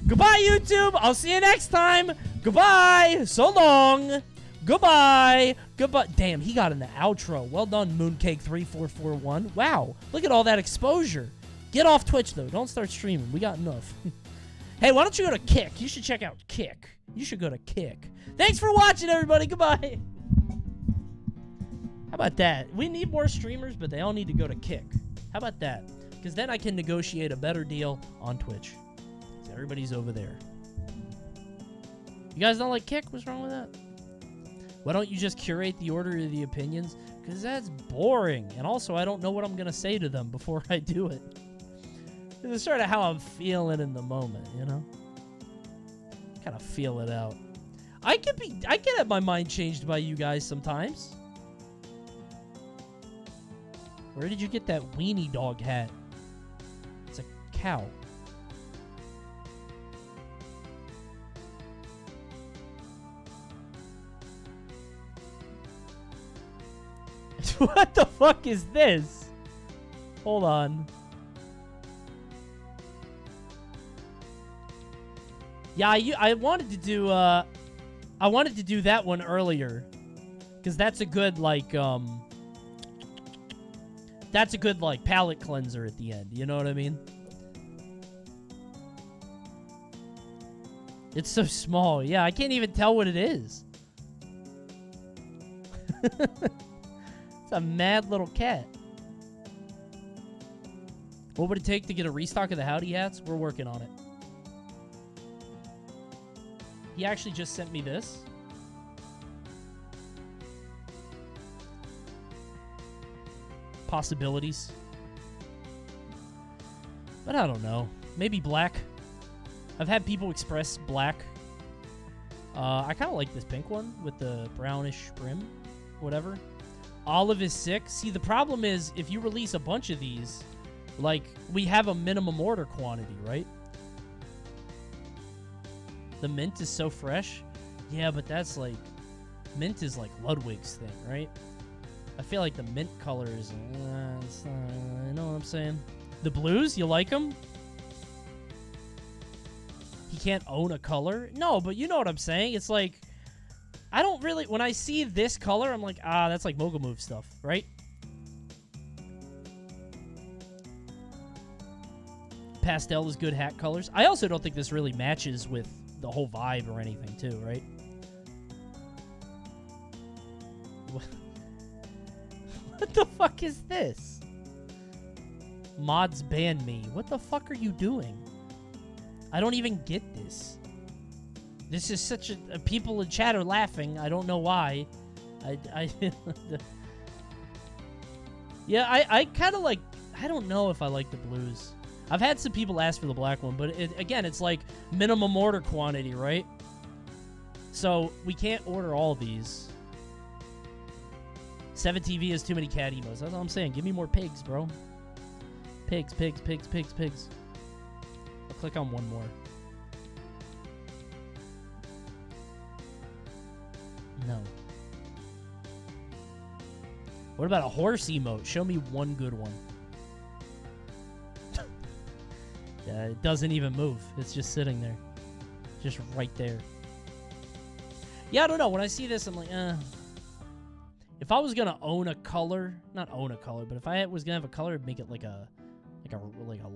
Goodbye, YouTube. I'll see you next time. Goodbye. So long. Goodbye. Goodbye. Damn, he got in the outro. Well done, Mooncake3441. Wow. Look at all that exposure. Get off Twitch, though. Don't start streaming. We got enough. Hey, why don't you go to Kick? You should check out Kick. You should go to Kick. Thanks for watching, everybody. Goodbye. How about that? We need more streamers, but they all need to go to Kick. How about that? Because then I can negotiate a better deal on Twitch. So everybody's over there. You guys don't like Kick? What's wrong with that? Why don't you just curate the order of the opinions? Because that's boring. And also, I don't know what I'm going to say to them before I do it. This is sort of how I'm feeling in the moment, you know? Kind of feel it out. I can have my mind changed by you guys sometimes. Where did you get that weenie dog hat? It's a cow. What the fuck is this? Hold on. Yeah, I wanted to do that one earlier, because that's a good like palate cleanser at the end. You know what I mean? It's so small. Yeah, I can't even tell what it is. It's a mad little cat. What would it take to get a restock of the Howdy hats? We're working on it. He actually just sent me this. Possibilities. But I don't know. Maybe black. I've had people express black. I kind of like this pink one with the brownish brim. Whatever. Olive is sick. See, the problem is if you release a bunch of these, like, we have a minimum order quantity, right? The mint is so fresh. Yeah, but that's like... Mint is like Ludwig's thing, right? I feel like the mint color is... you know what I'm saying? The blues, you like them? He can't own a color? No, but you know what I'm saying. It's like... I don't really... When I see this color, I'm like, ah, that's like Moga Move stuff, right? Pastel is good hat colors. I also don't think this really matches with the whole vibe or anything, too, right? What the fuck is this? Mods ban me. What the fuck are you doing? I don't even get this. This is such a... people in chat are laughing. I don't know why. Yeah, I kind of like... I don't know if I like the blues. I've had some people ask for the black one, but again, it's like minimum order quantity, right? So we can't order all these. 7TV has too many cat emos. That's all I'm saying. Give me more pigs, bro. Pigs, pigs, pigs, pigs, pigs. I'll click on one more. No. What about a horse emote? Show me one good one. Yeah, it doesn't even move. It's just sitting there. Just right there. Yeah, I don't know. When I see this, I'm like, If I was going to own a color, not own a color, but if I was going to have a color, I'd make it like a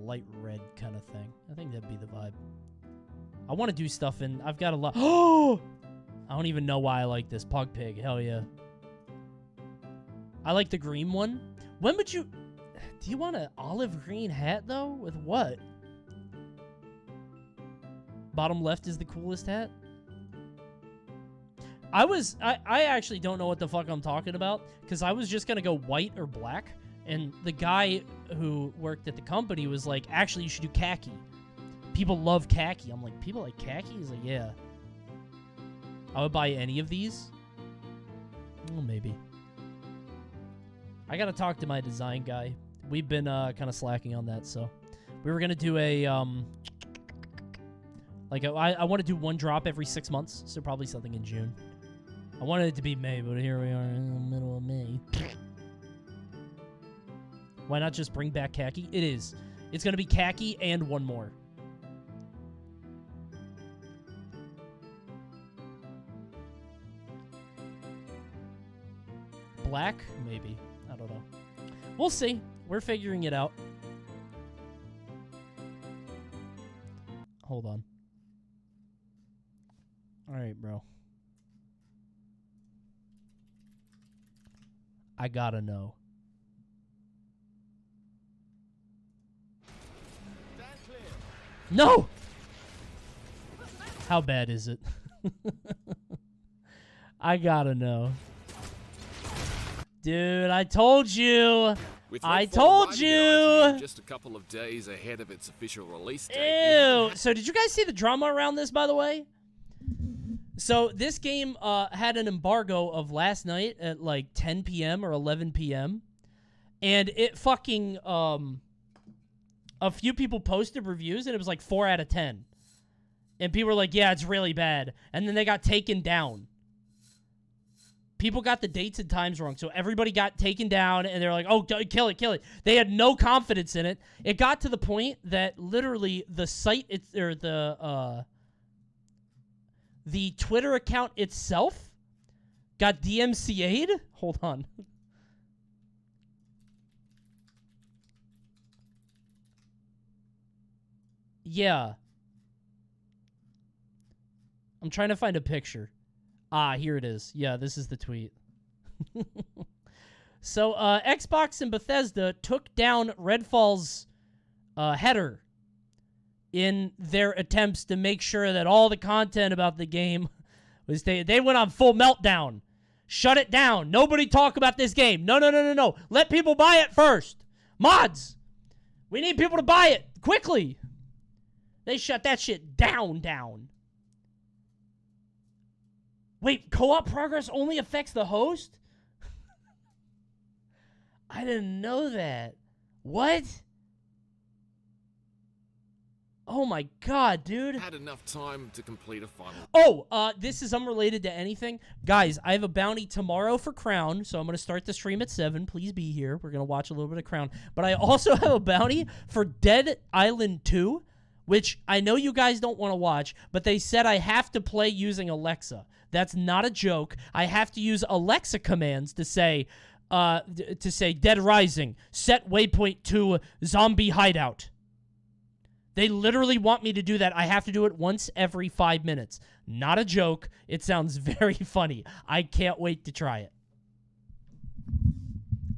light red kind of thing. I think that'd be the vibe. I want to do stuff, and I've got a lot. Oh! I don't even know why I like this. Pug Pig. Hell yeah. I like the green one. When would you... Do you want an olive green hat, though? With what? Bottom left is the coolest hat? I actually don't know what the fuck I'm talking about, because I was just going to go white or black, and the guy who worked at the company was like, actually, you should do khaki. People love khaki. I'm like, people like khaki? He's like, yeah. I would buy any of these. Well, maybe. I got to talk to my design guy. We've been kind of slacking on that, so. We were going to do a, I want to do one drop every 6 months, so probably something in June. I wanted it to be May, but here we are in the middle of May. Why not just bring back khaki? It is. It's going to be khaki and one more. Black? Maybe. I don't know. We'll see. We're figuring it out. Hold on. All right, bro. I gotta know. No! How bad is it? I gotta know. Dude, I told you! I told you! Just a couple of days ahead of its official release date. Ew! So did you guys see the drama around this, by the way? So this game had an embargo of last night at like 10 p.m. or 11 p.m. And it fucking, a few people posted reviews and it was like 4 out of 10. And people were like, yeah, it's really bad. And then they got taken down. People got the dates and times wrong. So everybody got taken down and they're like, oh, kill it, kill it. They had no confidence in it. It got to the point that literally the site, the Twitter account itself got DMCA'd. Hold on. Yeah. I'm trying to find a picture. Ah, here it is. Yeah, this is the tweet. So, Xbox and Bethesda took down Redfall's header in their attempts to make sure that all the content about the game was they went on full meltdown. Shut it down. Nobody talk about this game. No, no, no, no, no. Let people buy it first. Mods. We need people to buy it quickly. They shut that shit down. Wait, co-op progress only affects the host? I didn't know that. What? Oh my god, dude. Had enough time to complete a final. Oh, this is unrelated to anything. Guys, I have a bounty tomorrow for Crown, so I'm going to start the stream at 7. Please be here. We're going to watch a little bit of Crown. But I also have a bounty for Dead Island 2, which I know you guys don't want to watch, but they said I have to play using Alexa. That's not a joke. I have to use Alexa commands to say Dead Rising, set waypoint to zombie hideout. They literally want me to do that. I have to do it once every 5 minutes. Not a joke. It sounds very funny. I can't wait to try it.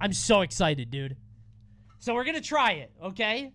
I'm so excited, dude. So we're going to try it, okay?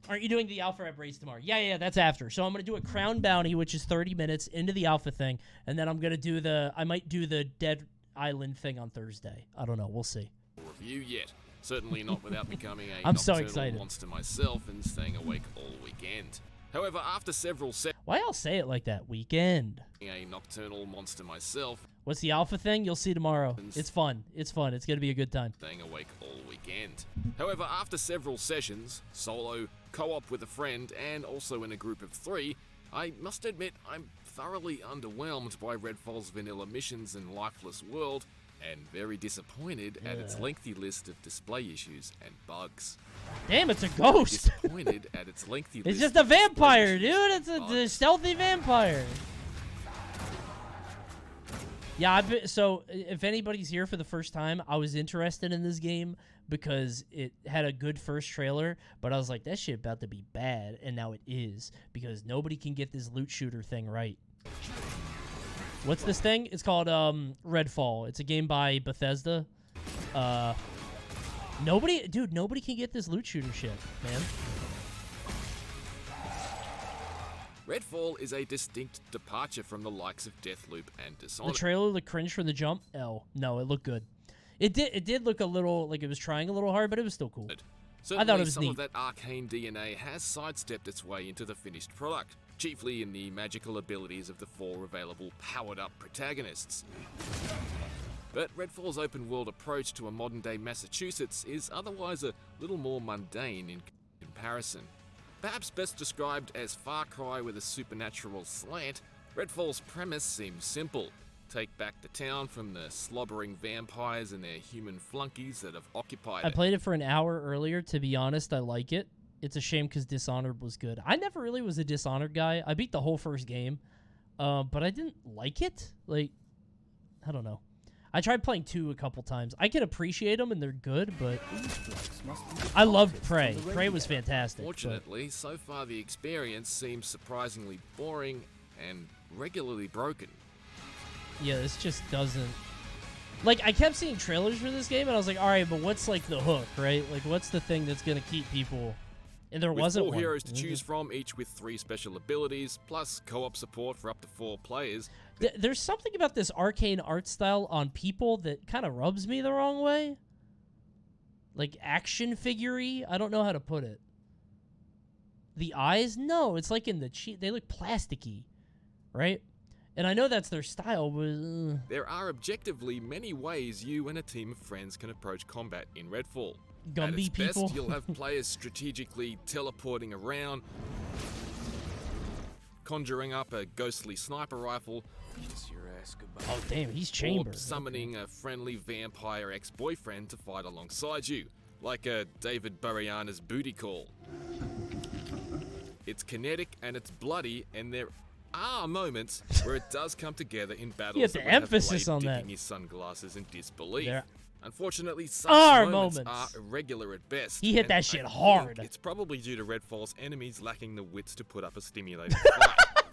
Aren't you doing the Alpha Rep race tomorrow? Yeah, that's after. So I'm going to do a Crown Bounty, which is 30 minutes into the Alpha thing. And then I'm going to do I might do the Dead Island thing on Thursday. I don't know. We'll see. Review yet. Certainly not without becoming a I'm so nocturnal excited. monster myself and staying awake all weekend. However, after several Why y'all say it like that? Weekend. a nocturnal monster myself. What's the Alpha thing? You'll see tomorrow. It's fun. It's fun. It's going to be a good time. Staying awake all weekend. However, after several sessions, solo, co-op with a friend, and also in a group of 3, I must admit I'm thoroughly underwhelmed by Redfall's vanilla missions and lifeless world, and very disappointed at its lengthy list of display issues and bugs. Damn, it's a ghost. Disappointed at its lengthy It's list just a of display vampire, issues dude. and It's a bugs. stealthy vampire. Yeah, so if anybody's here for the first time, I was interested in this game because it had a good first trailer, but I was like, that shit about to be bad, and now it is, because nobody can get this loot shooter thing right. What's this thing? It's called Redfall. It's a game by Bethesda. Nobody can get this loot shooter shit, man. Redfall is a distinct departure from the likes of Deathloop and The Dishonored. trailer looked cringe from the jump. Oh, no, it looked good. It did look a little like it was trying a little hard, but it was still cool. Certainly, I thought it was some neat. of that arcane DNA has sidestepped its way into the finished product, chiefly in the magical abilities of the 4 available powered-up protagonists. But Redfall's open-world approach to a modern-day Massachusetts is otherwise a little more mundane in comparison. Perhaps best described as Far Cry with a supernatural slant, Redfall's premise seems simple. Take back the town from the slobbering vampires and their human flunkies that have occupied I it. played it for an hour earlier. To be honest, I like it. It's a shame because Dishonored was good. I never really was a Dishonored guy. I beat the whole first game, but I didn't like it. Like, I don't know. I tried playing 2 a couple times. I can appreciate them, and they're good, but I loved Prey. Prey was fantastic. Fortunately, so far the experience seems surprisingly boring and regularly broken. Yeah, this just doesn't... Like, I kept seeing trailers for this game, and I was like, alright, but what's, like, the hook, right? Like, what's the thing that's going to keep people... And there wasn't With 4 one. heroes to choose from, each with 3 special abilities, plus co-op support for up to 4 players. There's something about this arcane art style on people that kind of rubs me the wrong way. Like, action figure-y? I don't know how to put it. The eyes? No, it's like in the... They look plasticky, right? And I know that's their style, but... There are objectively many ways you and a team of friends can approach combat in Redfall. At Gumby its people. best, you'll have players strategically teleporting around, conjuring up a ghostly sniper rifle, Kiss your ass goodbye. Oh, damn, he's or chambered. summoning a friendly vampire ex-boyfriend to fight alongside you, like a David Boreanaz's booty call. It's kinetic and it's bloody, and there are moments where it does come together in battles Yeah, the that would have emphasis Blade on that. dipping his sunglasses in disbelief. There Unfortunately, such are moments moments. are irregular at best. He hit and that shit I think hard. It's probably due to Redfall's enemies lacking the wits to put up a stimulating fight.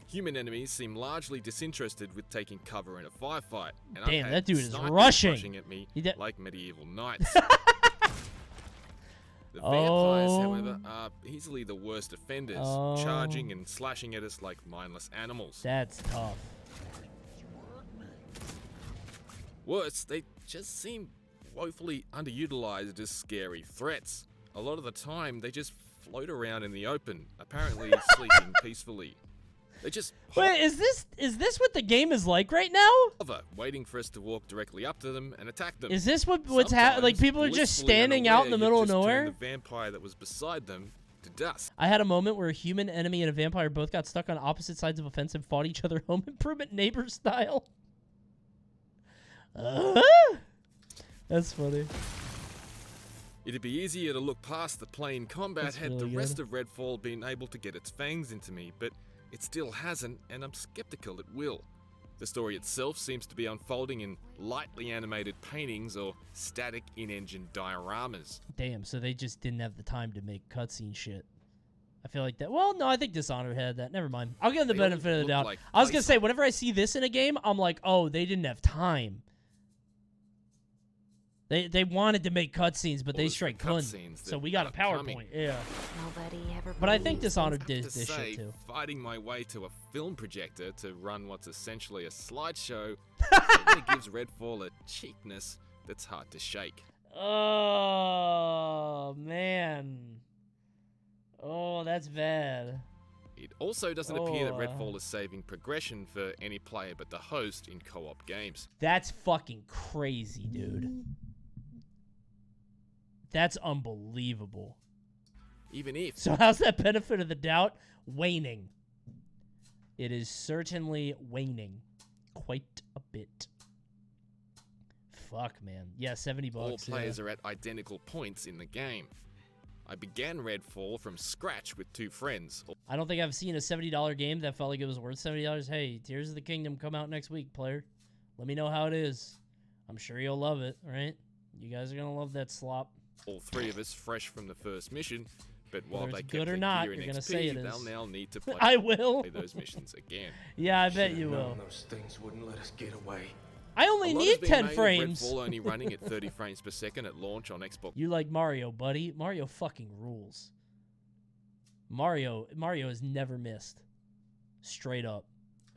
Human enemies seem largely disinterested with taking cover in a firefight. And I've Damn, had that dude is snipers rushing. at me He like medieval knights. The vampires, Oh. however, are easily the worst offenders, Oh. charging and slashing at us like mindless animals. That's tough. Worse, they just seem woefully underutilized as scary threats. A lot of the time, they just float around in the open, apparently sleeping peacefully. They just Wait, is this what the game is like right now? hover, waiting for us to walk directly up to them and attack them. Is this what's happening? Like, Sometimes, people are just blissfully standing out in the unaware, middle you've of just turned nowhere? The vampire that was beside them to dust. I had a moment where a human enemy and a vampire both got stuck on opposite sides of a fence and fought each other home improvement neighbor style. That's funny. It'd be easier to look past the plain combat That's had really the rest good. of Redfall been able to get its fangs into me, but it still hasn't, and I'm skeptical it will. The story itself seems to be unfolding in lightly animated paintings or static in-engine dioramas. Damn, so they just didn't have the time to make cutscene shit. I feel like that. Well, no, I think Dishonored had that. Never mind. I'll give them the They all benefit of the look doubt. like I was going to say, placeholders. whenever I see this in a game, I'm like, oh, they didn't have time. They wanted to make cutscenes, but Well, they there's straight the couldn't. cutscenes So that we got a are PowerPoint. coming. Yeah. Nobody ever But I think believes Dishonored I did have to this say, shit too. fighting my way to a film projector to run what's essentially a slideshow certainly gives Redfall a cheapness that's hard to shake. Oh, man. Oh, that's bad. It also doesn't appear that Oh, Redfall is saving progression for any player but the host in co-op games. That's fucking crazy, dude. That's unbelievable. Even if So how's that benefit of the doubt? Waning. It is certainly waning. Quite a bit. Fuck, man. Yeah, 70 bucks. all players are at identical points in the game. I began Redfall from scratch with 2 friends. I don't think I've seen a $70 game that felt like it was worth $70. Hey, Tears of the Kingdom come out next week, player. Let me know how it is. I'm sure you'll love it, right? You guys are going to love that slop. All 3 of us fresh from the first mission, but while Whether they it's kept good or their not, gear in you're gonna XP, say it they'll is. now need to play, I will. play those missions again. Yeah, I bet Should've you known will. Those things wouldn't let us get away. I only A lot need has been 10 made of frames. Redfall only running at 30 frames per second at launch on Xbox You like Mario, buddy? Mario fucking rules. Mario has never missed. Straight up.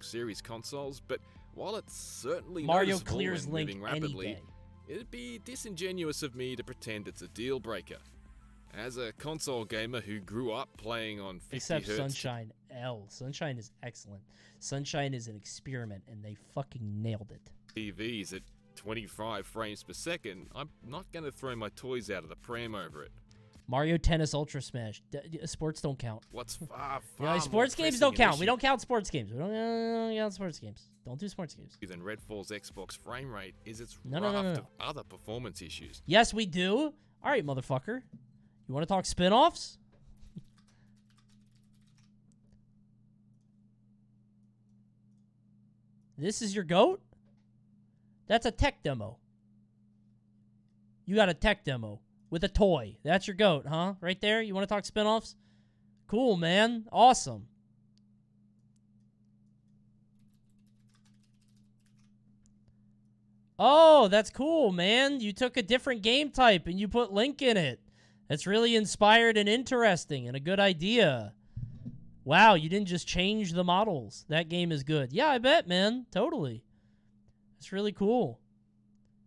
Series consoles, but while it's certainly Mario noticeable clears and Link moving any rapidly, day. it'd be disingenuous of me to pretend it's a deal breaker. As a console gamer who grew up playing on 50 Except hertz Sunshine L. Sunshine is excellent. Sunshine is an experiment, and they fucking nailed it. TVs at 25 frames per second, I'm not going to throw my toys out of the pram over it. Mario Tennis Ultra Smash. Sports don't count. What's far Yeah, sports games don't count. We don't count sports games. We don't count sports games. Don't do sports games. Than Redfall's Xbox frame rate is its No. raft of other performance issues. Yes, we do. All right, motherfucker. You want to talk spin-offs? This is your GOAT? That's a tech demo. You got a tech demo with a toy. That's your GOAT, huh? Right there? You want to talk spin-offs? Cool, man. Awesome. Oh, that's cool, man. You took a different game type and you put Link in it. That's really inspired and interesting and a good idea. Wow, you didn't just change the models. That game is good. Yeah, I bet, man. Totally. It's really cool.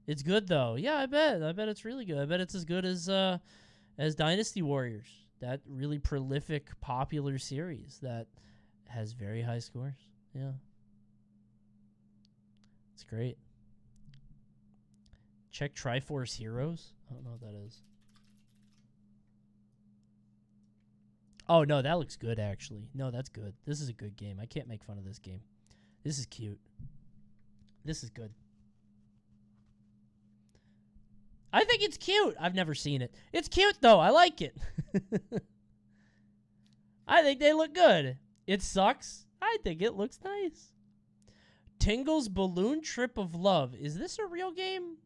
It's good, though. Yeah, I bet. I bet it's really good. I bet it's as good as Dynasty Warriors. That really prolific, popular series that has very high scores. Yeah. It's great. Check Triforce Heroes. I don't know what that is. Oh, no, that looks good, actually. No, that's good. This is a good game. I can't make fun of this game. This is cute. This is good. I think it's cute. I've never seen it. It's cute, though. I like it. I think they look good. It sucks. I think it looks nice. Tingle's Balloon Trip of Love. Is this a real game?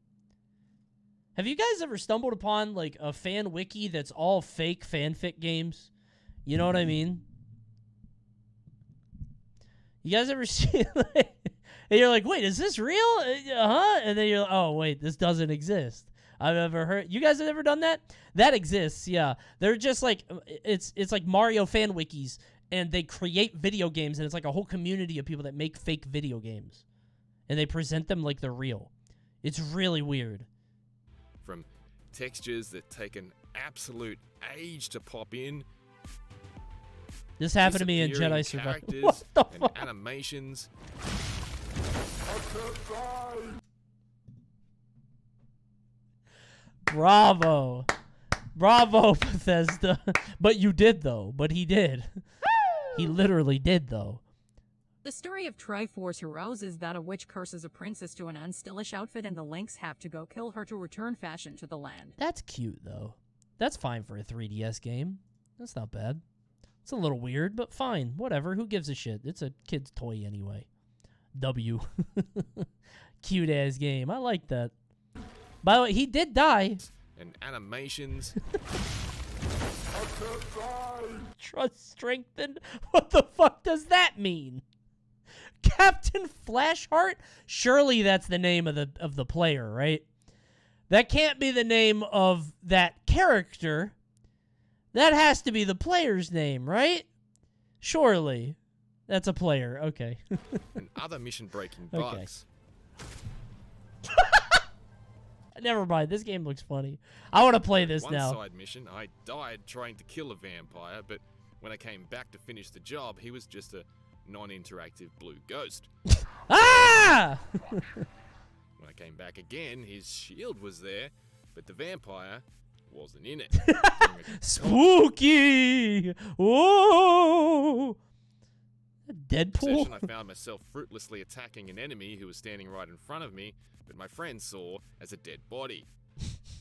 Have you guys ever stumbled upon, like, a fan wiki that's all fake fanfic games? You know what I mean? You guys ever see like, and you're like, wait, is this real? Uh-huh. And then you're like, oh, wait, this doesn't exist. I've ever heard. You guys have ever done that? That exists, yeah. They're just like, it's like Mario fan wikis, and they create video games, and it's like a whole community of people that make fake video games. And they present them like they're real. It's really weird. From textures that take an absolute age to pop in, This happened to me in Jedi Survivor. characters What the and fuck? animations. Bravo. Bravo, Bethesda. But you did, though. But he did. He literally did, though. The story of Triforce Heroes is that a witch curses a princess to an unstylish outfit and the Lynx have to go kill her to return fashion to the land. That's cute, though. That's fine for a 3DS game. That's not bad. It's a little weird, but fine. Whatever. Who gives a shit? It's a kid's toy anyway. W. Cute-ass game. I like that. By the way, he did die. And animations. Trust strengthened? What the fuck does that mean? Captain Flashheart? Surely that's the name of the player, right? That can't be the name of that character. That has to be the player's name, right? Surely. That's a player. Okay. And other mission-breaking Okay. bugs. Never mind. This game looks funny. I want to play this One now. side mission, I died trying to kill a vampire, but when I came back to finish the job, he was just a non-interactive blue ghost. Ah! When I came back again, his shield was there, but the vampire wasn't in it. Spooky! Whoa! Deadpool? Session, I found myself fruitlessly attacking an enemy who was standing right in front of me, but my friend saw as a dead body.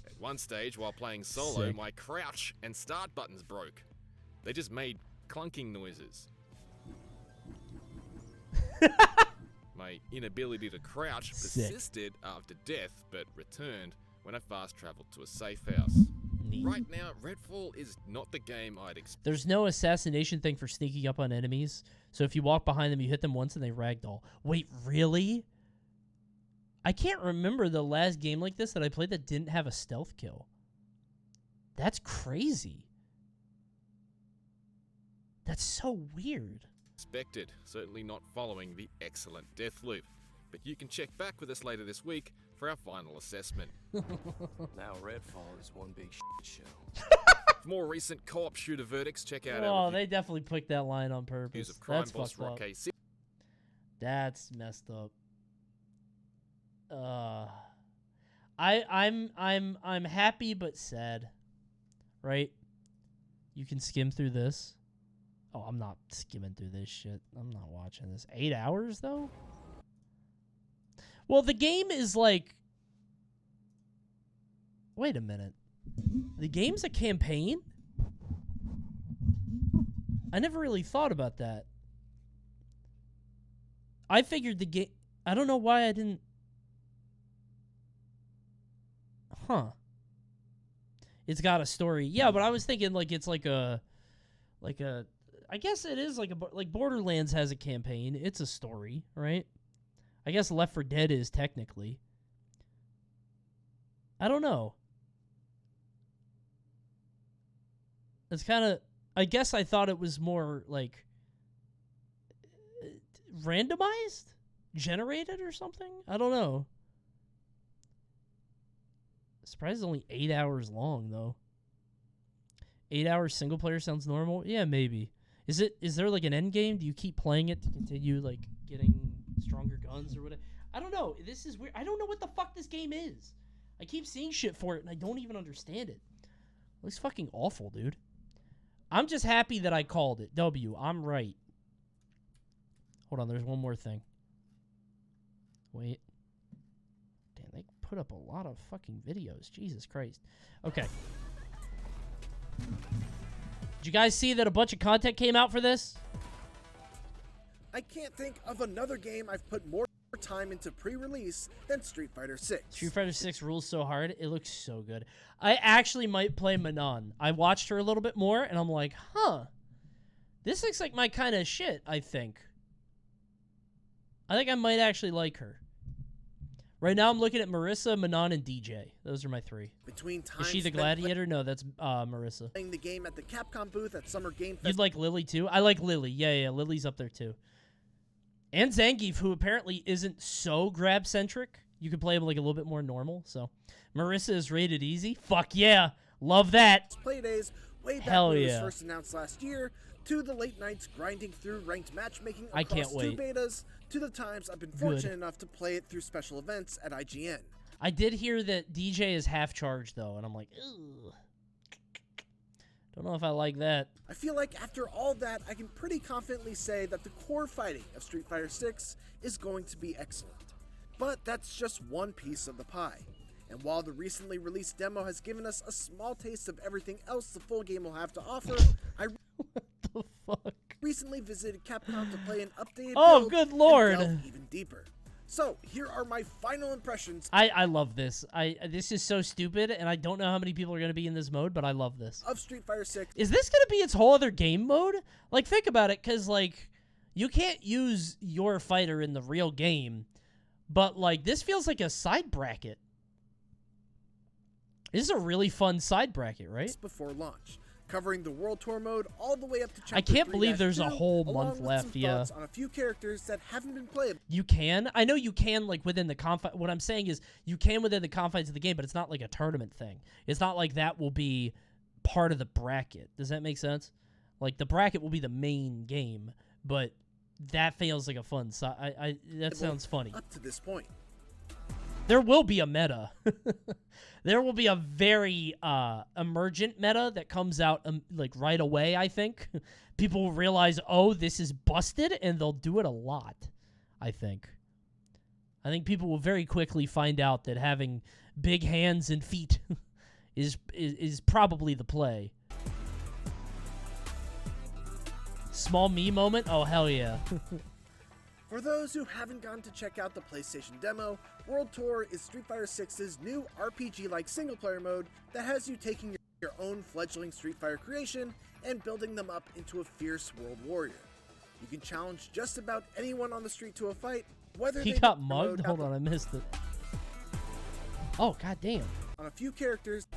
At one stage, while playing solo, Sick. my crouch and start buttons broke. They just made clunking noises. My inability to crouch Sick. persisted after death, but returned when I fast traveled to a safe house. Neat. Right now, Redfall is not the game I'd expect. There's no assassination thing for sneaking up on enemies. So if you walk behind them, you hit them once and they ragdoll. Wait, really? I can't remember the last game like this that I played that didn't have a stealth kill. That's crazy. That's so weird. Expected, certainly not following the excellent death loop. But you can check back with us later this week for our final assessment. Now Redfall is one big shit show. For more recent co-op shooter verdicts, check out Oh, our they definitely picked that line on reviews purpose. of Crime That's Boss fucked up. Rock A6. That's messed up. I'm happy but sad. Right? You can skim through this. Oh, I'm not skimming through this shit. I'm not watching this. 8 hours though? Well, the game is like... Wait a minute. The game's a campaign? I never really thought about that. I figured the game... I don't know why I didn't... Huh. It's got a story. Yeah, but I was thinking like it's like a... I guess it is like like Borderlands has a campaign. It's a story, right? I guess Left 4 Dead is technically. I don't know. It's kind of... I guess I thought it was more like randomized? Generated or something? I don't know. Surprised it's only 8 hours long though. 8 hours single player sounds normal? Yeah, maybe. Is there like an end game? Do you keep playing it to continue like getting stronger guns or whatever? I don't know. This is weird. I don't know what the fuck this game is. I keep seeing shit for it and I don't even understand it. It looks fucking awful, dude. I'm just happy that I called it. W, I'm right. Hold on, there's one more thing. Wait. Damn, they put up a lot of fucking videos. Jesus Christ. Okay. Did you guys see that a bunch of content came out for this? I can't think of another game I've put more time into pre-release than Street Fighter 6. Street Fighter 6 rules so hard. It looks so good. I actually might play Manon. I watched her a little bit more, and I'm like, huh. This looks like my kind of shit, I think. I think I might actually like her. Right now, I'm looking at Marissa, Manon, and DJ. Those are my three. Between time Is she the gladiator? No, that's Marissa. Playing the game at the Capcom booth at Summer Game Fest. You'd like Lily, too? I like Lily. Yeah, Lily's up there, too. And Zangief, who apparently isn't so grab-centric. You could play him like a little bit more normal, so. Marissa is rated easy. Fuck yeah. Love that. Play days way back Hell when it was yeah. first announced last year, to the late nights grinding through ranked matchmaking I across can't wait. 2 betas, to the times I've been fortunate enough to play it through special events at IGN. I did hear that DJ is half charged, though, and I'm like, ugh. Don't know if I like that. I feel like after all that, I can pretty confidently say that the core fighting of Street Fighter 6 is going to be excellent. But that's just one piece of the pie. And while the recently released demo has given us a small taste of everything else the full game will have to offer, I What the fuck? recently visited Capcom to play an updated Oh, build good and lord. delve even deeper. So, here are my final impressions I love this. This is so stupid, and I don't know how many people are going to be in this mode, but I love this. of Street Fighter 6. Is this going to be its whole other game mode? Like, think about it, because, like, you can't use your fighter in the real game, but, like, this feels like a side bracket. This is a really fun side bracket, right? Before launch, covering the World Tour mode all the way up to Chapter I can't believe there's a 3-2, whole along month with left, some yeah. thoughts on a few characters that haven't been played. You can. I know you can, like, within the confines. What I'm saying is you can within the confines of the game, but it's not like a tournament thing. It's not like that will be part of the bracket. Does that make sense? Like, the bracket will be the main game, but that feels like a fun side. That sounds funny. Up to this point. There will be a meta. There will be a very emergent meta that comes out like right away, I think. People will realize, oh, this is busted, and they'll do it a lot, I think. I think people will very quickly find out that having big hands and feet is probably the play. Small me moment? Oh, hell yeah. For those who haven't gone to check out the PlayStation demo, World Tour is Street Fighter 6's new RPG-like single-player mode that has you taking your own fledgling Street Fighter creation and building them up into a fierce world warrior. You can challenge just about anyone on the street to a fight, whether He they got download mugged? out Hold the on, I missed it. Oh, goddamn. On a few characters,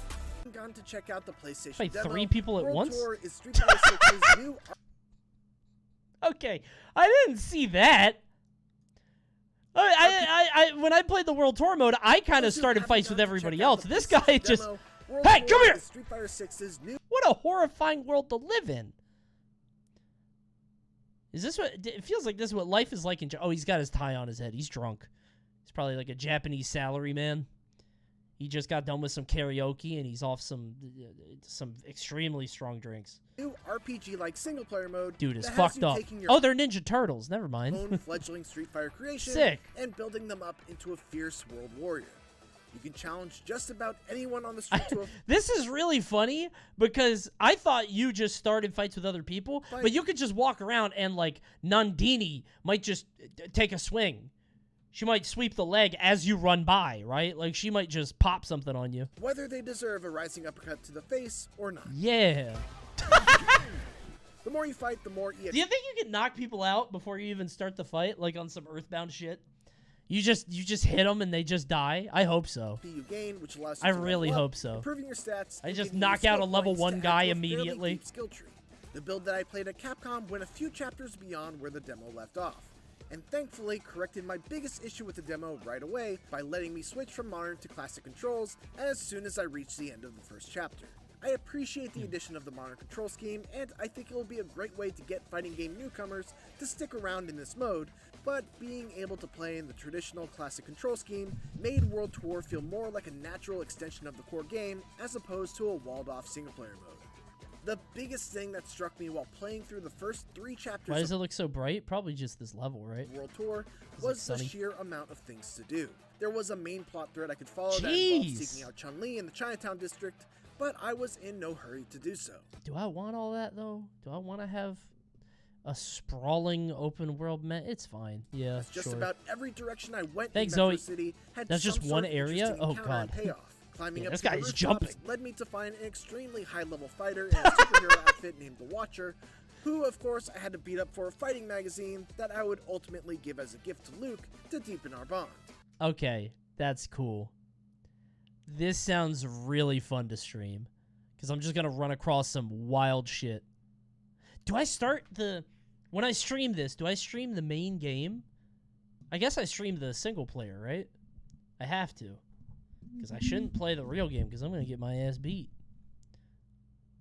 I've gone to check out the PlayStation Fight demo. 3 people at World once? Tour is Street Fighter 6's new Okay, I didn't see that. When I played the World Tour mode, I kind of started fights with everybody else. This guy just... Hey, come here! Street Fighter 6's new What a horrifying world to live in. Is this what... It feels like this is what life is like in... Oh, he's got his tie on his head. He's drunk. He's probably like a Japanese salaryman. He just got done with some karaoke, and he's off some extremely strong drinks. new RPG-like single-player mode. Dude is that has fucked you up. taking your Oh, they're Ninja Turtles. Never own mind. fledgling Street Fighter creation Sick. and building them up into a fierce world warrior. You can challenge just about anyone on the street to a This is really funny because I thought you just started fights with other people, but you could just walk around and, like, Nandini might just take a swing. She might sweep the leg as you run by, right? Like, she might just pop something on you. whether they deserve a rising uppercut to the face or not. Yeah. The more you fight, the more Do you think you can knock people out before you even start the fight, like on some Earthbound shit? You just hit them and they just die? I hope so. you gain, which allows you I to really level up, hope so. improving your stats. I and just giving you knock out a skill level points 1 to add guy to a fairly immediately. deep skill tree. The build that I played at Capcom went a few chapters beyond where the demo left off, and thankfully corrected my biggest issue with the demo right away by letting me switch from modern to classic controls as soon as I reached the end of the first chapter. I appreciate the addition of the modern control scheme, and I think it will be a great way to get fighting game newcomers to stick around in this mode, but being able to play in the traditional classic control scheme made World Tour feel more like a natural extension of the core game as opposed to a walled-off single-player mode. The biggest thing that struck me while playing through the first 3 chapters Why does of it look so bright? Probably just this level, right? World Tour it's was the sunny. sheer amount of things to do. There was a main plot thread I could follow that involved Jeez. seeking out Chun-Li in the Chinatown district, but I was in no hurry to do so. Do I want all that, though? Do I want to have a sprawling open world It's fine. Yeah, Just sure. about every direction I went Thanks, in Metro Zoe. City had That's some just sort one of area? interesting Oh, encounter God. and payoff. Climbing Yeah, up this to the guy's rooftops jumping. led me to find an extremely high-level fighter in a superhero outfit named the Watcher, who, of course, I had to beat up for a fighting magazine that I would ultimately give as a gift to Luke to deepen our bond. Okay, that's cool. This sounds really fun to stream, because I'm just going to run across some wild shit. Do I start the... When I stream this, do I stream the main game? I guess I stream the single player, right? I have to. Because I shouldn't play the real game, because I'm going to get my ass beat.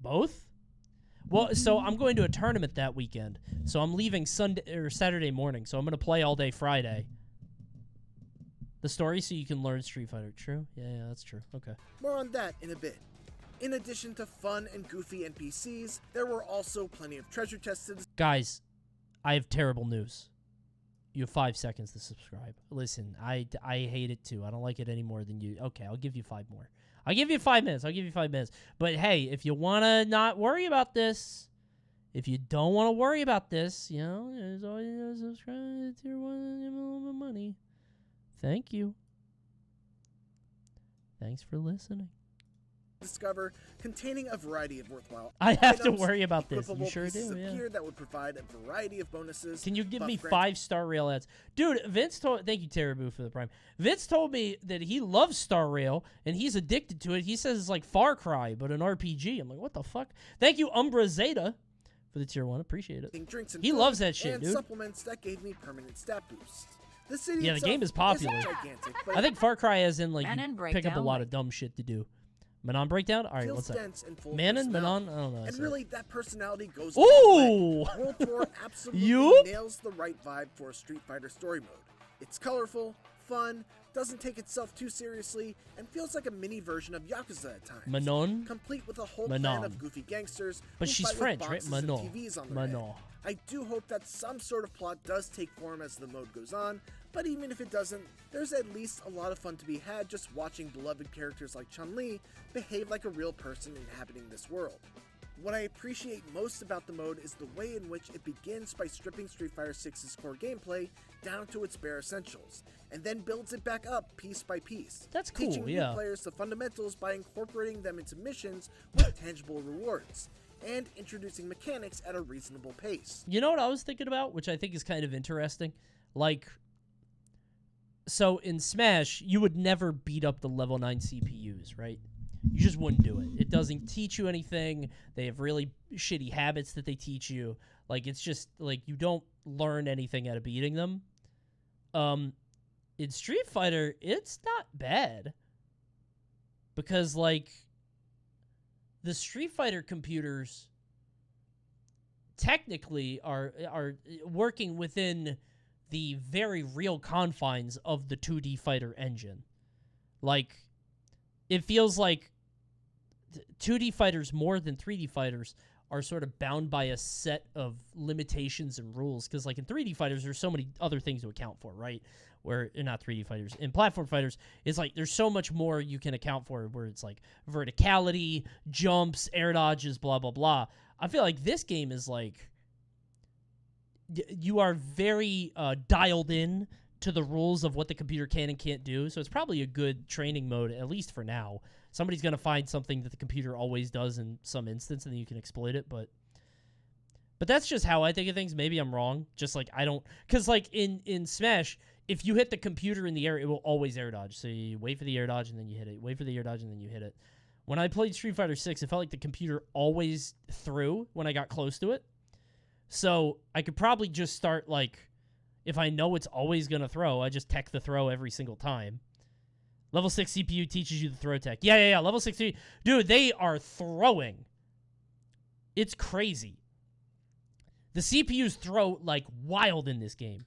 Both? Well, so I'm going to a tournament that weekend. So I'm leaving Sunday or Saturday morning, so I'm going to play all day Friday. The story so you can learn Street Fighter. True? Yeah, that's true. Okay. More on that in a bit. In addition to fun and goofy NPCs, there were also plenty of treasure chests to Guys, I have terrible news. You have 5 seconds to subscribe. Listen, I hate it too. I don't like it any more than you. Okay, I'll give you 5 more. I'll give you 5 minutes. I'll give you 5 minutes. But hey, if you want to not worry about this, if you don't want to worry about this, you know, there's always a subscribe to tier 1 and give me a little bit of money. Thank you. Thanks for listening. discover, containing a variety of worthwhile I have to items, worry about this. You equipable sure pieces do, of yeah. gear that would provide a variety of bonuses. Can you give buff me grant- 5-star rail ads? Dude, Vince told... Thank you, Teraboo, for the prime. Vince told me that he loves Star Rail, and he's addicted to it. He says it's like Far Cry, but an RPG. I'm like, what the fuck? Thank you, Umbra Zeta, for the tier 1. Appreciate it. Drinks and He food, loves that shit, and dude. supplements that gave me permanent stat boosts. The city Yeah, the itself game is popular. isn't gigantic, but I think Far Cry as in, like, Manon you pick up a breakdown. lot of dumb shit to do. Manon breakdown? All right, feels what's that? dense and full of Manon? personality. Manon? I don't know. And Sorry. really, that personality goes a long Ooh! way. World Tour absolutely You? nails the right vibe for a Street Fighter story mode. It's colorful, fun, doesn't take itself too seriously, and feels like a mini version of Yakuza at times. Manon? Complete with a whole Manon. plan of goofy gangsters But who she's fight with French, right? boxes and Manon. TVs on their head. Manon. I do hope that some sort of plot does take form as the mode goes on, but even if it doesn't, there's at least a lot of fun to be had just watching beloved characters like Chun-Li behave like a real person inhabiting this world. What I appreciate most about the mode is the way in which it begins by stripping Street Fighter 6's core gameplay down to its bare essentials, and then builds it back up piece by piece. That's cool, teaching yeah. new players the fundamentals by incorporating them into missions with tangible rewards, and introducing mechanics at a reasonable pace. You know what I was thinking about, which I think is kind of interesting? Like, So in Smash, you would never beat up the level 9 CPUs, right? You just wouldn't do it. It doesn't teach you anything. They have really shitty habits that they teach you. Like, it's just, like, you don't learn anything out of beating them. In Street Fighter, it's not bad. Because, like, the Street Fighter computers technically are working within the very real confines of the 2D fighter engine. Like, it feels like 2D fighters more than 3D fighters are sort of bound by a set of limitations and rules. Because, like, in 3D fighters, there's so many other things to account for, right? Where, not 3D fighters, in platform fighters, it's like there's so much more you can account for, where it's like verticality, jumps, air dodges, blah, blah, blah. I feel like this game is like, you are very dialed in to the rules of what the computer can and can't do. So it's probably a good training mode, at least for now. Somebody's going to find something that the computer always does in some instance, and then you can exploit it. But that's just how I think of things. Maybe I'm wrong. Just like, I don't... Because, like, in Smash, if you hit the computer in the air, it will always air dodge. So you wait for the air dodge, and then you hit it. Wait for the air dodge, and then you hit it. When I played Street Fighter 6, it felt like the computer always threw when I got close to it. So I could probably just start, like, if I know it's always going to throw, I just tech the throw every single time. Level 6 CPU teaches you the throw tech. Yeah. Level 6 CPU. Dude, they are throwing. It's crazy. The CPUs throw like wild in this game.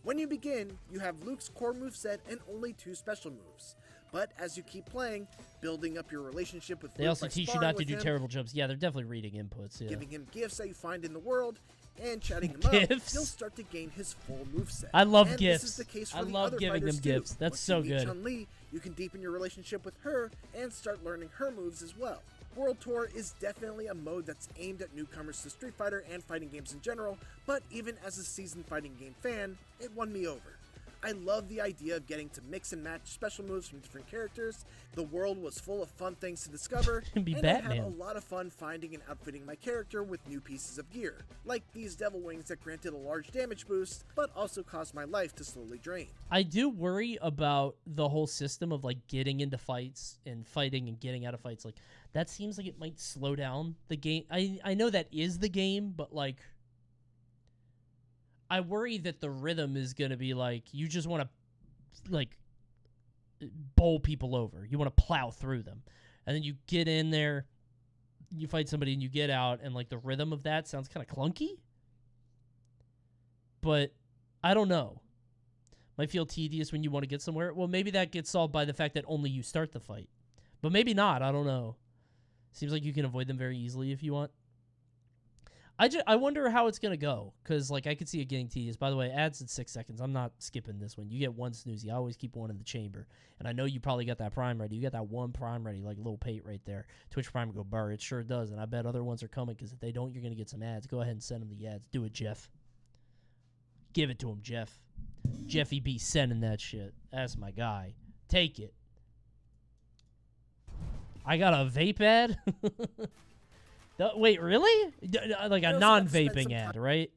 When you begin, you have Luke's core moveset and only 2 special moves. But as you keep playing, building up your relationship with Luke, they also by teach you sparring not to with do him, terrible jumps. Yeah, they're definitely reading inputs. Yeah. giving him gifts that you find in the world, and chatting him up, Gifts? you'll start to gain his full moveset. I love and gifts. This is the case for I the love other giving them fighters too. gifts. That's Once so you meet good. Chun-Li, you can deepen your relationship with her and start learning her moves as well. World Tour is definitely a mode that's aimed at newcomers to Street Fighter and fighting games in general, but even as a seasoned fighting game fan, it won me over. I love the idea of getting to mix and match special moves from different characters. The world was full of fun things to discover, and I had a lot of fun finding and outfitting my character with new pieces of gear, like these devil wings that granted a large damage boost, but also caused my life to slowly drain. I do worry about the whole system of, like, getting into fights and fighting and getting out of fights. Like, that seems like it might slow down the game. I know that is the game, but, like, I worry that the rhythm is going to be like, you just want to, like, bowl people over. You want to plow through them. And then you get in there, you fight somebody, and you get out, and, like, the rhythm of that sounds kind of clunky. But I don't know. Might feel tedious when you want to get somewhere. Well, maybe that gets solved by the fact that only you start the fight. But maybe not. I don't know. Seems like you can avoid them very easily if you want. I wonder how it's going to go, because, like, I could see it getting tedious. By the way, ads at 6 seconds. I'm not skipping this one. You get one snoozy. I always keep one in the chamber. And I know you probably got that Prime ready. You got that one Prime ready, like Lil Pate right there. Twitch Prime go burr. It sure does, and I bet other ones are coming, because if they don't, you're going to get some ads. Go ahead and send them the ads. Do it, Jeff. Give it to him, Jeff. Jeffy B sending that shit. That's my guy. Take it. I got a vape ad? Wait, really? Like a non-vaping ad, right?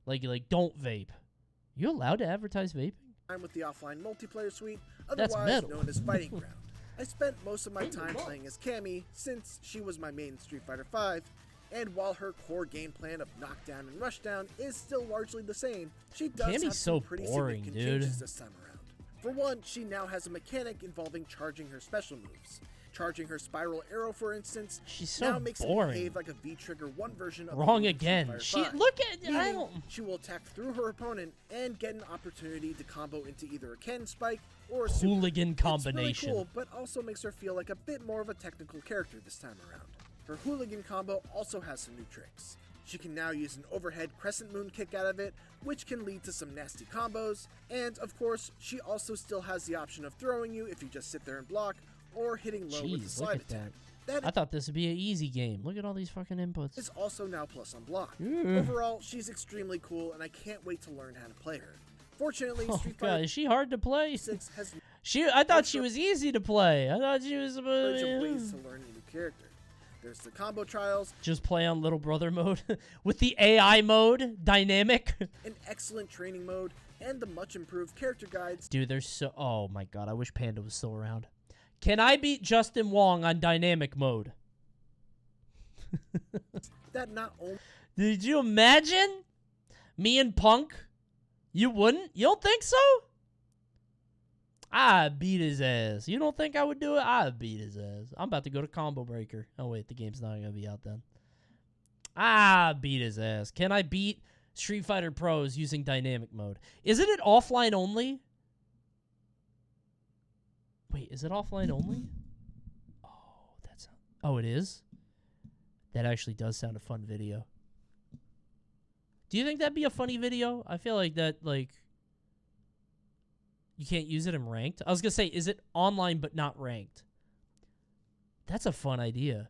Like don't vape. You allowed to advertise vaping? I'm with the offline multiplayer suite, That's otherwise metal. known as Fighting Ground. I spent most of my time playing as Cammy, since she was my main Street Fighter V, and while her core game plan of knockdown and rushdown is still largely the same, she does Cammy's have so some pretty boring, significant dude. changes this time around. For one, she now has a mechanic involving charging her special moves. Charging her spiral arrow, for instance, She's so now makes boring. it behave like a V-trigger 1 version of Wrong the again. Street Fighter V. Look at I Meaning, don't. she will attack through her opponent and get an opportunity to combo into either a cannon spike or a super. Hooligan combination. It's really cool, but also makes her feel like a bit more of a technical character this time around. Her hooligan combo also has some new tricks. She can now use an overhead crescent moon kick out of it, which can lead to some nasty combos, and of course, she also still has the option of throwing you if you just sit there and block, or hitting low with a Jeez, slide look at attack. that. I thought this would be an easy game. Look at all these fucking inputs. Is also now plus on block. Overall, she's extremely cool, and I can't wait to learn how to play her. Fortunately, Oh Street god, Fighter is she hard to play? 6 has I thought she was easy to play. I thought she was a bunch of ways to learn a new character. There's the combo trials, just play on little brother mode with the AI mode dynamic. an excellent training mode, and the much improved character guides. Dude, there's so... Oh my god, I wish Panda was still around. Can I beat Justin Wong on dynamic mode? That not only Did you imagine? Me and Punk? You wouldn't? You don't think so? I'd beat his ass. You don't think I would do it? I'd beat his ass. I'm about to go to Combo Breaker. Oh, wait. The game's not going to be out then. I'd beat his ass. Can I beat Street Fighter Pros using dynamic mode? Isn't it offline only? Wait, is it offline only? Oh, that's... Oh, it is? That actually does sound a fun video. Do you think that'd be a funny video? I feel like that, like... You can't use it in ranked? I was going to say, is it online but not ranked? That's a fun idea.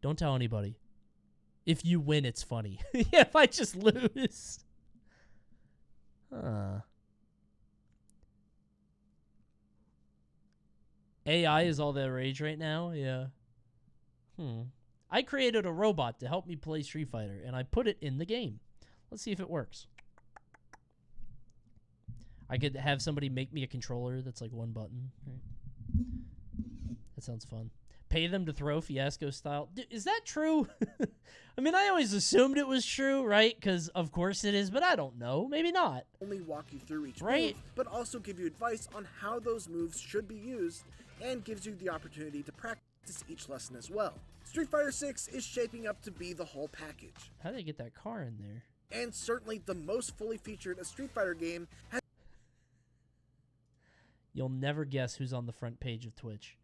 Don't tell anybody. If you win, it's funny. Yeah, if I just lose. Huh. AI is all the rage right now? Yeah. I created a robot to help me play Street Fighter, and I put it in the game. Let's see if it works. I could have somebody make me a controller that's like one button. Right. That sounds fun. Pay them to throw Fiasco style. Is that true? I mean, I always assumed it was true, right? Because of course it is, but I don't know. Maybe not. Only walk you through each right. move, but also give you advice on how those moves should be used, and gives you the opportunity to practice each lesson as well. Street Fighter 6 is shaping up to be the whole package. How did they get that car in there? And certainly the most fully featured a Street Fighter game has... You'll never guess who's on the front page of Twitch.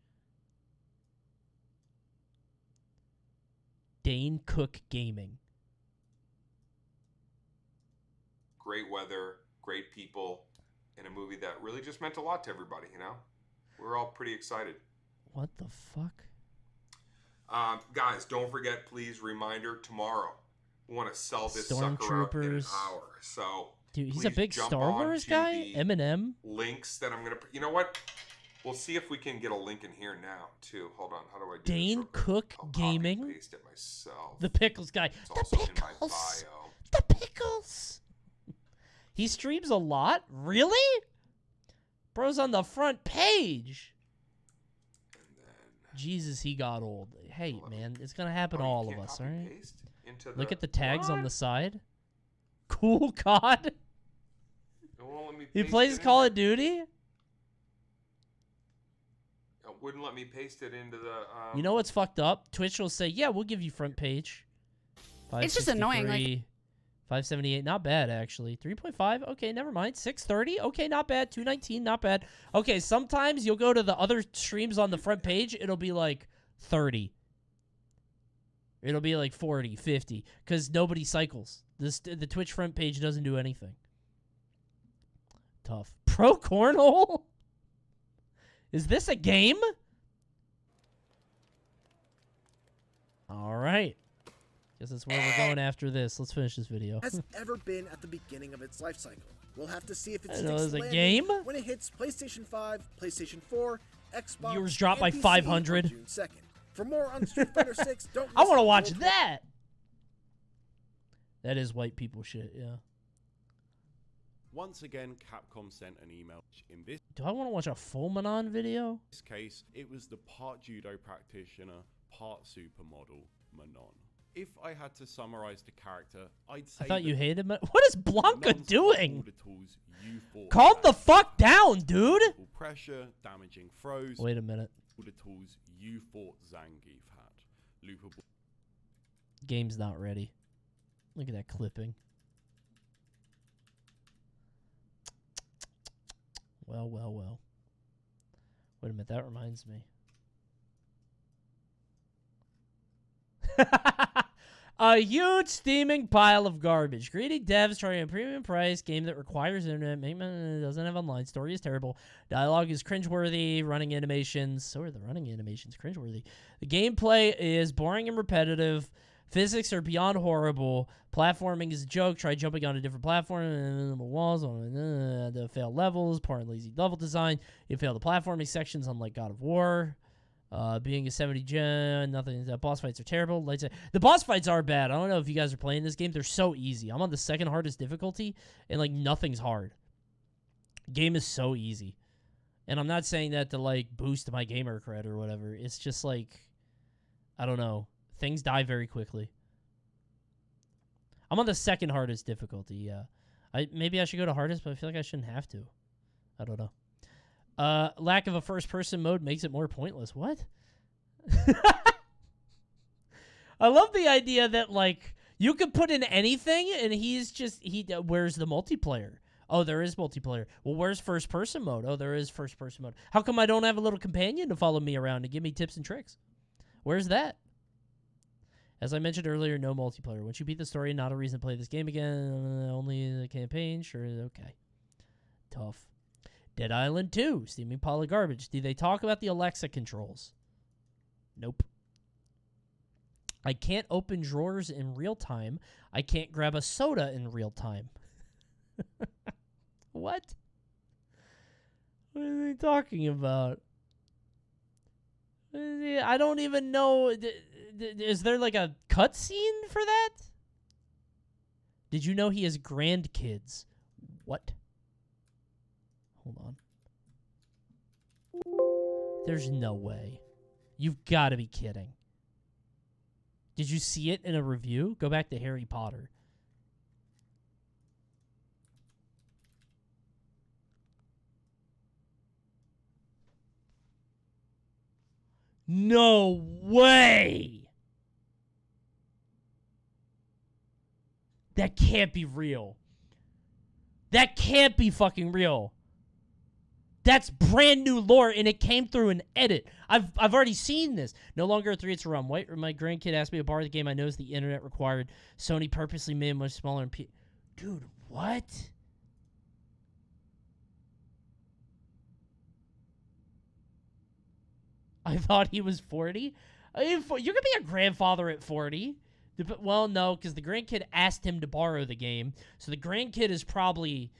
Dane Cook Gaming. Great weather, great people, and a movie that really just meant a lot to everybody, you know? We're all pretty excited. What the fuck? Guys, don't forget, please, reminder, tomorrow. We want to sell this sucker out in an hour. So, dude, he's a big Star Wars guy? Eminem? Links that I'm going to... You know what? We'll see if we can get a link in here now, too. Hold on. How do I do Dane this? Cook Gaming? I'll paste it myself. The Pickles guy. It's The also Pickles! in my bio. The Pickles! He streams a lot? Really? Bro's on the front page. And then... Jesus, he got old. Hey, man, it's going to happen to all of us, all right? Look at the tags on the side. Cool COD. He plays Call of Duty? It wouldn't let me paste it into the... You know what's fucked up? Twitch will say, yeah, we'll give you front page. It's just annoying. Like 578, not bad, actually. 3.5, okay, never mind. 630, okay, not bad. 219, not bad. Okay, sometimes you'll go to the other streams on the front page, it'll be like 30. It'll be like 40, 50, because nobody cycles. The Twitch front page doesn't do anything. Tough. Pro Cornhole? Is this a game? All right. Guess that's where we're going after this. Let's finish this video. has ever been at the beginning of its life cycle. We'll have to see if it I know, sticks is it a landing game? when it hits PlayStation 5, PlayStation 4, Xbox, Viewers dropped by and PC 500. on June 2nd. For more on Street Fighter 6, don't I miss want to the watch World that. That is white people shit, yeah. Once again, Capcom sent an email. In this Do I want to watch a full Manon video? case, it was the part judo practitioner, part supermodel, Manon. If I had to summarize the character, I'd say I thought that you hated me. What is Blanca Manon's got doing? all the tools you fought Calm with. the fuck down, dude. Pressure, damaging throws. Wait a minute. All the tools you fought Zangief had. Loopable. Game's not ready. Look at that clipping. Well, well, well. Wait a minute, that reminds me. A huge steaming pile of garbage. Greedy devs trying a premium price game that requires internet. Doesn't have online. Story is terrible. Dialogue is cringeworthy. Running animations. So are the running animations cringeworthy. The gameplay is boring and repetitive. Physics are beyond horrible. Platforming is a joke. Try jumping on a different platform. Walls on the failed levels. Poor and lazy level design. You fail the platforming sections, unlike God of War. Being a 70 gen, nothing. The boss fights are terrible. The boss fights are bad. I don't know if you guys are playing this game. They're so easy. I'm on the second hardest difficulty, and like nothing's hard. Game is so easy. And I'm not saying that to, like, boost my gamer cred or whatever. It's just, like, I don't know. Things die very quickly. I'm on the second hardest difficulty, yeah. Maybe I should go to hardest, but I feel like I shouldn't have to. I don't know. Lack of a first-person mode makes it more pointless. What? I love the idea that, like, you could put in anything, and where's the multiplayer? Oh, there is multiplayer. Well, where's first-person mode? Oh, there is first-person mode. How come I don't have a little companion to follow me around and give me tips and tricks? Where's that? As I mentioned earlier, no multiplayer. Once you beat the story, not a reason to play this game again. Only the campaign? Sure, okay. Tough. Dead Island 2, steaming pile of garbage. Do they talk about the Alexa controls? Nope. I can't open drawers in real time. I can't grab a soda in real time. What? What are they talking about? I don't even know. Is there like a cutscene for that? Did you know he has grandkids? What? Hold on. There's no way. You've got to be kidding. Did you see it in a review? Go back to Harry Potter. No way! That can't be real. That can't be fucking real. That's brand new lore, and it came through an edit. I've already seen this. No longer a 3, it's a ROM. White, my grandkid asked me to borrow the game. I noticed the internet required. Sony purposely made it much smaller. And dude, what? I thought he was 40. I mean, you could be a grandfather at 40. Well, no, because the grandkid asked him to borrow the game. So the grandkid is probably,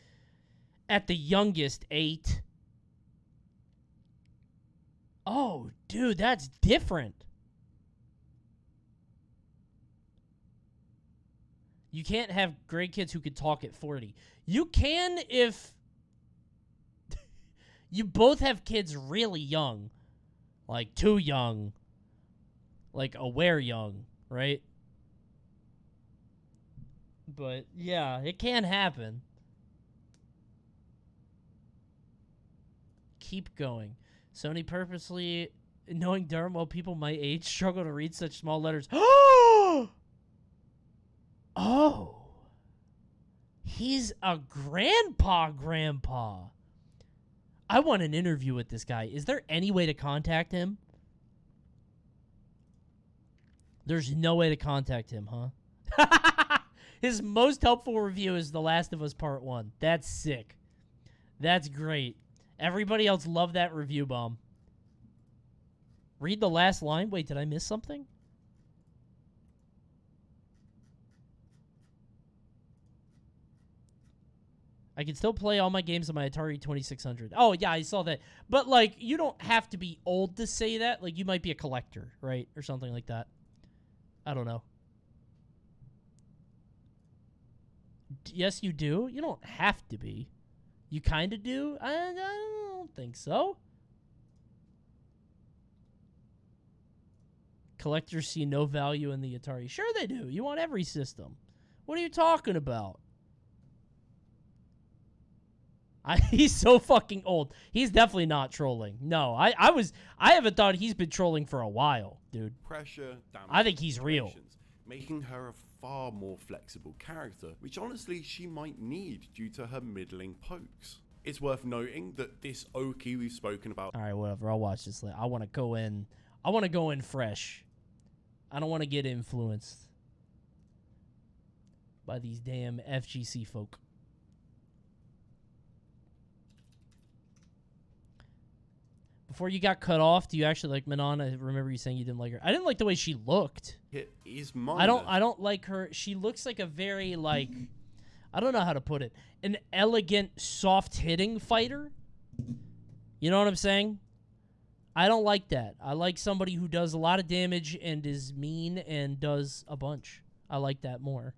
at the youngest, 8. Oh, dude, that's different. You can't have grandkids who could talk at 40. You can if you both have kids really young. Like, too young. Like, aware young, right? But, yeah, it can happen. Keep going. Sony purposely, knowing darn well people my age struggle to read such small letters. Oh! He's a grandpa. I want an interview with this guy. Is there any way to contact him? There's no way to contact him, huh? His most helpful review is The Last of Us Part 1. That's sick. That's great. Everybody else loved that review bomb. Read the last line. Wait, did I miss something? I can still play all my games on my Atari 2600. Oh, yeah, I saw that. But, like, you don't have to be old to say that. Like, you might be a collector, right? Or something like that. I don't know. Yes, you do. You don't have to be. You kind of do? I don't think so. Collectors see no value in the Atari. Sure they do. You want every system. What are you talking about? He's so fucking old. He's definitely not trolling. No, I haven't thought he's been trolling for a while, dude. Pressure, damage, I think he's real. Making her a far more flexible character, which honestly she might need due to her middling pokes. It's worth noting that this Oki we've spoken about. All right, whatever. I'll watch this later. I want to go in. I want to go in fresh. I don't want to get influenced by these damn FGC folk. Before you got cut off, do you actually like Manon? I remember you saying you didn't like her. I didn't like the way she looked. It is mine. I don't like her. She looks like a very, like, I don't know how to put it. An elegant, soft-hitting fighter. You know what I'm saying? I don't like that. I like somebody who does a lot of damage and is mean and does a bunch. I like that more.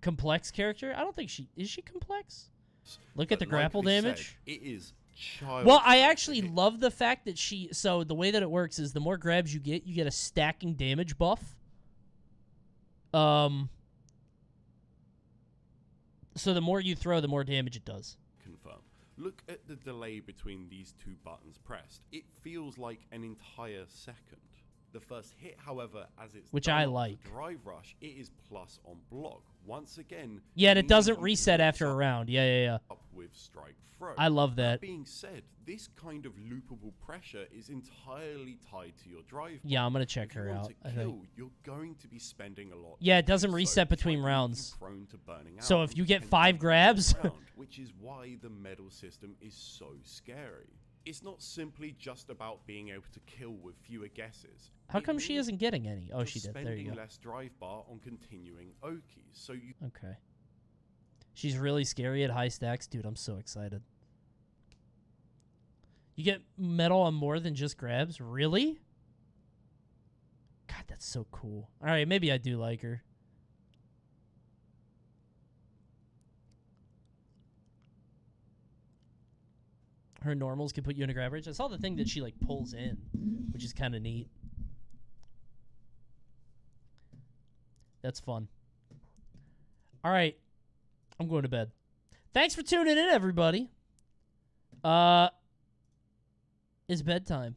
complex character. I don't think is she complex? Look at the But grapple like we damage. said, it is child. Well, I actually love the fact that so the way that it works is the more grabs you get a stacking damage buff. So the more you throw, the more damage it does. Confirm. Look at the delay between these two buttons pressed. It feels like an entire second. The first hit, however, as it's which done I off the like. Drive rush, it is plus on block. Once again, Yeah, and it doesn't reset after a round. Yeah. Up with strike throw. I love that. That being said, this kind of loopable pressure is entirely tied to your drive. Yeah, I'm gonna check her out. To kill, you're going to be spending a lot. Yeah, it doesn't reset between rounds. Prone to burning So out if you get and 5 grabs, round, which is why the medal system is so scary. It's not simply just about being able to kill with fewer guesses. How come she isn't getting any? Oh, she did. There you Spending go. less drive bar on continuing Okies, so you. Okay. She's really scary at high stacks, dude. I'm so excited. You get medal on more than just grabs, really? God, that's so cool. All right, maybe I do like her. Her normals can put you in a grab range. I saw the thing that she like pulls in, which is kind of neat. That's fun. All right, I'm going to bed. Thanks for tuning in, everybody. It's bedtime.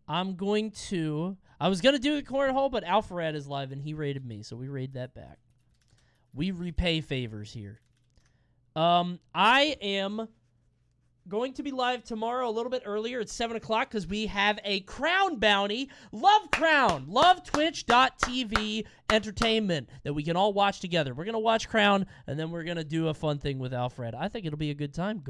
I was going to do the cornhole, but Alpharad is live and he raided me, so we raid that back. We repay favors here. I am going to be live tomorrow a little bit earlier at 7 o'clock because we have a Crown bounty. Love Crown. Love Twitch.tv entertainment that we can all watch together. We're going to watch Crown, and then we're going to do a fun thing with Alfred. I think it'll be a good time.